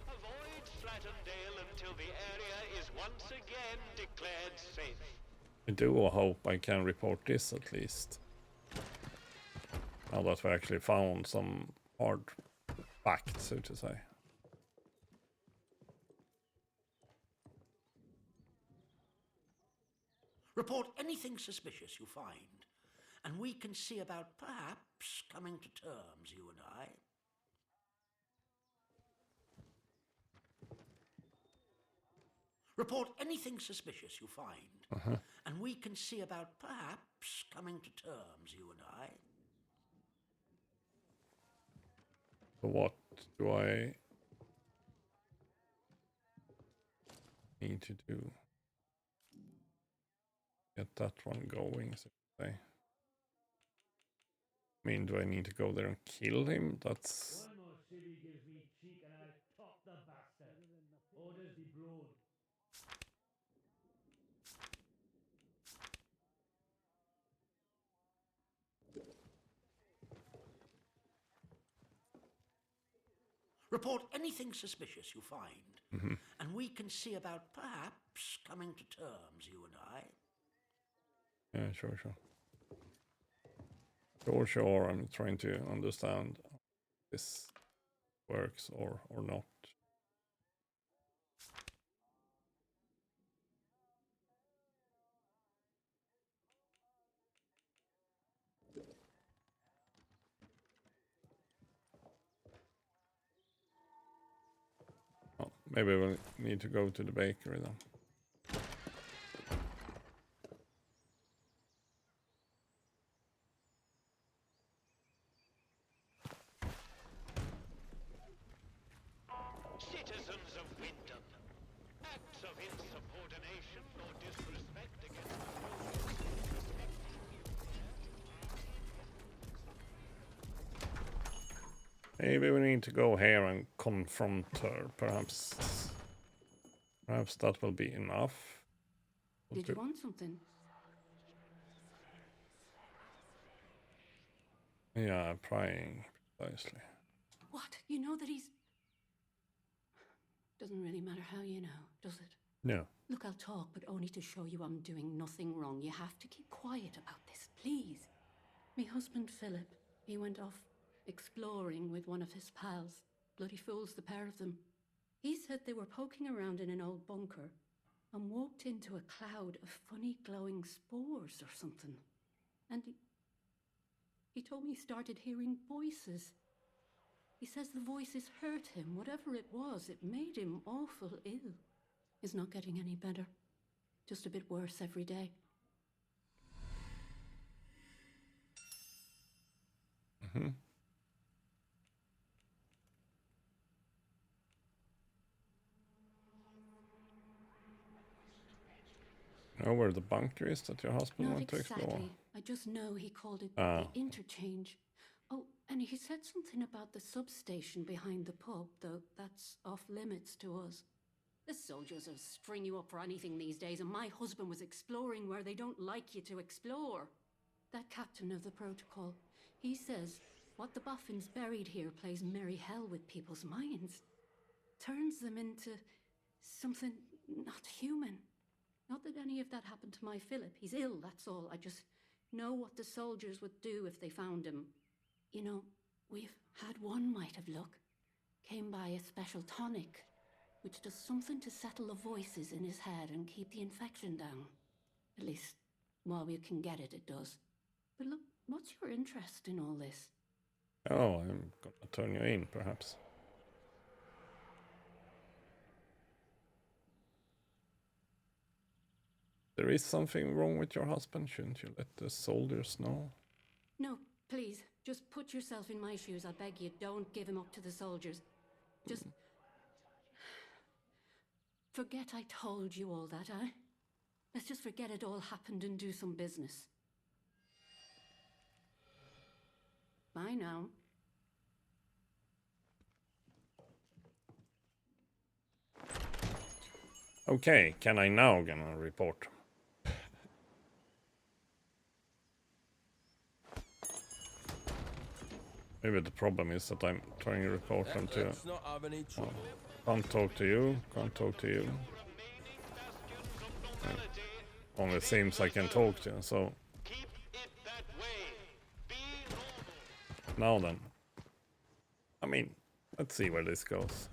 Avoid Slattendale until the area is once again declared safe. I do hope I can report this at least. Now that we actually found some hard facts, so to say. Report anything suspicious you find, and we can see about perhaps coming to terms, you and I. Report anything suspicious you find, and we can see about perhaps coming to terms, you and I. So what do I need to do? Get that one going, so to say. I mean, do I need to go there and kill him? That's... One more civvy gives me cheek and I'll top the bastard. Orders be blown. Report anything suspicious you find, and we can see about perhaps coming to terms, you and I. Yeah, sure. Sure, I'm trying to understand if this works or not. Oh, maybe we'll need to go to the bakery then. Citizens of Wyndham, acts of insubordination or disrespect against Maybe we need to go here and confront her. Perhaps that will be enough. Did you want something? Yeah, prying precisely. Why, You know that he's... Doesn't really matter how you know, does it? No. Look, I'll talk, but only to show you I'm doing nothing wrong. You have to keep quiet about this, please. Me husband, Philip, he went off exploring with one of his pals. Bloody fools, the pair of them. He said they were poking around in an old bunker and walked into a cloud of funny glowing spores or something. And he told me he started hearing voices. He says the voices hurt him. Whatever it was, it made him awful ill. He's not getting any better. Just a bit worse every day. Mm-hmm. Know where the bunker is that your husband Not wants to explore? exactly. I just know he called it Ah. the interchange. Oh, and he said something about the substation behind the pub, though that's off limits to us. The soldiers will string you up for anything these days, and my husband was exploring where they don't like you to explore. That captain of the protocol, he says what the boffins buried here plays merry hell with people's minds. Turns them into something not human. Not that any of that happened to my Philip. He's ill, that's all. I just know what the soldiers would do if they found him. You know, we've had one mite of luck. Came by a special tonic, which does something to settle the voices in his head and keep the infection down. At least, while we can get it, it does. But look, what's your interest in all this? Oh, I'm gonna turn you in, perhaps. There is something wrong with your husband. Shouldn't you let the soldiers know? No, please, just put yourself in my shoes. I beg you, don't give him up to the soldiers. Just... forget I told you all that, eh? Let's just forget it all happened and do some business. Bye now. Okay, can I now gonna report? Maybe the problem is that I'm trying to report them to... Oh, can't talk to you, can't talk to you. Only seems I can talk to, so... Now then. I mean, let's see where this goes.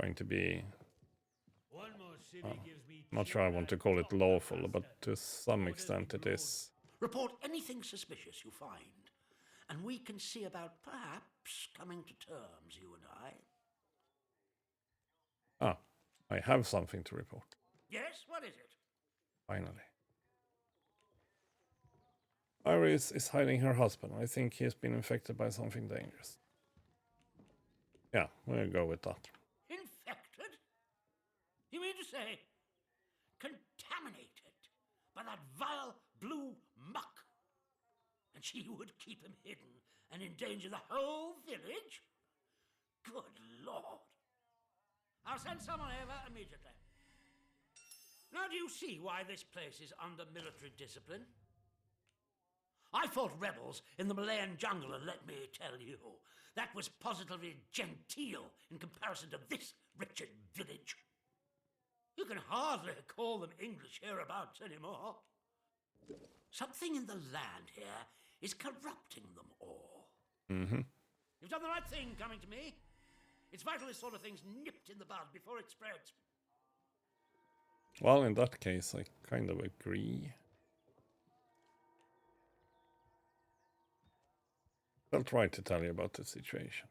Going to be... not sure I want to call it lawful, but to some extent it is. Report anything suspicious you find, and we can see about perhaps coming to terms, you and I. Ah, I have something to report. Yes, what is it? Finally. Iris is hiding her husband. I think he has been infected by something dangerous. Yeah, we'll go with that. Infected? You mean to say contaminated by that vile blue muck? And she would keep him hidden and endanger the whole village? Good Lord. I'll send someone over immediately. Now do you see why this place is under military discipline? I fought rebels in the Malayan jungle, and let me tell you, that was positively genteel in comparison to this wretched village. You can hardly call them English hereabouts anymore. Something in the land here is corrupting them all. Mm-hmm. You've done the right thing coming to me. It's vital this sort of thing's nipped in the bud before it spreads. Well, in that case, I kind of agree. I'll try to tell you about the situation.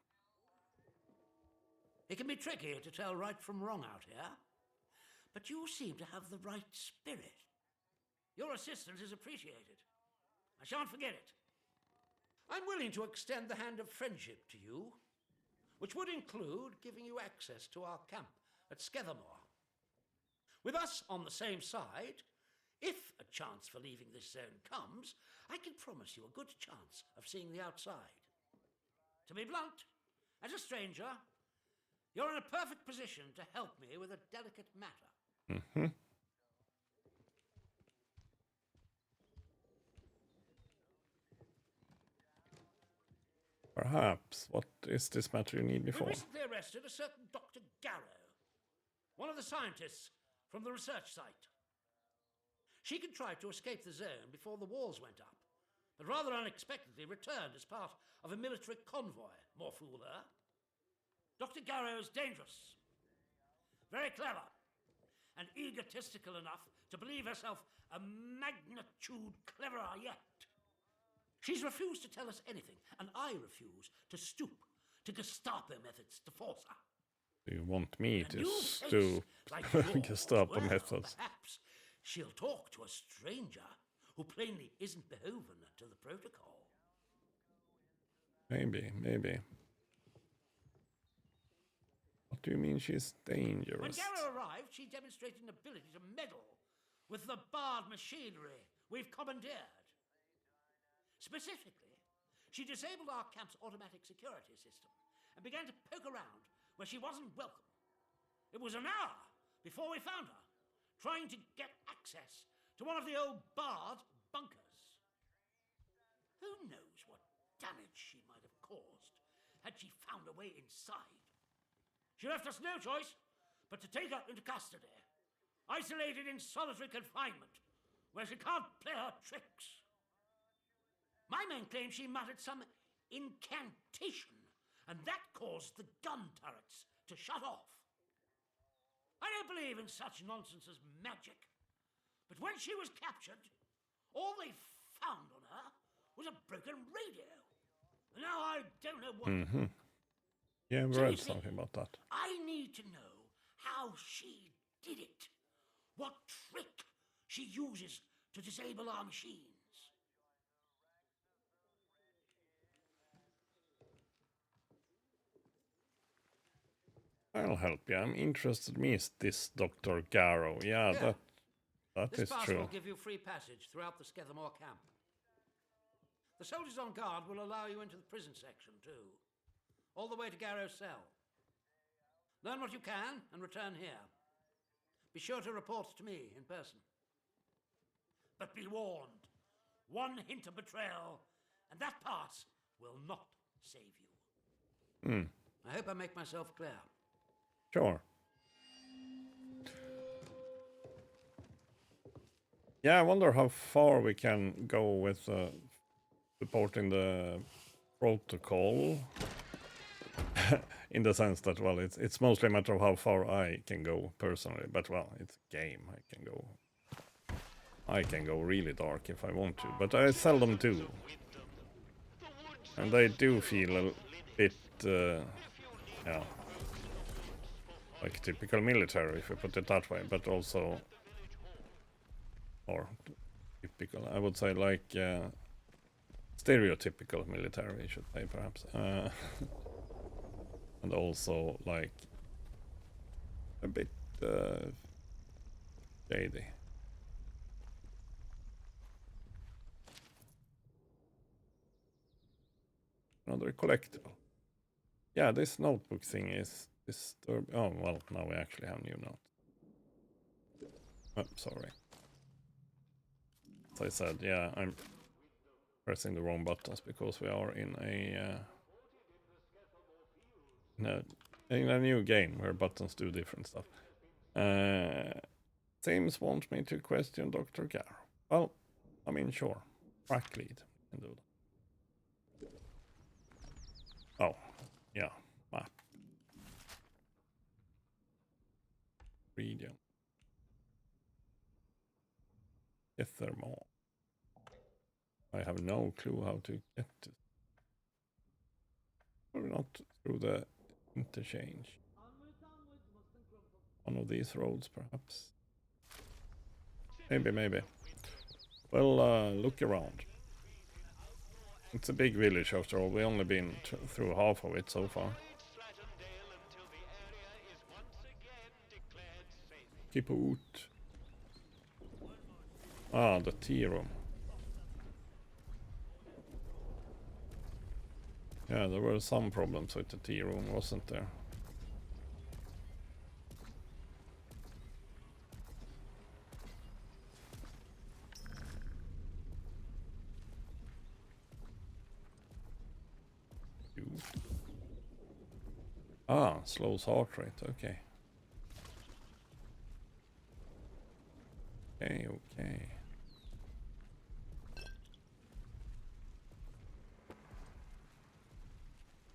It can be tricky to tell right from wrong out here, but you seem to have the right spirit. Your assistance is appreciated. I shan't forget it. I'm willing to extend the hand of friendship to you, which would include giving you access to our camp at Skethermore. With us on the same side, if a chance for leaving this zone comes, I can promise you a good chance of seeing the outside. To be blunt, as a stranger, you're in a perfect position to help me with a delicate matter. Mm-hmm. Perhaps. What is this matter you need me We for? recently arrested a certain Dr. Garrow, one of the scientists from the research site. She contrived to escape the zone before the walls went up, but rather unexpectedly returned as part of a military convoy. More fool her. Dr. Garrow is dangerous, very clever, and egotistical enough to believe herself a magnitude cleverer yet. She's refused to tell us anything, and I refuse to stoop to Gestapo methods to force her. Do you want me A to new face stoop like yours, Gestapo well, methods? Perhaps she'll talk to a stranger who plainly isn't beholden to the protocol. Maybe. What do you mean she's dangerous? When Garrow arrived, she demonstrated an ability to meddle with the barred machinery we've commandeered. Specifically, she disabled our camp's automatic security system and began to poke around where she wasn't welcome. It was an hour before we found her, trying to get access to one of the old barred bunkers. Who knows what damage she might have caused had she found a way inside. She left us no choice but to take her into custody, isolated in solitary confinement, where she can't play her tricks. My men claim she muttered some incantation, and that caused the gun turrets to shut off. I don't believe in such nonsense as magic, but when she was captured, all they found on her was a broken radio. Now I don't know what... Mm-hmm. Yeah, we read something about that. I need to know how she did it. What trick she uses to disable our machines. I'll help you. I'm interested in this Dr. Garrow. Yeah, that This is pass true. will give you free passage throughout the Skethamore camp. The soldiers on guard will allow you into the prison section too, all the way to Garrow's cell. Learn what you can and return here. Be sure to report to me in person. But be warned, one hint of betrayal, and that pass will not save you. I hope I make myself clear. Sure. Yeah, I wonder how far we can go with supporting the protocol. In the sense that, well, it's mostly a matter of how far I can go personally. But, well, it's a game. I can go really dark if I want to. But I seldom do. And they do feel a bit, yeah, like typical military, if you put it that way. But also, or typical, I would say like stereotypical military, I should say, perhaps. And also like a bit shady. Another collectible. Yeah, this notebook thing is disturbing. Oh, well, now we actually have new notes. Oh, sorry. As I said, yeah, I'm pressing the wrong buttons because we are in a new game where buttons do different stuff. Sims wants me to question Dr. Garrow. Well, I mean, sure. Track lead can do that. Oh, yeah, map. Region. Ethermall. I have no clue how to get to. Probably not through the interchange. One of these roads, perhaps. Maybe. Well, look around. It's a big village after all. We've only been through half of it so far. Keep out. Ah, the tea room. Yeah, there were some problems with the tea room, wasn't there? Ah, slows heart rate, okay. Okay.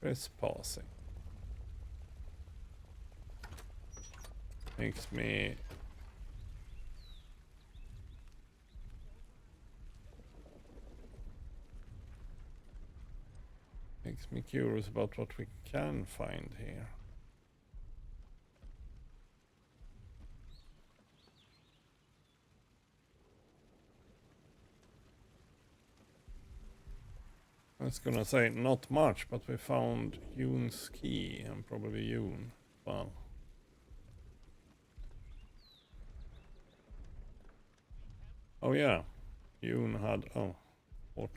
Trespassing. Makes me curious about what we can find here. I was gonna say not much, but we found Yoon's key and probably Yoon. Well. Oh yeah, Yoon had what?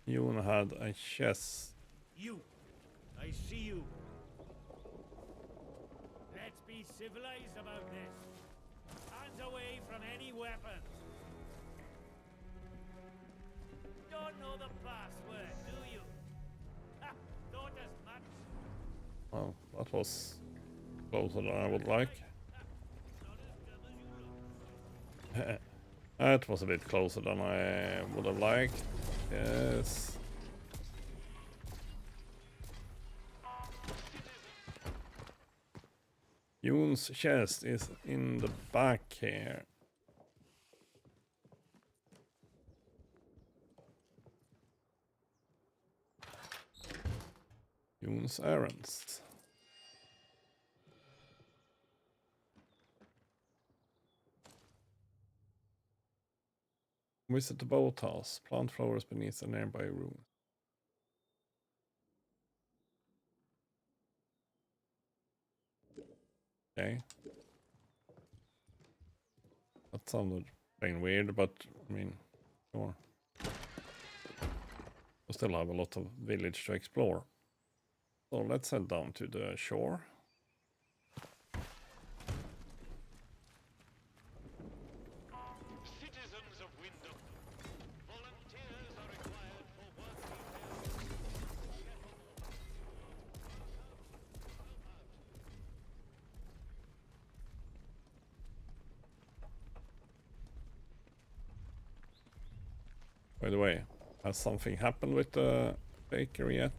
Yoon had a chest. You! I see you! Let's be civilized about this. Hands away from any weapons. Don't know the password, do you? Ha! Thought as much. Well, that was closer than I would like. That was a bit closer than I would have liked. Yes. Yoon's chest is in the back here. Yoon's errands. Visit the boathouse. Plant flowers beneath a nearby room. Okay. That sounded plain weird, but I mean, sure. We still have a lot of village to explore. So let's head down to the shore. Citizens of Wyndham, volunteers are required for work details. By the way, has something happened with the bakery yet?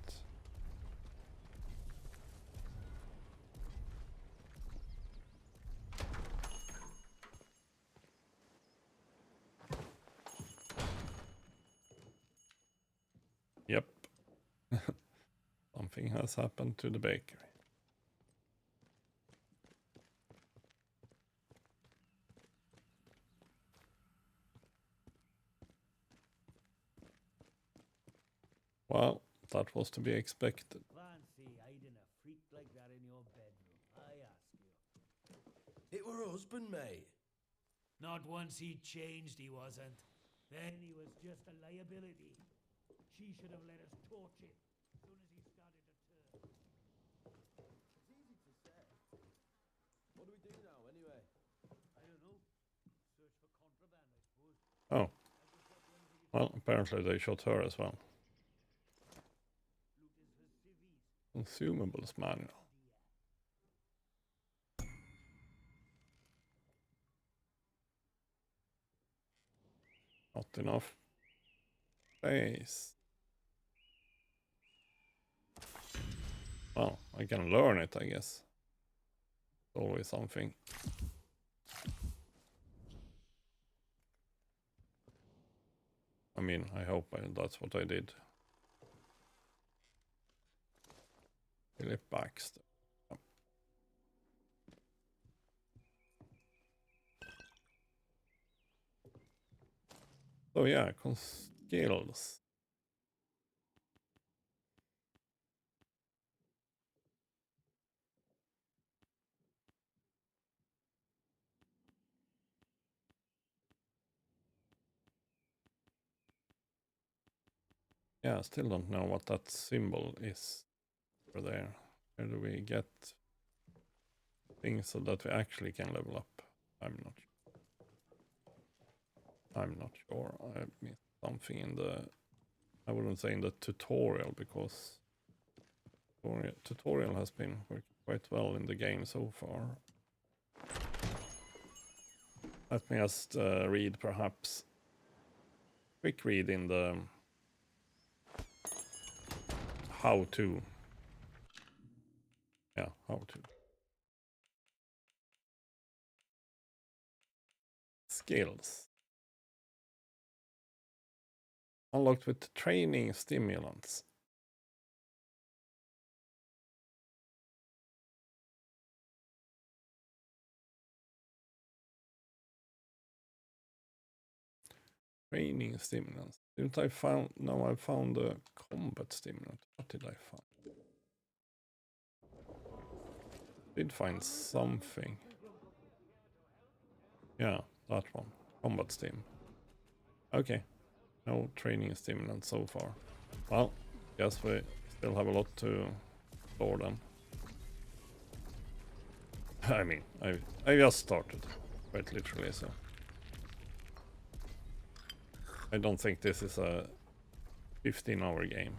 Yep. Something has happened to the bakery. Well, that was to be expected. Fancy hiding a freak like that in your bedroom, I ask you. It were husband, mate. Not once he changed, he wasn't. Then he was just a liability. She should have let us torch it as soon as he started to turn. It's easy to say. What do we do now, anyway? I don't know. Search for contraband, I suppose. Oh. Well, apparently they shot her as well. Consumables manual. Not enough space. Well, I can learn it, I guess. Always something. I mean, I hope that's what I did. Philip Baxter. So yeah, skills. Yeah, I still don't know what that symbol is for there. Where do we get things so that we actually can level up? I'm not sure. I missed something in the, I wouldn't say in the tutorial because tutorial has been working quite well in the game so far. Let me just read, perhaps. Quick read in the how to. Yeah, how to. Skills. Unlocked with training stimulants. Training stimulants. Didn't I found? No, I found the combat stimulant. What did I find? Did find something. Yeah, that one. Combat stim. Okay. No training stimulant so far. Well, guess we still have a lot to explore then. I mean, I just started, quite literally, so. I don't think this is a 15-hour game.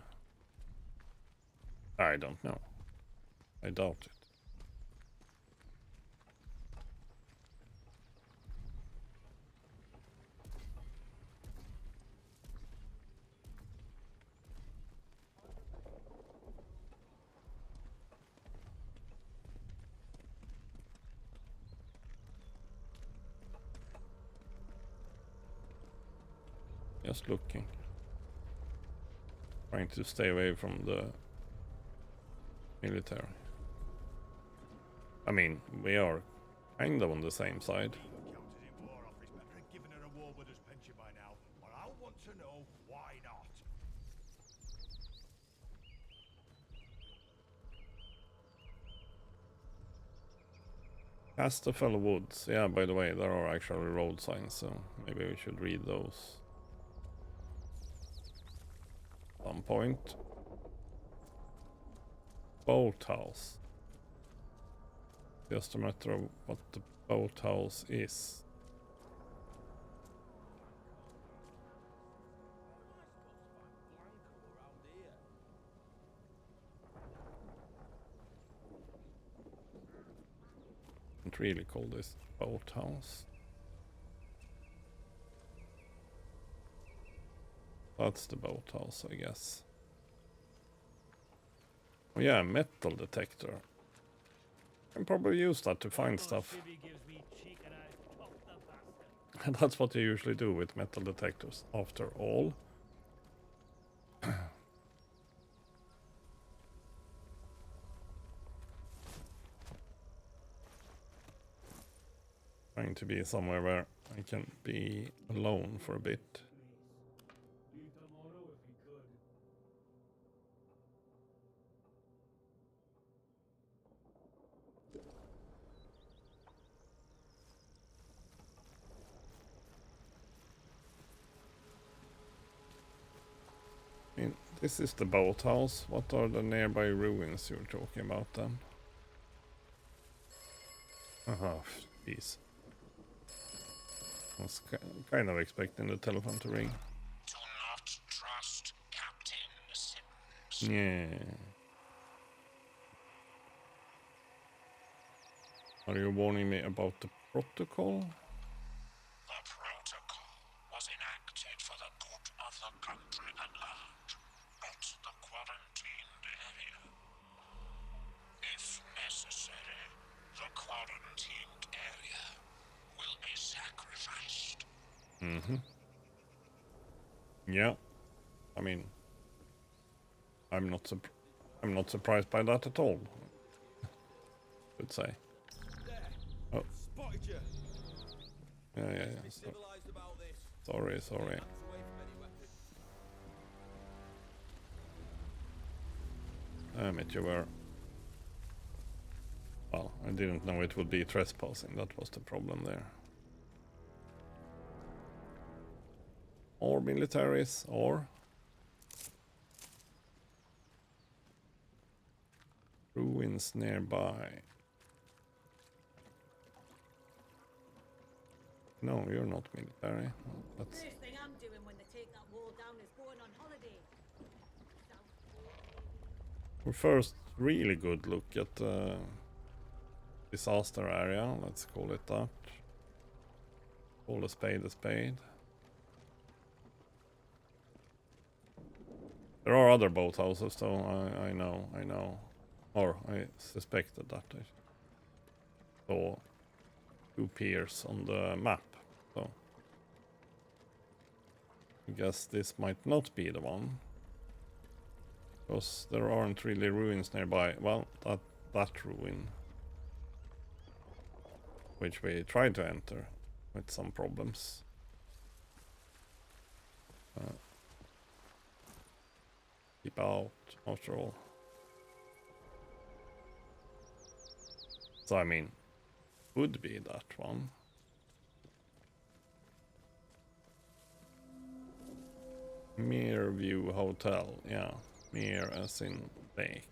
I don't know. I doubt it. Just looking. Trying to stay away from the military. I mean, we are kind of on the same side. Atomfall Woods. Yeah, by the way, there are actually road signs, so maybe we should read those. Some point. Boathouse. Just a matter of what the boathouse is. Can't really call this boathouse. That's the boathouse, I guess. Oh yeah, metal detector. Can probably use that to find stuff. And that's what you usually do with metal detectors, after all. Trying to be somewhere where I can be alone for a bit. I mean, this is the boathouse. What are the nearby ruins you're talking about then? Oh, jeez. I was kind of expecting the telephone to ring. Do not trust Captain Sims. Yeah. Are you warning me about the protocol? The protocol was enacted for the good of the country at large, not the quarantined area. If necessary, the quarantined area will be sacrificed. Mm-hmm. Yeah. I mean, I'm not surprised by that at all. Would say. Oh. Spotted you. Yeah. Sorry. Damn it, you were... Well, I didn't know it would be trespassing. That was the problem there. Or militaries, or... ruins nearby. No, you're not military. That's... First thing I'm doing when they take that wall down is going on holiday. For first really good look at the disaster area, let's call it that. Call a spade a spade. There are other boathouses though, I know. Or I suspected that. I saw 2 piers on the map, so I guess this might not be the one. Because there aren't really ruins nearby. Well, that ruin, which we tried to enter with some problems. Keep out, after all. So I mean, would be that one. Mere View Hotel, yeah. Mere as in lake.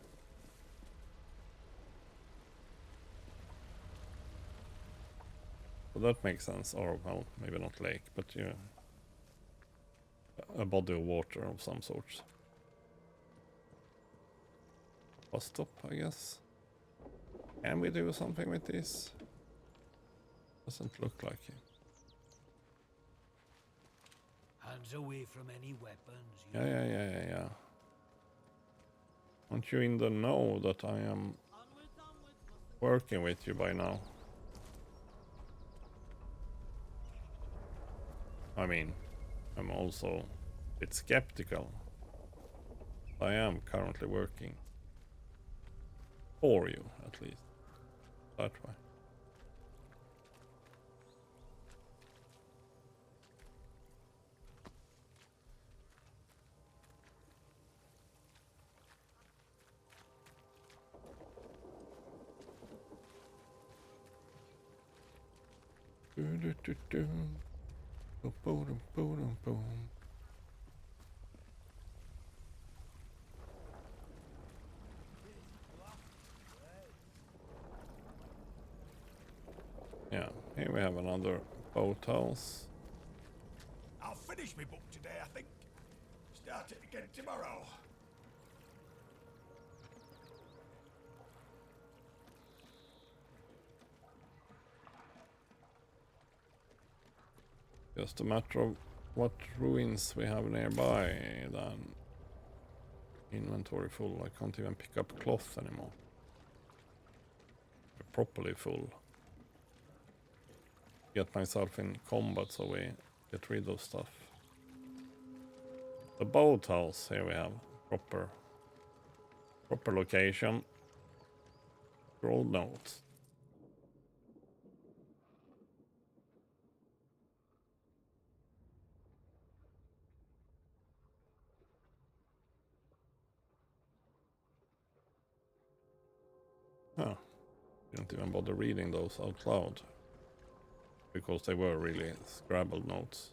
So that makes sense, or well, maybe not lake, but yeah, a body of water of some sort. Bus stop, I guess. Can we do something with this? Doesn't look like it. Hands away from any weapons. Yeah. Aren't you in the know that I am working with you by now? I mean, I'm also a bit skeptical. I am currently working for you, at least. That way. Boom. Yeah, here we have another boathouse. I'll finish my book today, I think. Start it again tomorrow. Just a matter of what ruins we have nearby, then. Inventory full, I can't even pick up cloth anymore. We're properly full. Get myself in combat so we get rid of stuff. The boathouse, here we have proper location. Scroll notes. Huh. Didn't even bother reading those out loud. Because they were really scrabbled notes.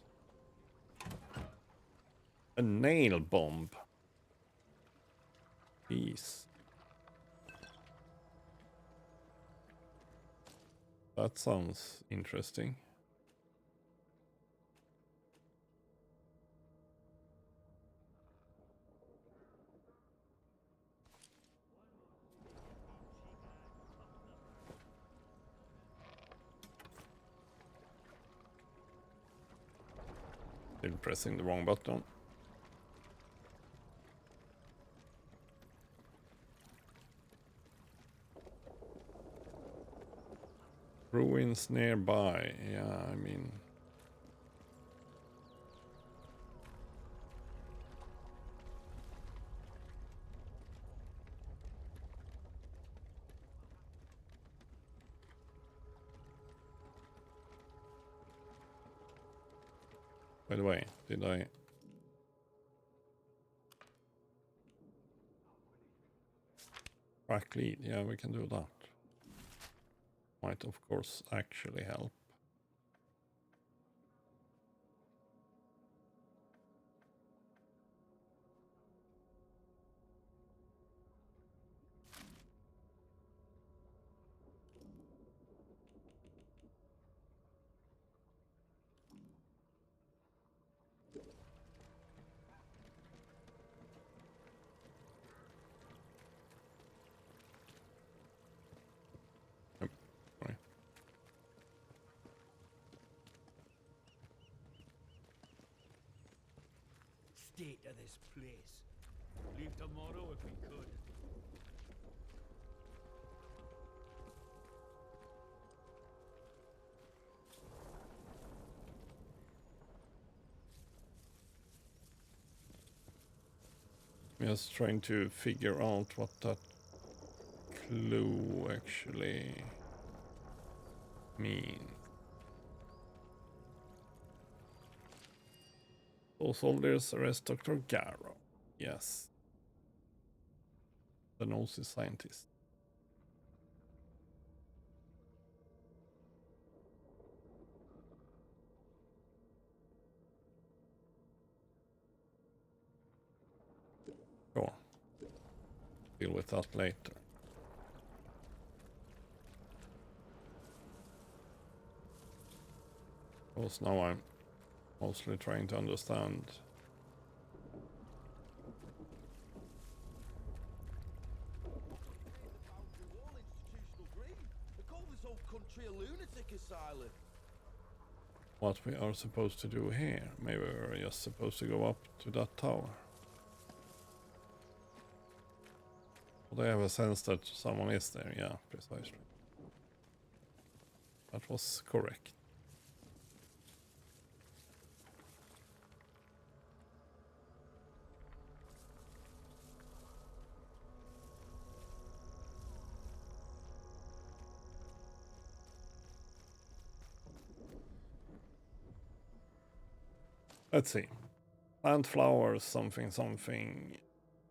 A nail bomb. Jeez. That sounds interesting. Still pressing the wrong button. Ruins nearby. Yeah, I mean... By the way, did I... Track lead, yeah, we can do that. Might of course actually help. state of this place. Leave tomorrow if we could. Just trying to figure out what that clue actually means. So soldiers arrest Dr. Garrow. Yes. The nosy scientist. Sure. Deal with that later. Because now I'm mostly trying to understand. Country a lunatic asylum. What we are supposed to do here. Maybe we're just supposed to go up to that tower. Well, they have a sense that someone is there. Yeah, precisely. That was correct. Let's see. Plant flowers, something.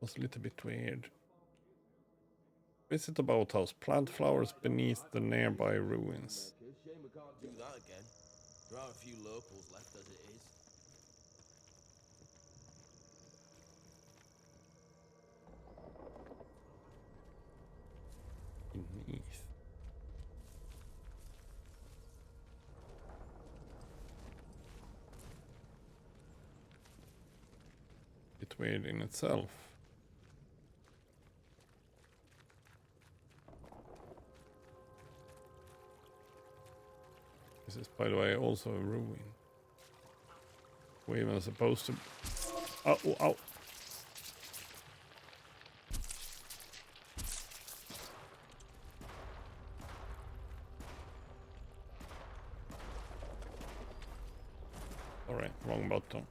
Was a little bit weird. Visit the boathouse. Plant flowers beneath the nearby ruins. Shame we can't do that again. There are a few locals left as it is. Beneath. It's weird in itself. This is, by the way, also a ruin. We're even supposed to... Oh, ow! Sorry, wrong button.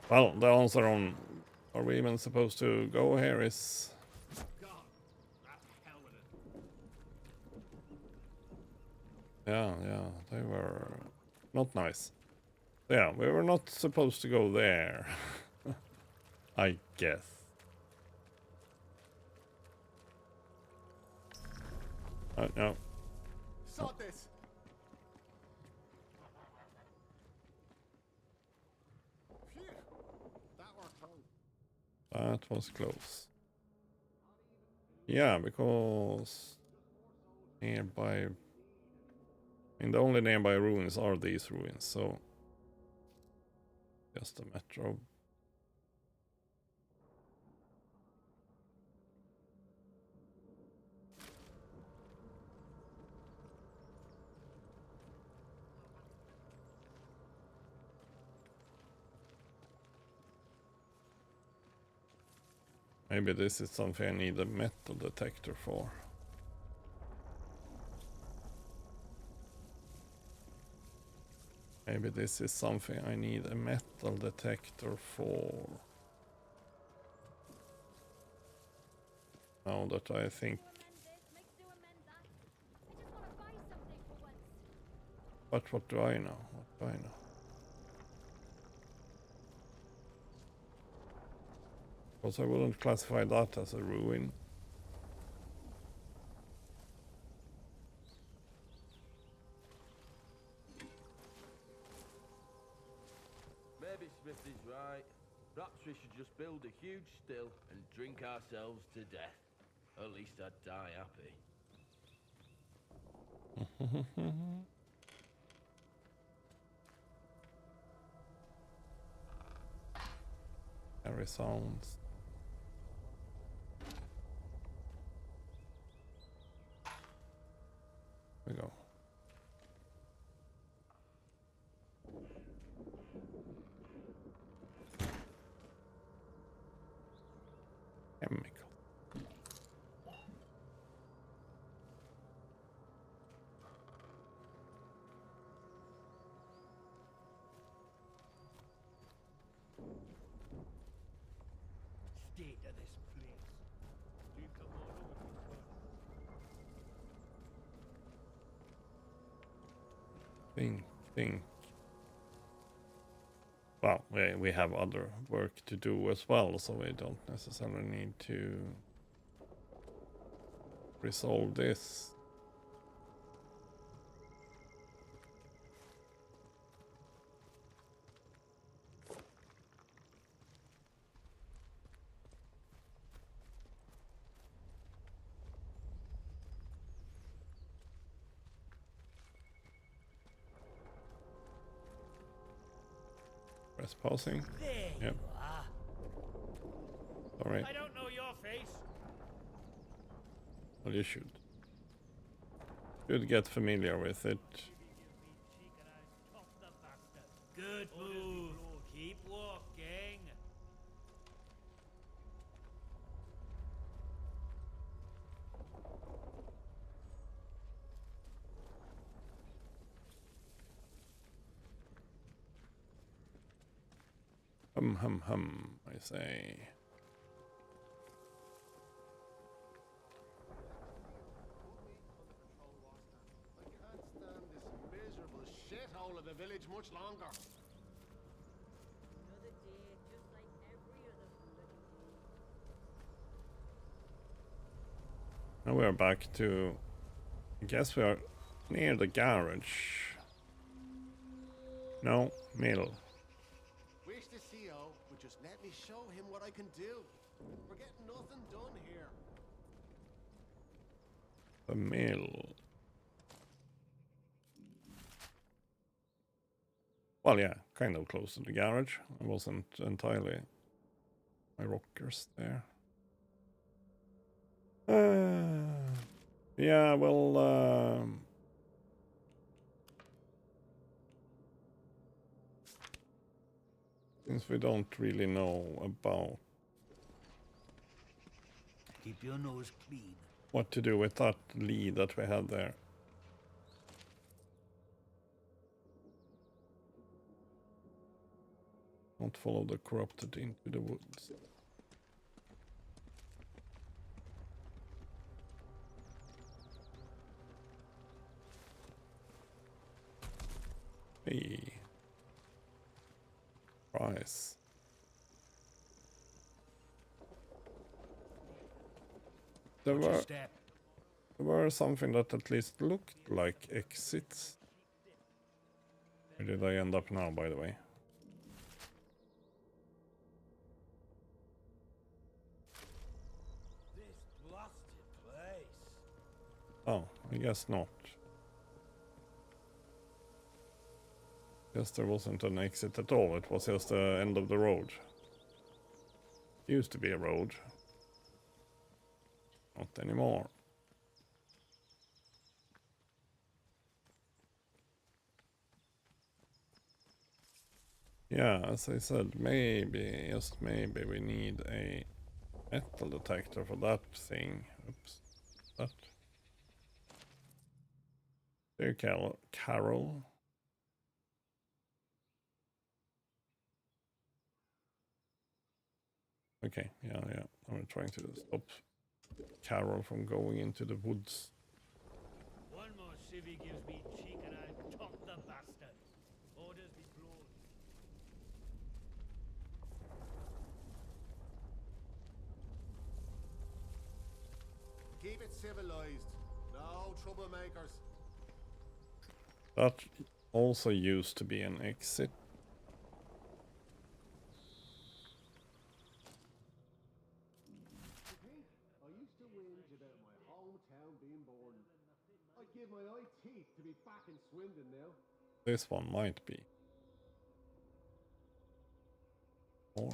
Well, the answer on are we even supposed to go here is... Yeah, they were not nice. Yeah, we were not supposed to go there. I guess. No. Sod this. Phew. That worked fine. That was close. Yeah, because nearby... I mean, the only nearby ruins are these ruins, so... Just a matter of... Maybe this is something I need a metal detector for. Maybe this is something I need a metal detector for. Now that I think... But what do I know? What do I know? Because I wouldn't classify that as a ruin. Maybe Smith is right. Perhaps we should just build a huge still and drink ourselves to death. At least I'd die happy. Scary sounds. chemical. State of this place. Leave the model with the fun. Think. Well, we have other work to do as well, so we don't necessarily need to resolve this. Press pausing. There Yep. you are. Sorry. I don't know your face. Well, you should. Should get familiar with it. Good move. Keep walking. Hum, I say. Can't stand this miserable shithole of a village much longer. Another day, just like every other bloody day. Now we are back to... I guess we are near the garage. No, middle. Wish the CO would just let me show him what I can do. We're getting nothing done here. The mill. Well, yeah, kind of close to the garage. I wasn't entirely my rockers there. Yeah, well, since we don't really know about Keep your nose clean. what to do with that lead that we had there. Don't follow the corrupted into the woods. Hey. Price. There were something that at least looked like exits. Where did I end up now, by the way? This blasted place. Oh, I guess not. Guess there wasn't an exit at all. It was just the end of the road. Used to be a road. Not anymore. Yeah, as I said, maybe, just maybe we need a metal detector for that thing. Oops. That. There, Carol. Okay, yeah. I'm trying to stop Carol from going into the woods. One more civvy gives me cheek and I'll top the bastard. Orders be blown. Keep it civilized. No troublemakers. That also used to be an exit. I used to whinge about my hometown being born. I'd give my eye teeth to be back in Swindon now. This one might be. Or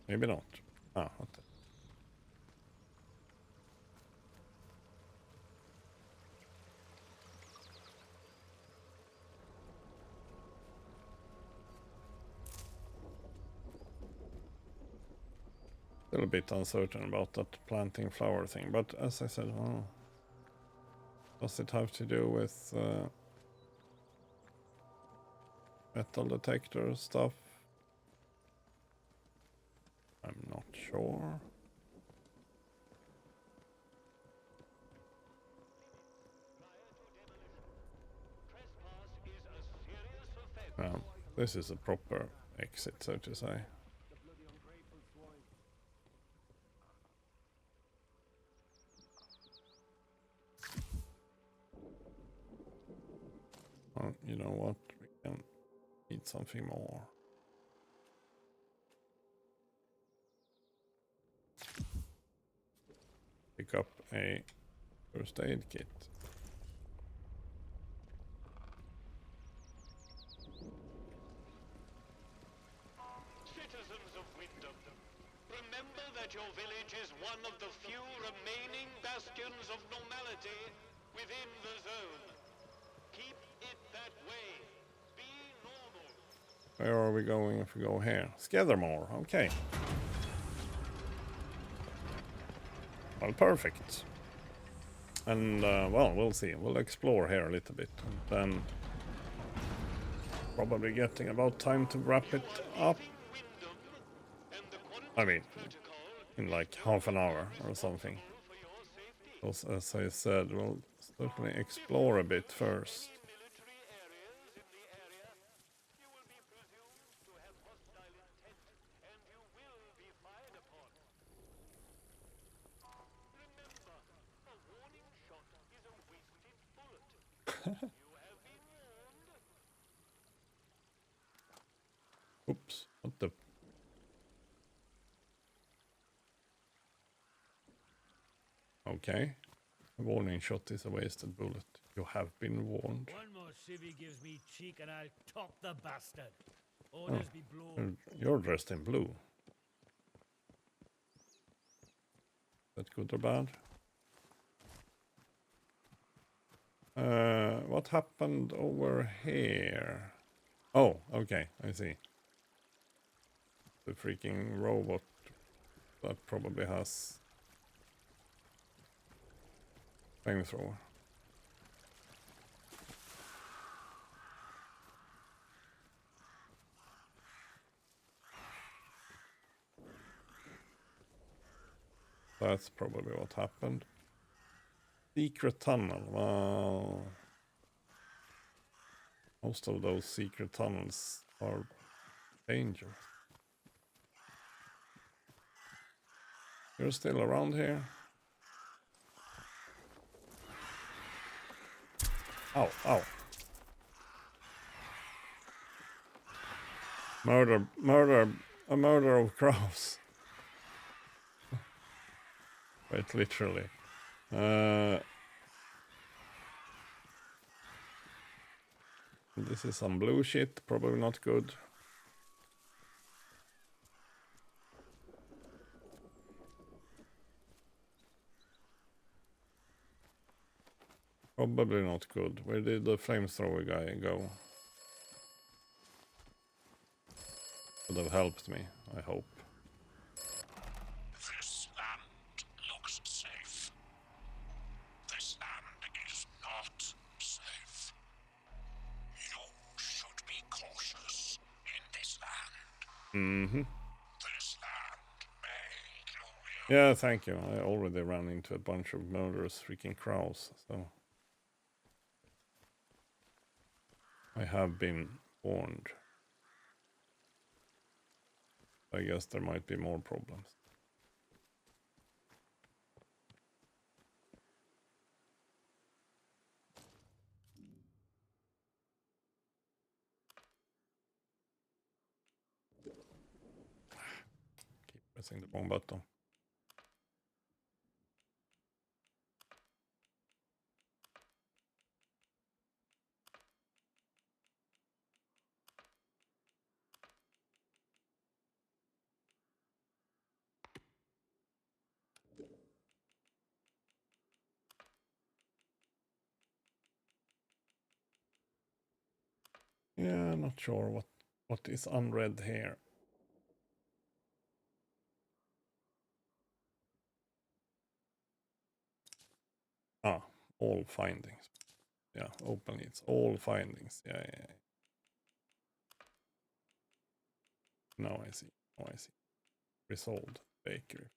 maybe not. Ah, what the... Still a bit uncertain about that planting flower thing, but as I said, does it have to do with metal detector stuff? I'm not sure. Well, this is a proper exit, so to say. Oh, you know what? We can eat something more. Pick up a first aid kit. Citizens of Wyndham, remember that your village is one of the few remaining bastions of normality within the zone. Keep it that way. Be normal. Where are we going if we go here? Scathermore, okay. Well, perfect. And, well, we'll see. We'll explore here a little bit. And then probably getting about time to wrap it up. I mean, in like half an hour or something. Because as I said, we'll certainly explore a bit first. Oops, what the... Okay. A warning shot is a wasted bullet. You have been warned. One more civvy gives me cheek and I'll top the bastard. Orders be blown. You're dressed in blue. Is that good or bad? What happened over here? Oh, okay, I see. The freaking robot that probably has flamethrower. That's probably what happened. Secret tunnel. Well, most of those secret tunnels are dangerous. You're still around here? Ow, ow. Murder, a murder of crows. Wait, literally. This is some blue shit, probably not good. Probably not good. Where did the flamethrower guy go? Would have helped me, I hope. This land looks safe. This land is not safe. You should be cautious in this land. Mm-hmm. This land may kill you. Yeah, thank you. I already ran into a bunch of murderous freaking crows, so... I have been warned. I guess there might be more problems. Keep pressing the wrong button. Yeah, not sure what is unread here. All findings. Yeah, open leads. All findings. Yeah. Now I see. Resolved bakery.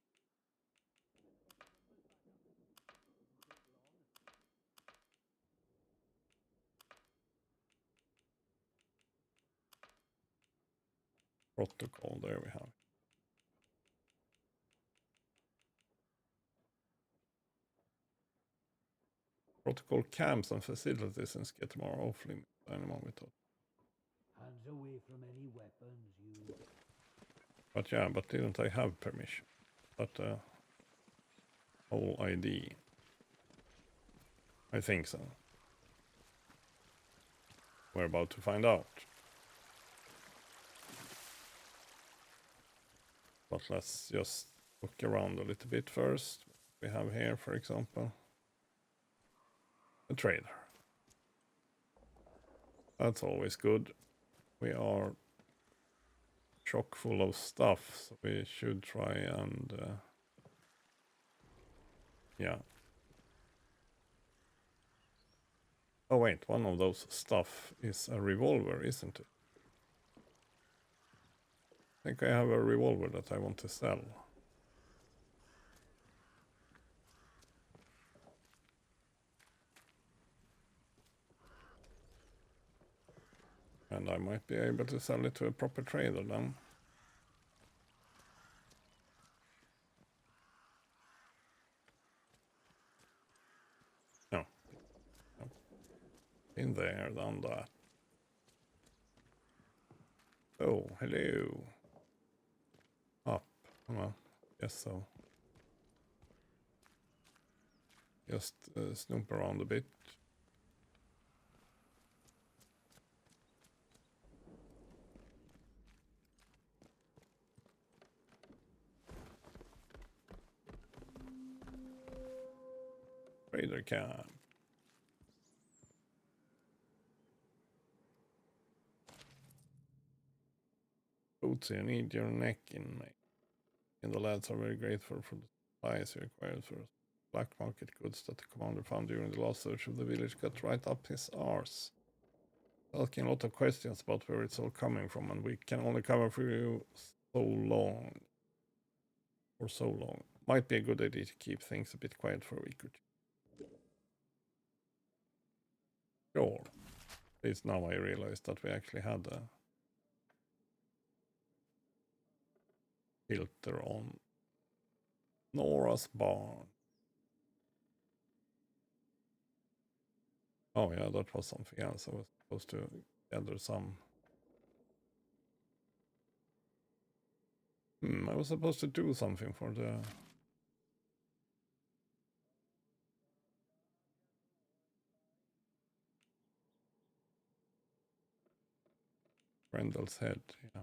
Protocol, there we have. Protocol camps and facilities in Skidmore off limits. Anyone we thought. Hands away from any weapons, you. But yeah, but didn't I have permission? But whole ID. I think so. We're about to find out. But let's just look around a little bit first. We have here, for example, a trader. That's always good. We are chock full of stuff, so we should try and yeah. Oh wait, one of those stuff is a revolver, isn't it? I think I have a revolver that I want to sell. And I might be able to sell it to a proper trader then. No. In there, done that. Oh, hello. Up. Well, guess so. Just snoop around a bit. Trader camp. Bootsy, I need your neck in me. And the lads are very grateful for the supplies required for black market goods that the commander found during the last search of the village. Got right up his arse. Asking a lot of questions about where it's all coming from, and we can only cover for you so long. For so long. Might be a good idea to keep things a bit quiet for a week or two. Sure. At least now I realize that we actually had a filter on Nora's barn. Oh yeah, that was something else. I was supposed to gather some. I was supposed to do something for the Grendel's head, yeah.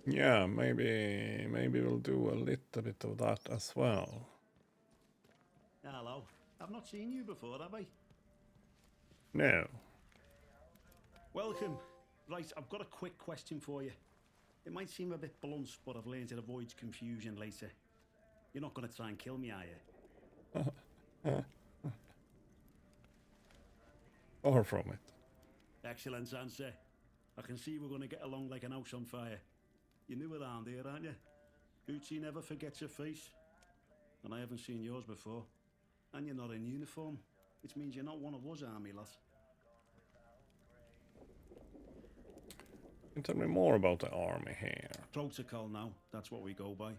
Yeah, maybe we'll do a little bit of that as well. Hello. I've not seen you before, have I? No. Welcome. Right, I've got a quick question for you. It might seem a bit blunt, but I've learned it avoids confusion later. You're not going to try and kill me, are you? Far from it. Excellent answer. I can see we're going to get along like an house on fire. You're new around here, aren't you? Bootsy never forgets your face. And I haven't seen yours before. And you're not in uniform, which means you're not one of us army lads. Can you tell me more about the army here? Protocol now, that's what we go by.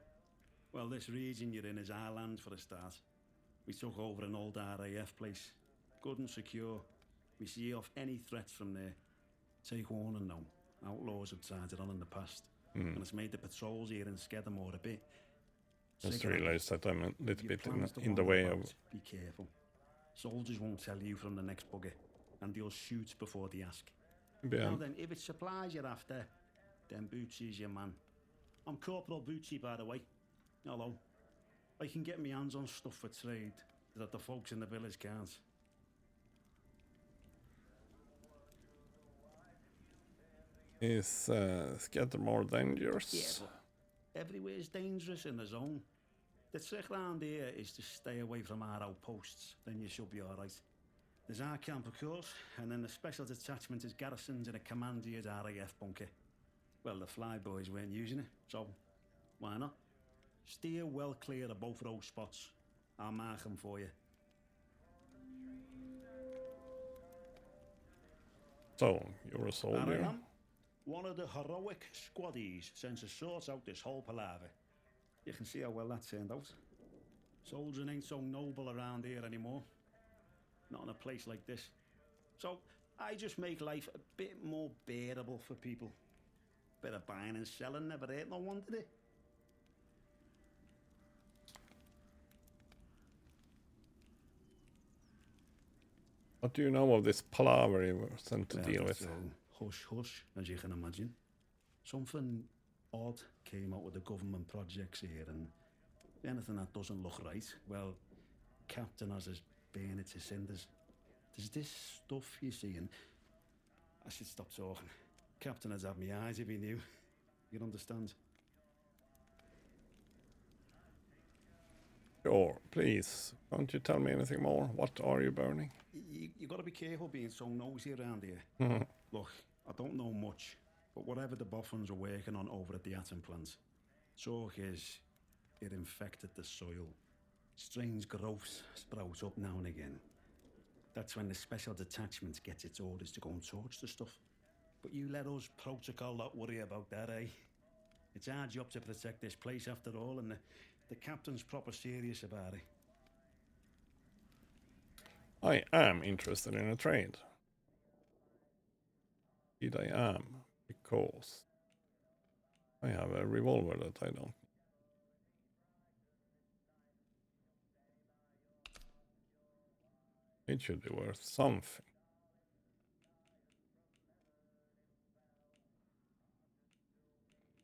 Well, this region you're in is our land for a start. We took over an old RAF place. Good and secure. We see off any threats from there. Take warning now. Outlaws have tried it on in the past. And it's made the patrols here in Skidmore a bit. Just realized that I'm a little bit in the way of... Be careful. Soldiers won't tell you from the next bugger, and they'll shoot before they ask. Yeah. Now then, if it's supplies you're after, then Bootsy's your man. I'm Corporal Bootsy, by the way. Hello. I can get my hands on stuff for trade that the folks in the village can't. Is Scatter more dangerous? Yeah, but everywhere's dangerous in the zone. The trick round here is to stay away from our outposts, then you should be alright. There's our camp, of course, and then the special detachment is garrisoned in a Commander's RAF bunker. Well, the flyboys weren't using it, so why not? Steer well clear of both of those spots. I'll mark them for you. So, you're a soldier? There I am. One of the heroic squaddies sent to sort out this whole palaver. You can see how well that turned out. Soldiering ain't so noble around here anymore. Not in a place like this. So, I just make life a bit more bearable for people. Bit of buying and selling never hurt no one, did it? What do you know of this palaver you were sent to deal with? Hush, hush, as you can imagine. Something odd came out with the government projects here, and anything that doesn't look right, well, Captain has us burn it to cinders. There's this stuff you see, and I should stop talking. Captain has had me eyes if he knew. You'd understand. Sure, please. Can't you tell me anything more? What are you burning? You got to be careful being so nosy around here. Look, I don't know much, but whatever the Boffins are working on over at the atom plant, talk is it infected the soil. Strange growths sprout up now and again. That's when the special detachment gets its orders to go and torch the stuff. But you let us protocol not worry about that, eh? It's our job to protect this place after all, and the captain's proper serious about it. I am interested in a trade. Indeed I am, because I have a revolver that I don't. It should be worth something.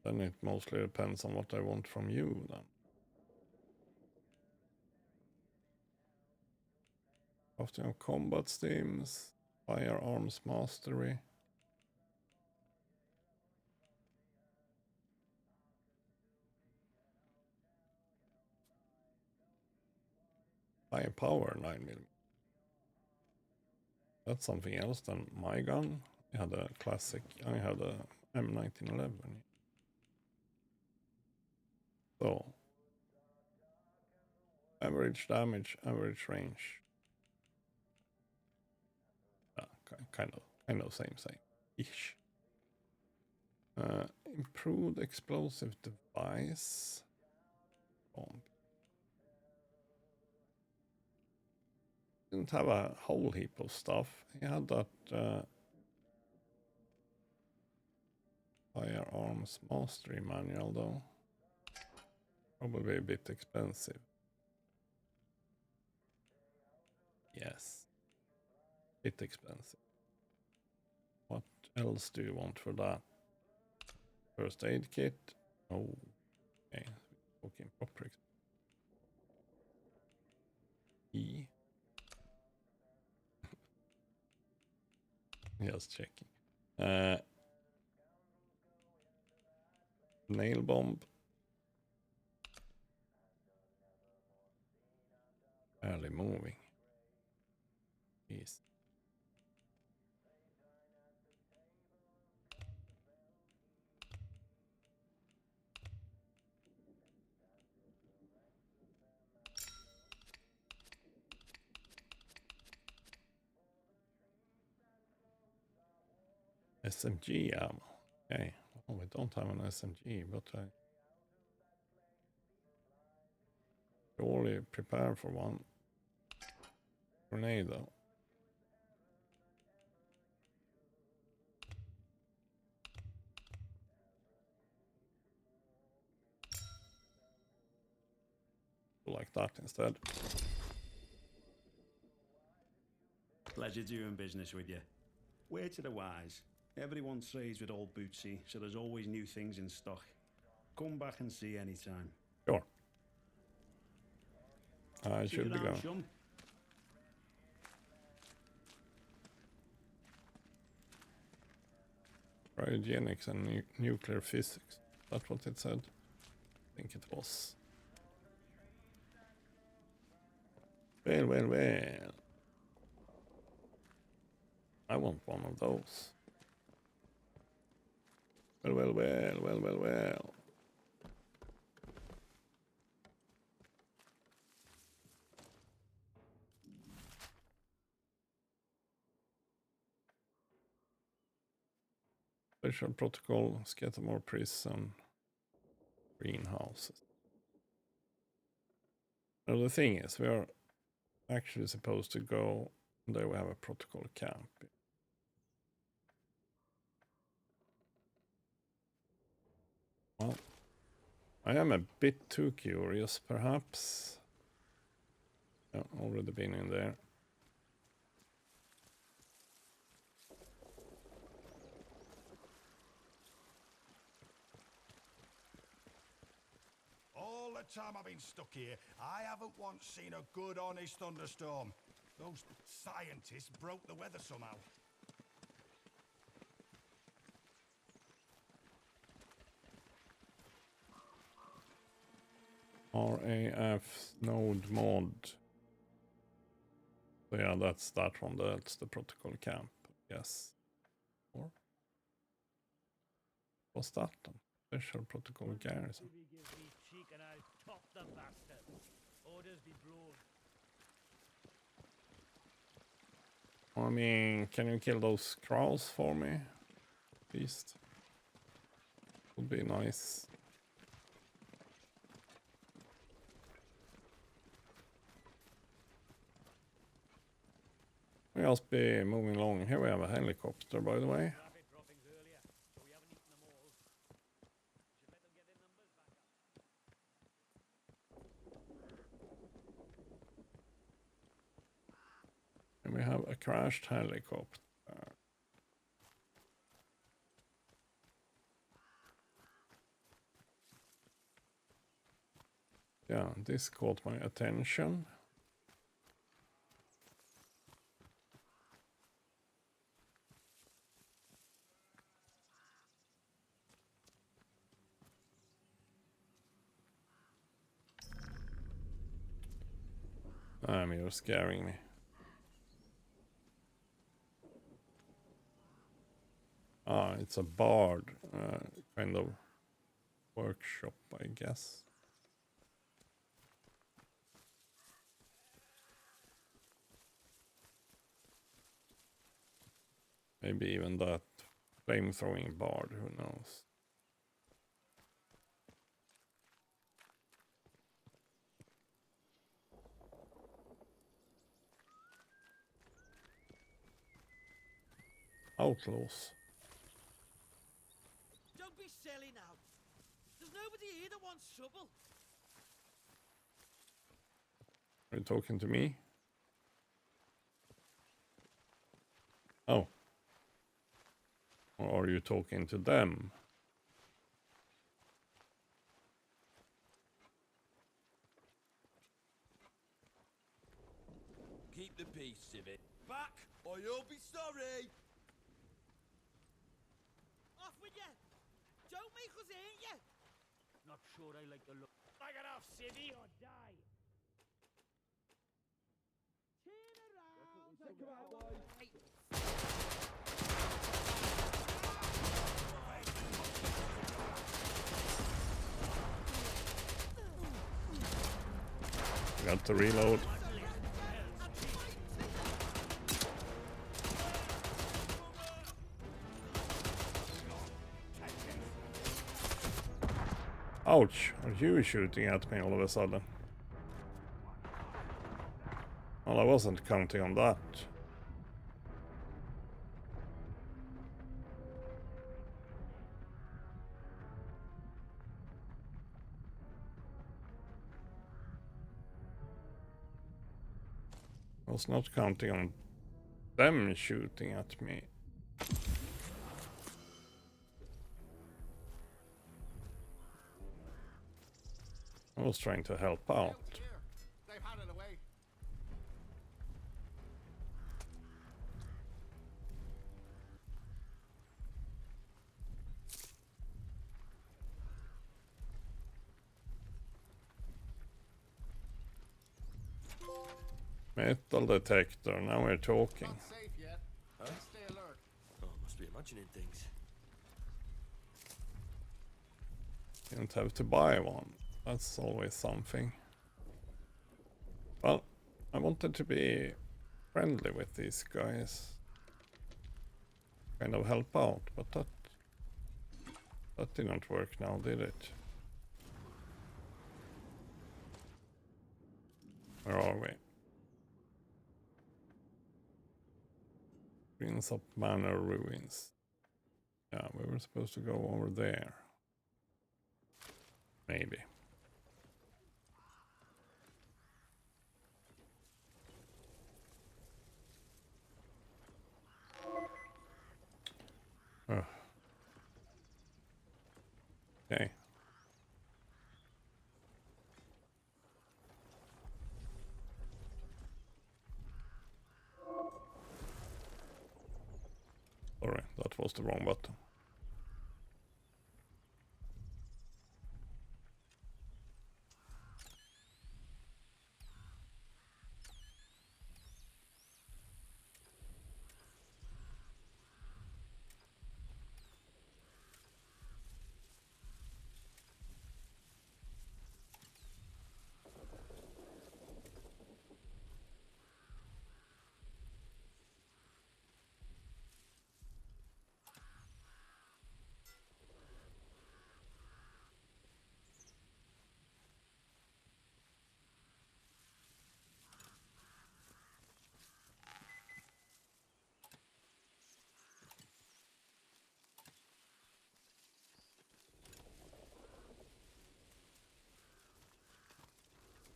Then it mostly depends on what I want from you then. Crafting of combat steams, firearms mastery. Firepower 9mm. That's something else than my gun. I had a classic, I had a M1911. So, average damage, average range. Kind of same. Ish. Improved explosive device. Bomb. Didn't have a whole heap of stuff. He had that firearms mastery manual though. Probably a bit expensive. Yes. Bit expensive. What else do you want for that? First aid kit? Oh. Okay. Okay, proper E. Just checking. Nail bomb. Barely moving. Jeez. SMG ammo. Okay. Oh, we don't have an SMG, but I surely prepare for one. Grenade though. Like that instead. Pleasure doing business with you. Word to the wise. Everyone trades with old Bootsy, so there's always new things in stock. Come back and see anytime. Sure. I should be going. Chum. cryogenics and nuclear physics. That's what it said. I think it was. Well, well, well. I want one of those. Well, well, well, well, well, well. Special protocol, Scattermore prison, greenhouses. Now the thing is, we are actually supposed to go. There we have a protocol camp. Well, I am a bit too curious, perhaps. I've already been in there. All the time I've been stuck here, I haven't once seen a good, honest thunderstorm. Those scientists broke the weather somehow. RAF node mod. So yeah, that's that one. That's the protocol camp. Yes. Or what's that then? Special protocol garrison. Civvy gives me cheek and I'll top the bastard. Orders be blown. I mean, can you kill those crows for me? At least. Would be nice. We must be moving along. Here we have a helicopter, by the way. And we have a crashed helicopter. Yeah, this caught my attention. You're scaring me. Ah, it's a bard kind of workshop, I guess. Maybe even that flamethrowing bard, who knows? Outlaws. Don't be silly now. There's nobody here that wants trouble. Are you talking to me? Oh. Or are you talking to them? Keep the peace, Civic. Back, or you'll be sorry! Off with you! Don't make us hate you! Not sure I like the look. Bag it off, Civvy, or die! Turn around! Got to reload. Ouch, are you shooting at me all of a sudden? Well, I wasn't counting on that. I was not counting on them shooting at me. I was trying to help out. They've had it away. Metal detector, now we're talking. Not safe yet. Huh? Stay alert. Oh, must be imagining things. Didn't have to buy one. That's always something. Well, I wanted to be friendly with these guys. Kind of help out, but that didn't work now, did it? Where are we? Prince of Manor Ruins. Yeah, we were supposed to go over there. Maybe. Ugh. Okay. Sorry, that was the wrong button.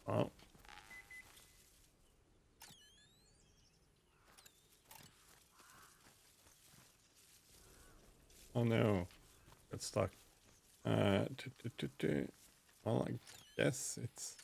Oh. Oh no. Got stuck. Well, I guess it's...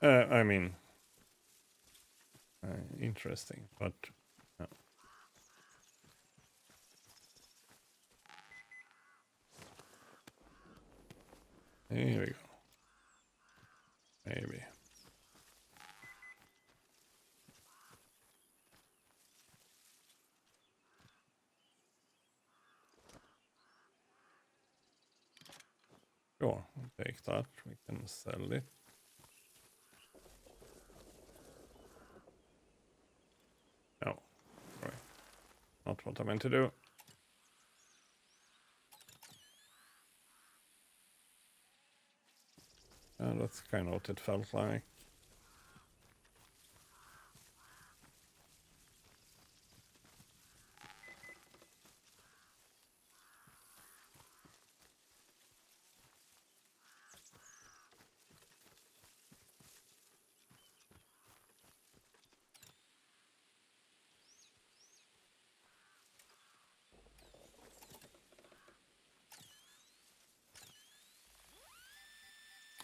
I mean... interesting, but... No. Here we go. Maybe. Sure, we'll take that. We can sell it. No, sorry. Not what I meant to do. That's kind of what it felt like.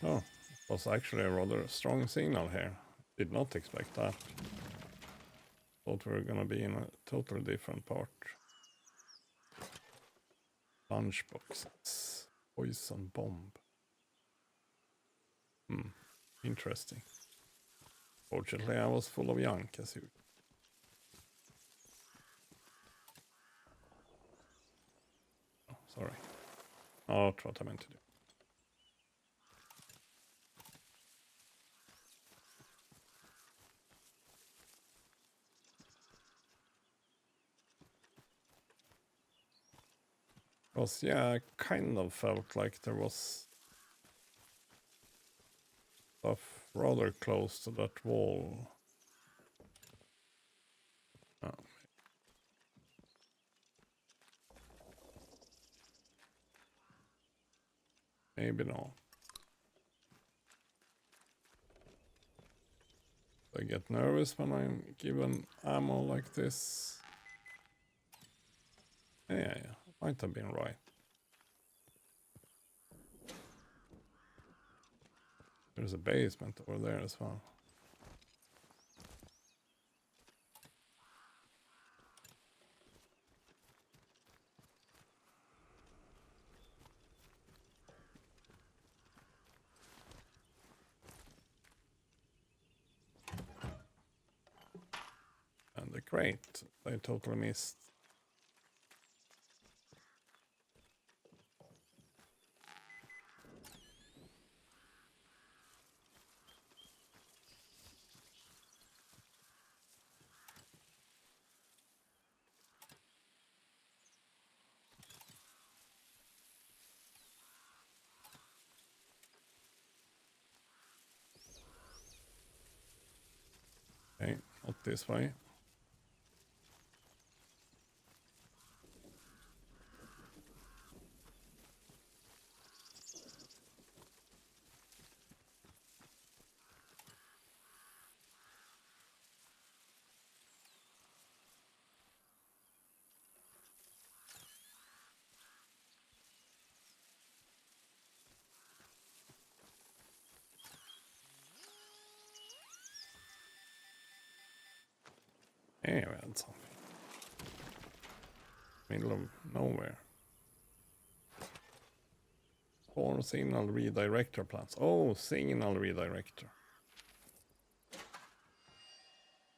Oh, it was actually a rather strong signal here. Did not expect that. Thought we were gonna be in a totally different part. Lunchboxes. Poison bomb. Interesting. Fortunately, I was full of junk as you. Oh, sorry. Not what I meant to do. Because, yeah, I kind of felt like there was rather close to that wall. Oh. Maybe not. I get nervous when I'm given ammo like this. Yeah, might have been right. There's a basement over there as well. And the crate, I totally missed. Okay, not this way. Anyway, that's something. Middle of nowhere. Or signal redirector plans. Oh, signal redirector.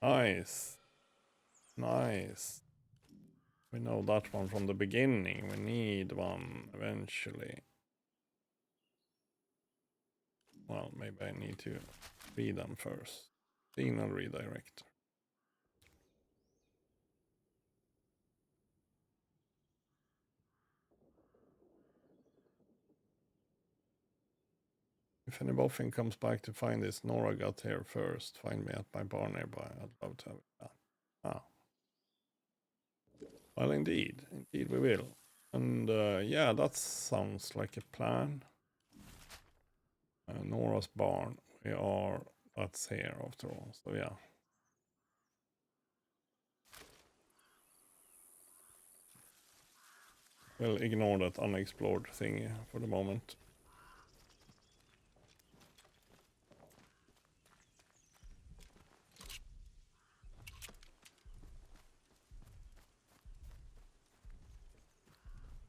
Nice. Nice. We know that one from the beginning. We need one eventually. Well, maybe I need to read them first. Signal redirector. If any boffin comes back to find this, Nora got here first. Find me at my bar nearby. I'd love to have it. Ah. Well, indeed. Indeed we will. And yeah, that sounds like a plan. Nora's barn. That's here after all. So yeah. We'll ignore that unexplored thing for the moment.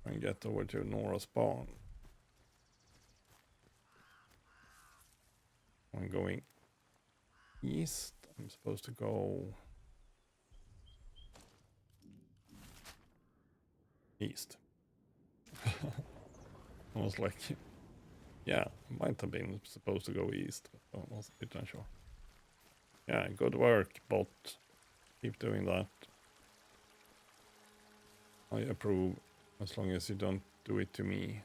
And get over to Nora's barn. I'm going east. I'm supposed to go east. I was like, yeah, might have been supposed to go east, but I was a bit unsure. Yeah, good work, bot. Keep doing that. I approve, as long as you don't do it to me.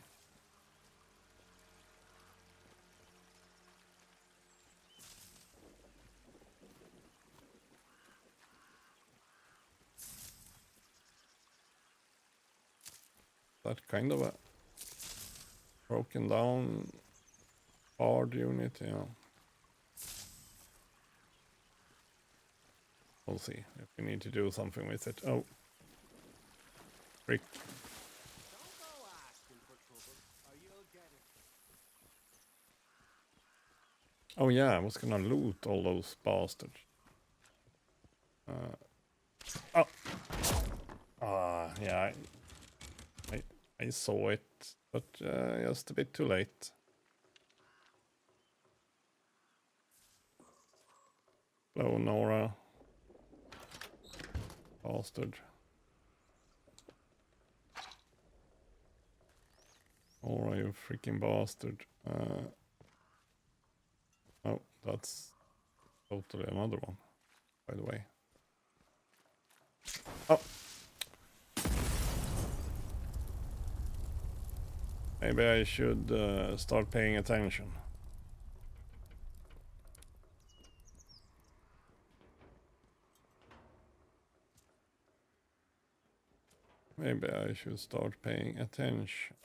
That kind of a broken down hard unit, yeah. We'll see if we need to do something with it. Oh. Frick. Oh yeah, I was gonna loot all those bastards. Yeah, I saw it, but just a bit too late. Hello, Nora. Bastard. Nora, you freaking bastard. Oh, that's totally another one, by the way. Oh. Maybe I should start paying attention. Maybe I should start paying attention.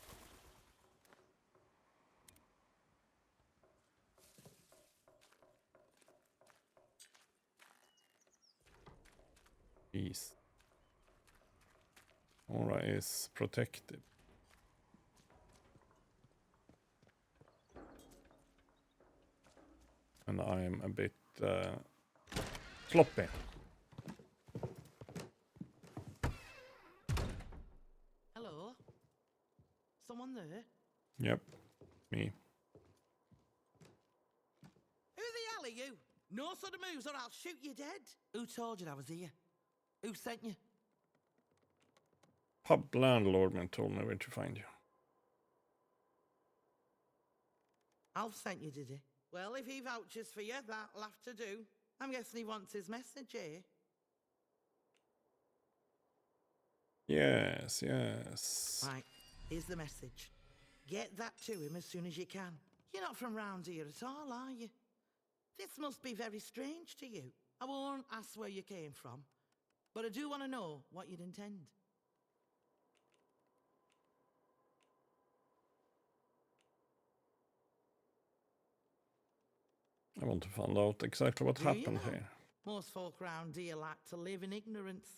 Peace. Aura is protected. And I'm a bit sloppy. Hello? Someone there? Yep, me. Who the hell are you? No sort of moves or I'll shoot you dead. Who told you I was here? Who sent you? Pub landlord told me where to find you. Alf sent you, did he? Well, if he vouches for you, that'll have to do. I'm guessing he wants his message, eh? Yes, yes. Right, here's the message. Get that to him as soon as you can. You're not from round here at all, are you? This must be very strange to you. I won't ask where you came from, but I do want to know what you'd intend. I want to find out exactly what happened here. Most folk round here like to live in ignorance.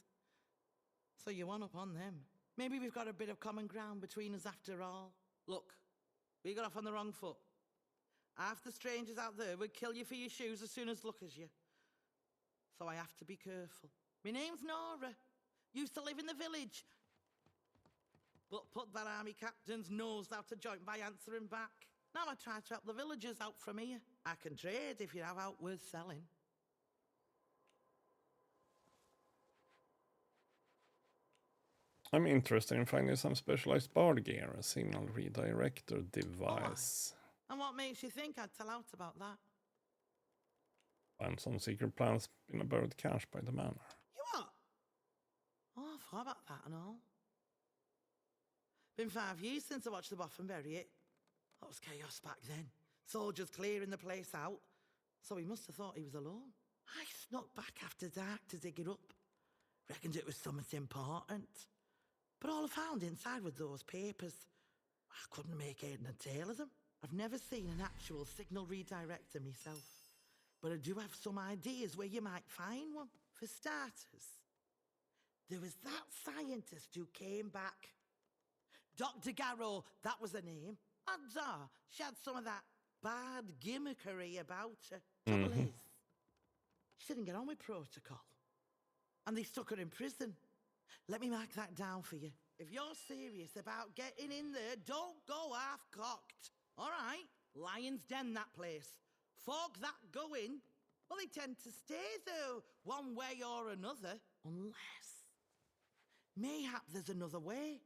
So you one up on them. Maybe we've got a bit of common ground between us after all. Look, we got off on the wrong foot. Half the strangers out there would kill you for your shoes as soon as look as you. So I have to be careful. My name's Nora. Used to live in the village. But put that army captain's nose out of joint by answering back. Now I try to help the villagers out from here. I can trade if you have out worth selling. I'm interested in finding some specialized bard gear, a signal redirector device. And what makes you think I'd tell out about that? Find some secret plans in a buried cache by the manor. You what? Oh, I forgot about that and all. Been 5 years since I watched the Boffin bury it. That was chaos back then. Soldiers clearing the place out. So he must have thought he was alone. I snuck back after dark to dig it up. Reckoned it was something important. But all I found inside were those papers. I couldn't make head and tail of them. I've never seen an actual signal redirector myself. But I do have some ideas where you might find one. For starters, there was that scientist who came back. Dr. Garrow, that was her name. Odds are, she had some of that bad gimmickry about her. Trouble is, she didn't get on with protocol. And they stuck her in prison. Let me mark that down for you. If you're serious about getting in there, don't go half-cocked. All right? Lion's Den, that place. Folk that go in, well, they tend to stay there one way or another. Unless, mayhap there's another way.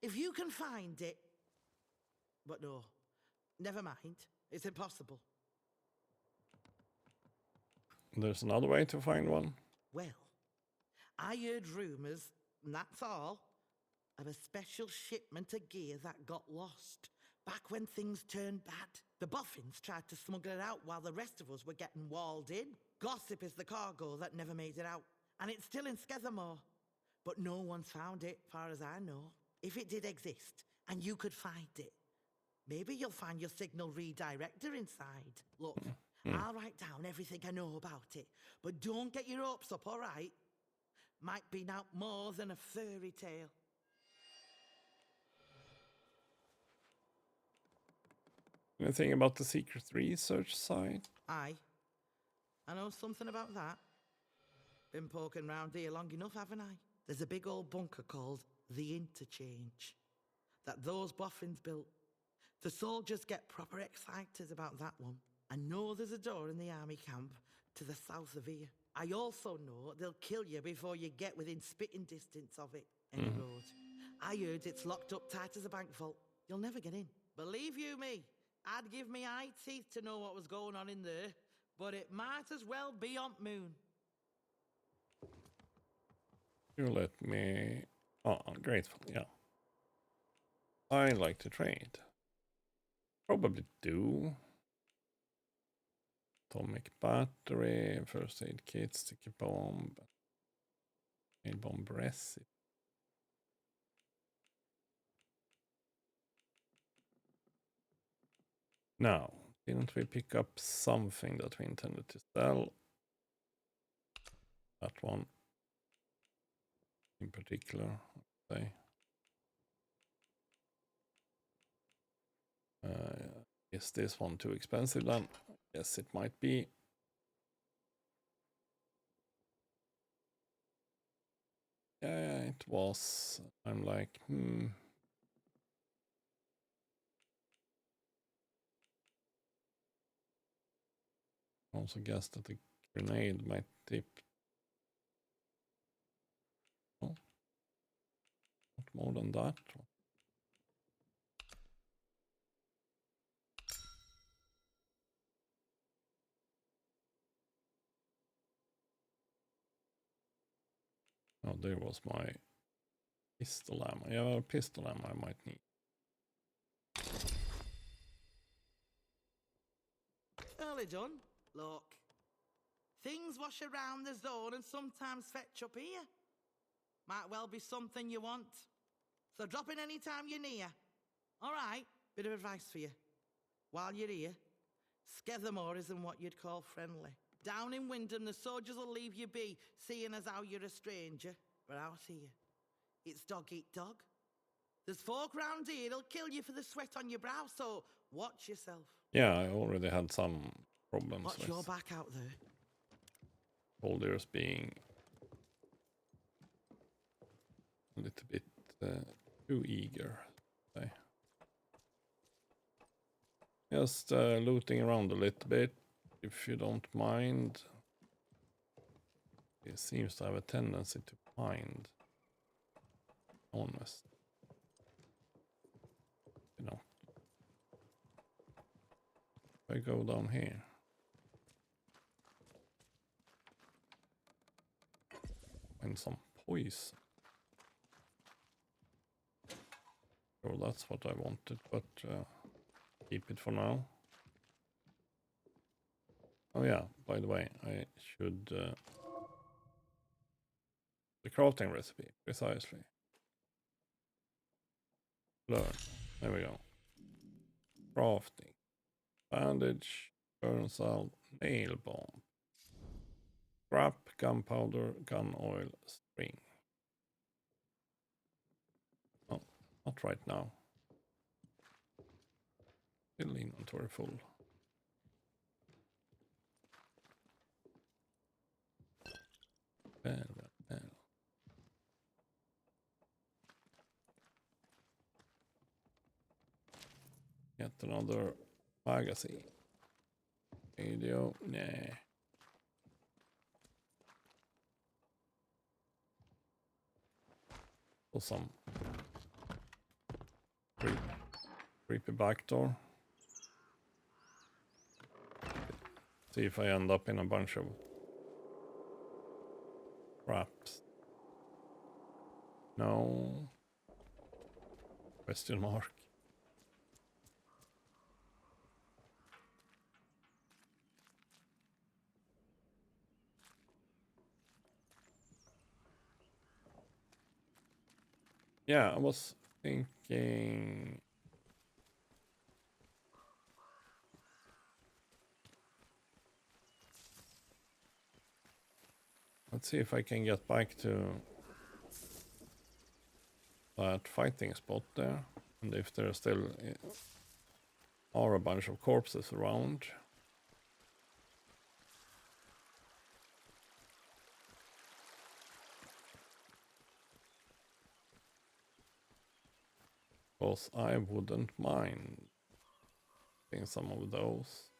If you can find it. But no, never mind. It's impossible. There's another way to find one? Well, I heard rumours, and that's all, of a special shipment of gear that got lost. Back when things turned bad. The Boffins tried to smuggle it out while the rest of us were getting walled in. Gossip is the cargo that never made it out. And it's still in Skethermore. But no one's found it, far as I know. If it did exist, and you could find it, maybe you'll find your signal redirector inside. Look, I'll write down everything I know about it. But don't get your hopes up, all right? Might be now more than a fairy tale. Anything about the secret research site? Aye. I know something about that. Been poking round here long enough, haven't I? There's a big old bunker called the Interchange that those boffins built. The soldiers get proper excited about that one. I know there's a door in the army camp to the south of here. I also know they'll kill you before you get within spitting distance of it. Any road. I heard it's locked up tight as a bank vault. You'll never get in. Believe you me, I'd give me eye teeth to know what was going on in there, but it might as well be on moon. You let me... Oh, I'm grateful, yeah. I like to trade. Probably do. Atomic battery, first aid kit, sticky bomb. A bomb recipe. Now, didn't we pick up something that we intended to sell? That one in particular, I'd say. Is this one too expensive then? Yes, it might be. Yeah, it was. I'm like, Also guess that the grenade might tip. Oh, not more than that. Oh, there was my pistol ammo. Yeah, pistol ammo I might need. Early done. Look. Things wash around the zone and sometimes fetch up here. Might well be something you want. So drop in any time you're near. All right, bit of advice for you. While you're here, Skethermore isn't what you'd call friendly. Down in Wyndham, the soldiers will leave you be, seeing as how you're a stranger. But out here, it's dog eat dog. There's folk round here that'll kill you for the sweat on your brow, so watch yourself. Yeah, I already had some problems Watch with your back out there. soldiers being a little bit too eager. Say. Just looting around a little bit, if you don't mind. It seems to have a tendency to find honest. You know. If I go down here. Find some poison. Sure, that's what I wanted, but keep it for now. Oh yeah, by the way, I should... the crafting recipe, precisely. Learn. There we go. Crafting. Bandage, burns out, nail bomb. Scrap, gunpowder, gun oil, string. Oh, not right now. Still inventory full. Well. Get another magazine. Radio, nah. Or some creepy back door. See if I end up in a bunch of traps. No. Question mark. Yeah, I was thinking... Let's see if I can get back to that fighting spot there. And if there still are a bunch of corpses around. Because I wouldn't mind seeing some of those.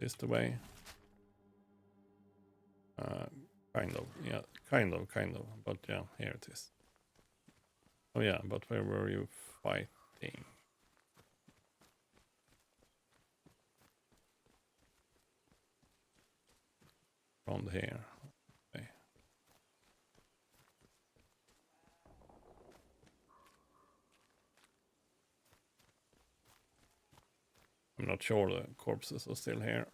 Is the way? Kind of, yeah, kind of, but yeah, here it is. Oh yeah, but where were you fighting? Around here. Okay. I'm not sure the corpses are still here.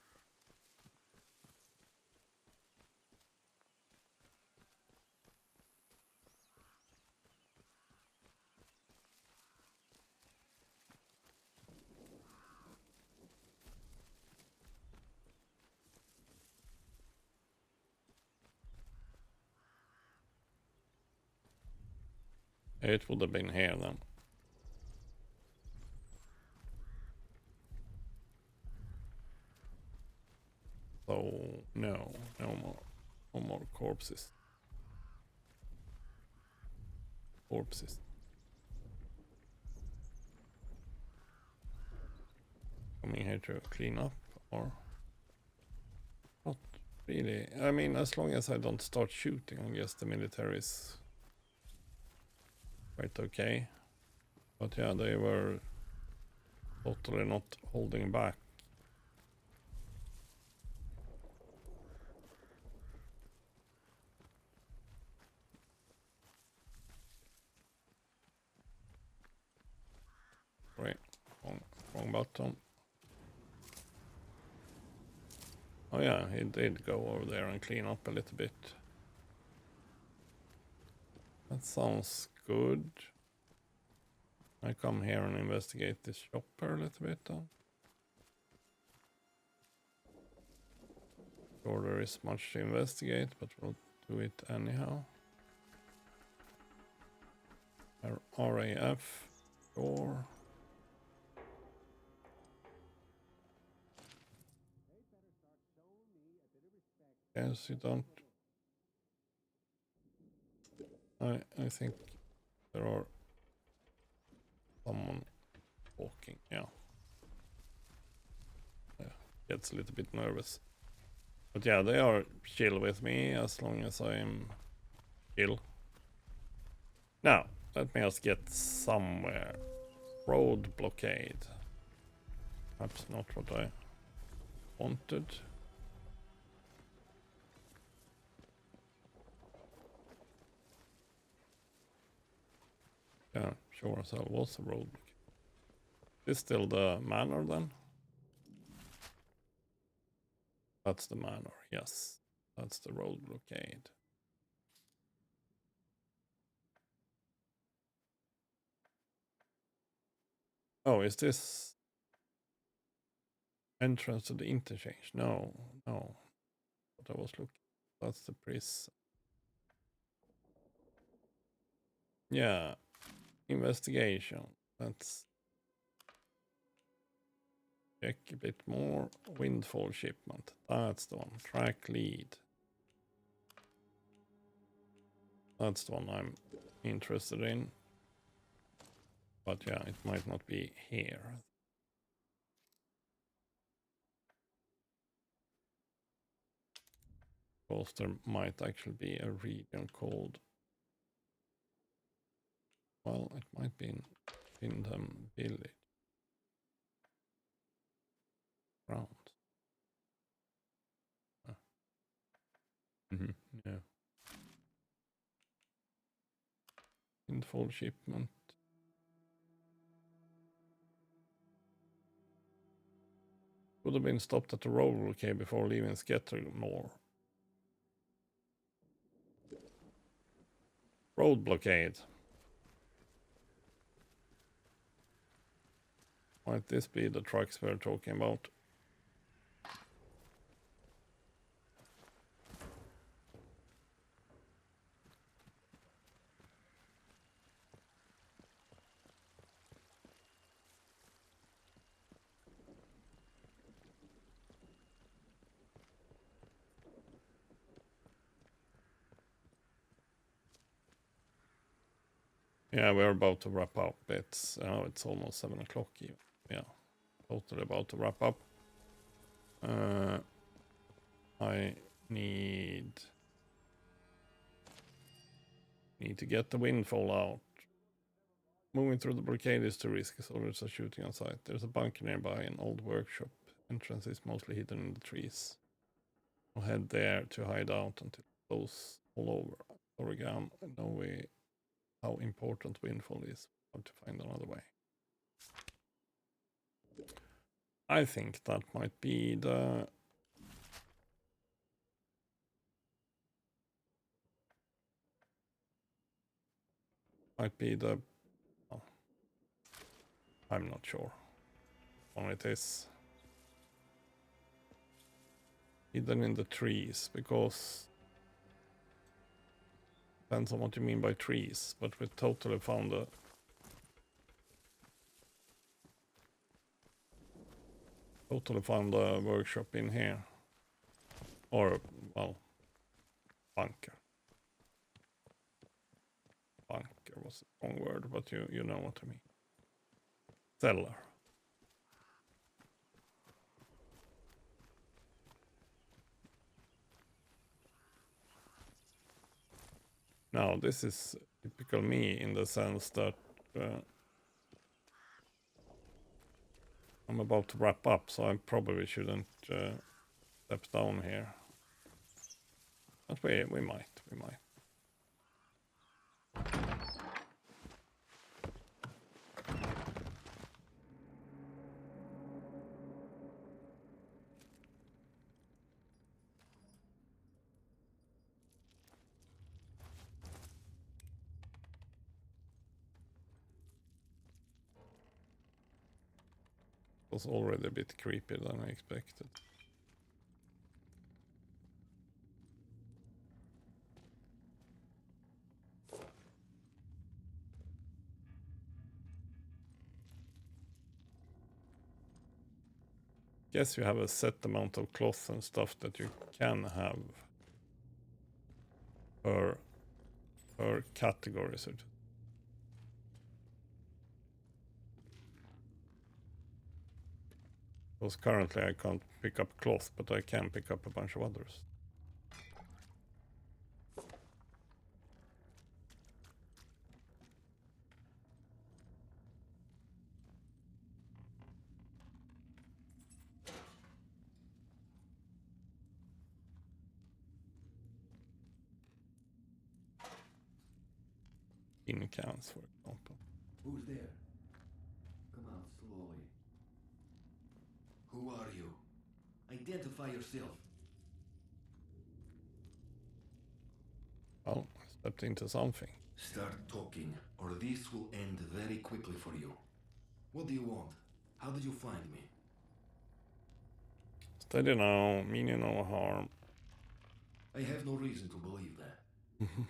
It would have been here then. So no more corpses. Coming here to clean up or not really. I mean, as long as I don't start shooting, I guess the military is quite okay. But yeah, they were totally not holding back. Right, wrong button. Oh yeah, he did go over there and clean up a little bit. That sounds good. I come here and investigate this shopper a little bit then. Sure, there is much to investigate, but we'll do it anyhow. RAF, sure. Yes, you don't. I think there are someone walking. Yeah. Gets a little bit nervous. But yeah, they are chill with me as long as I'm chill. Now, let me just get somewhere. Road blockade. Perhaps not what I wanted. Yeah, sure as hell was a road blockade. Is still the manor then? That's the manor, yes. That's the road blockade. Oh, is this entrance to the interchange? No. What I was looking. That's the prison. Yeah. Investigation. Let's check a bit more. Windfall shipment. That's the one. Track lead. That's the one I'm interested in. But yeah, it might not be here. Because there might actually be a region called... Well, it might be in Windham Village. Round. Yeah. Windfall shipment. Would have been stopped at the road blockade before leaving Skettermore. Road blockade. Might this be the trucks we're talking about? Yeah, we're about to wrap up. It's almost 7 o'clock even. Yeah, totally about to wrap up. I need to get the windfall out. Moving through the blockade is too risky, so there's a shooting on site. There's a bunker nearby, an old workshop. Entrance is mostly hidden in the trees. We'll head there to hide out until it blows all over. Oregon, know how important windfall is. How to find another way. I think that might be the... Oh, I'm not sure. One it is. Hidden in the trees, because Depends on what you mean by trees, but we totally found a workshop in here. Or, well, bunker. Bunker was the wrong word, but you know what I mean. Cellar. Now, this is typical me in the sense that I'm about to wrap up, so I probably shouldn't step down here. But we might. It was already a bit creepier than I expected. Guess you have a set amount of cloth and stuff that you can have per category. So because currently I can't pick up cloth, but I can pick up a bunch of others. In cans, for example. Who's there? Come out slowly. Who are you? Identify yourself. Well, I stepped into something. Start talking, or this will end very quickly for you. What do you want? How did you find me? Steady now, mean you no harm. I have no reason to believe that.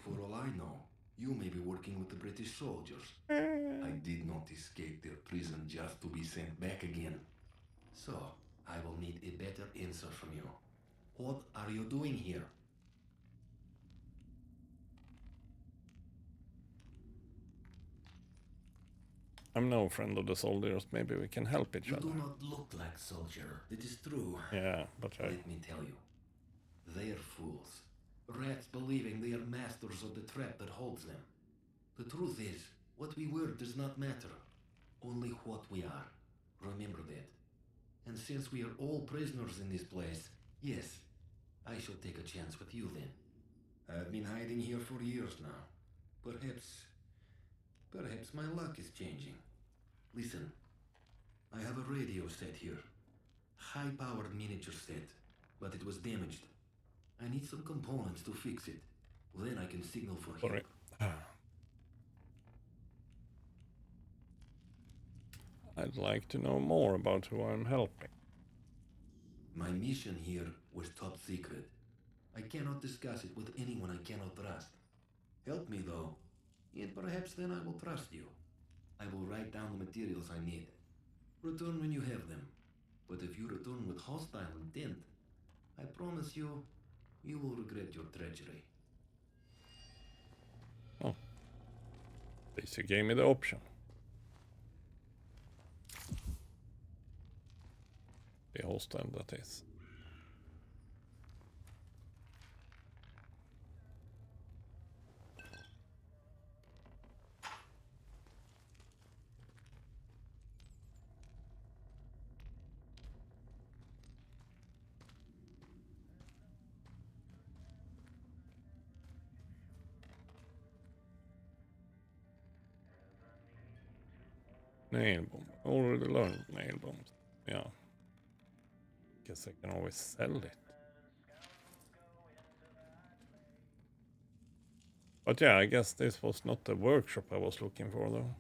For all I know, you may be working with the British soldiers. I did not escape their prison just to be sent back again. So, I will need a better answer from you. What are you doing here? I'm no friend of the soldiers. Maybe we can help each other. You do not look like soldier. It is true. Yeah, but Let me tell you. They are fools. Rats believing they are masters of the trap that holds them. The truth is, what we were does not matter. Only what we are. Remember that. And since we are all prisoners in this place, yes, I shall take a chance with you then. I've been hiding here for years now. Perhaps my luck is changing. Listen, I have a radio set here. High-powered miniature set, but it was damaged. I need some components to fix it. Then I can signal for help. I'd like to know more about who I'm helping. My mission here was top secret. I cannot discuss it with anyone I cannot trust. Help me though, and perhaps then I will trust you. I will write down the materials I need. Return when you have them. But if you return with hostile intent, I promise you, you will regret your treachery. Oh. At least you gave me the option. The hostile, that is. Nail bomb. Already learned nail bombs. Yeah. Guess I can always sell it. But yeah, I guess this was not the workshop I was looking for though.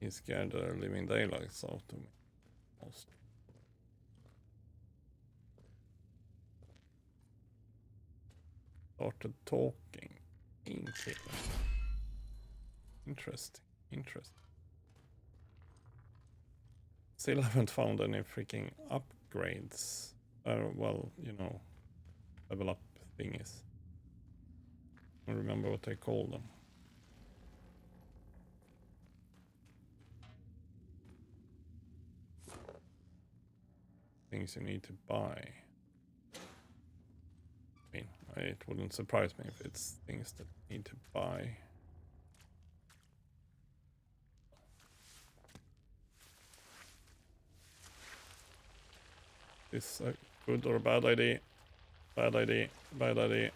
He scared the living daylights out of me. Most. started talking. Interesting. Still haven't found any freaking upgrades. Well, you know, level up thingies. I don't remember what they call them. Things you need to buy. I mean, it wouldn't surprise me if it's things that you need to buy. Is a good or a bad idea? Bad idea. Bad idea.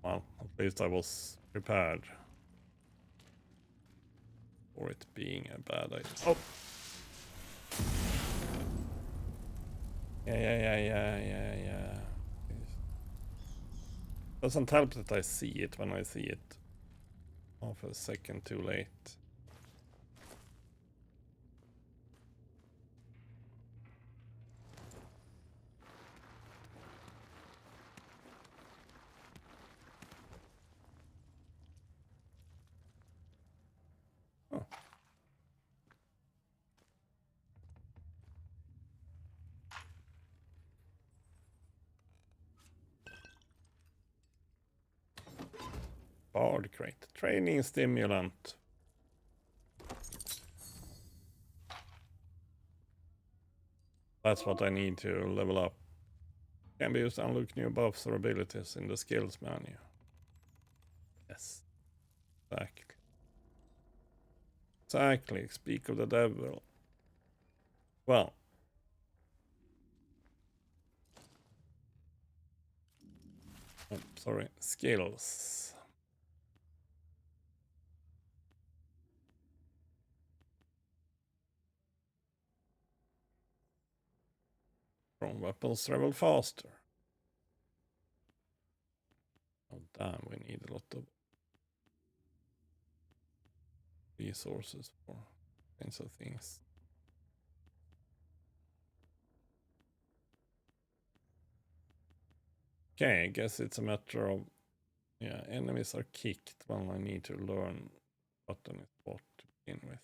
Well, at least I was prepared for it being a bad idea. Oh! Yeah. Doesn't help that I see it when I see it half a second too late. Oh. Bard crate. Training stimulant. That's what I need to level up. Can be used to unlock new buffs or abilities in the skills menu. Yes. Exactly. Speak of the devil. Well. Oh, sorry. Skills. Strong weapons travel faster. Oh damn, we need a lot of resources for kinds of things. Okay, I guess it's a matter of, yeah, enemies are kicked. Well, I need to learn button is what to begin with.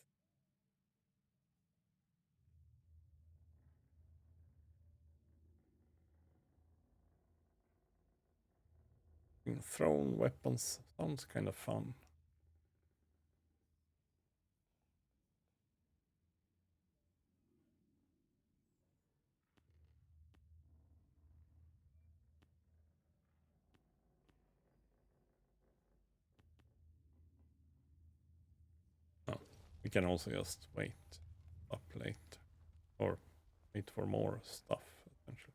Thrown weapons sounds kind of fun. Oh, we can also just wait up later. Or wait for more stuff, essentially.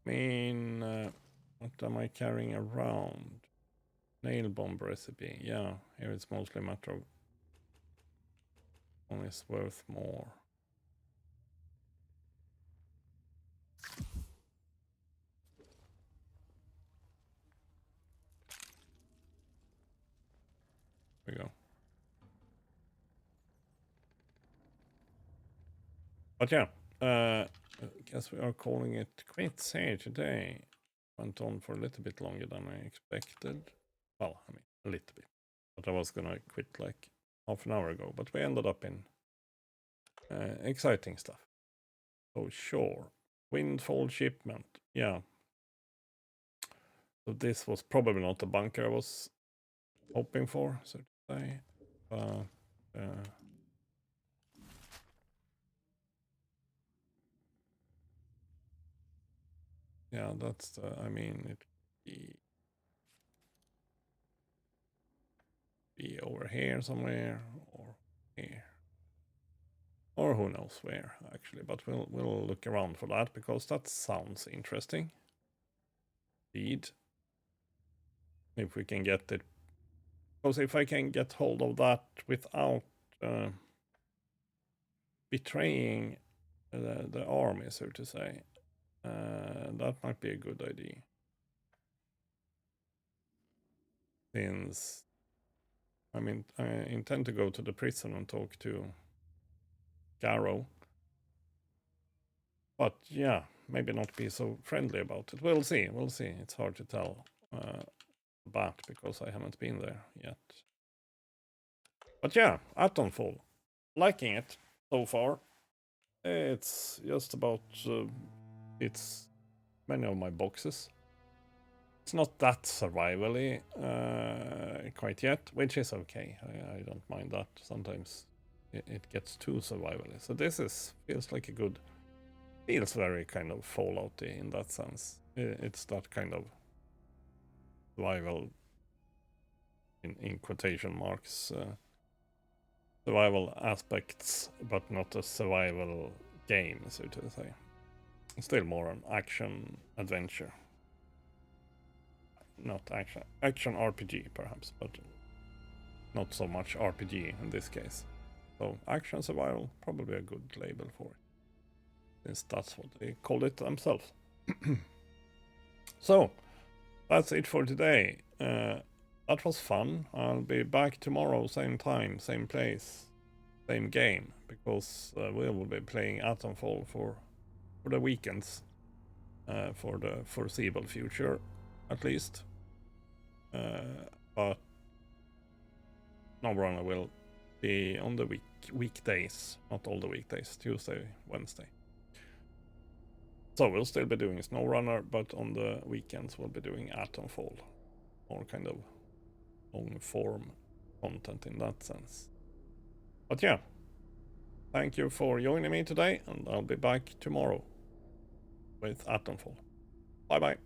I mean, what am I carrying around? Nail bomb recipe. Yeah, here it's mostly a matter of one is worth more. There we go. But yeah, I guess we are calling it quits here today. Went on for a little bit longer than I expected. Well, I mean, a little bit. But I was gonna quit like half an hour ago. But we ended up in exciting stuff. So sure. Windfall shipment. Yeah. So this was probably not the bunker I was hoping for, so to say. Yeah, that's the, I mean, it be over here somewhere or here. Or who knows where, actually. But we'll look around for that, because that sounds interesting. Indeed. If we can get it. Because if I can get hold of that without betraying the army, so to say, that might be a good idea. Since I mean, I intend to go to the prison and talk to Garrow. But yeah, maybe not be so friendly about it. We'll see. We'll see. It's hard to tell that because I haven't been there yet. But yeah, Atomfall. Liking it so far. It's just about it's many of my boxes. It's not that survivally quite yet, which is okay. I don't mind that. Sometimes it gets too survivally. So this feels like a good, feels very kind of Fallouty in that sense. It's that kind of survival in quotation marks. Survival aspects, but not a survival game, so to say. Still more an action adventure. Not action RPG perhaps, but not so much RPG in this case. So action survival, probably a good label for it, since that's what they called it themselves. So that's it for today. That was fun. I'll be back tomorrow, same time, same place, same game, because we will be playing Atomfall for the weekends, for the foreseeable future, at least. But SnowRunner will be on the weekdays, not all the weekdays, Tuesday, Wednesday. So we'll still be doing SnowRunner, but on the weekends we'll be doing Atomfall, more kind of long form content in that sense. But yeah, thank you for joining me today, and I'll be back tomorrow with Atomfall. Bye bye.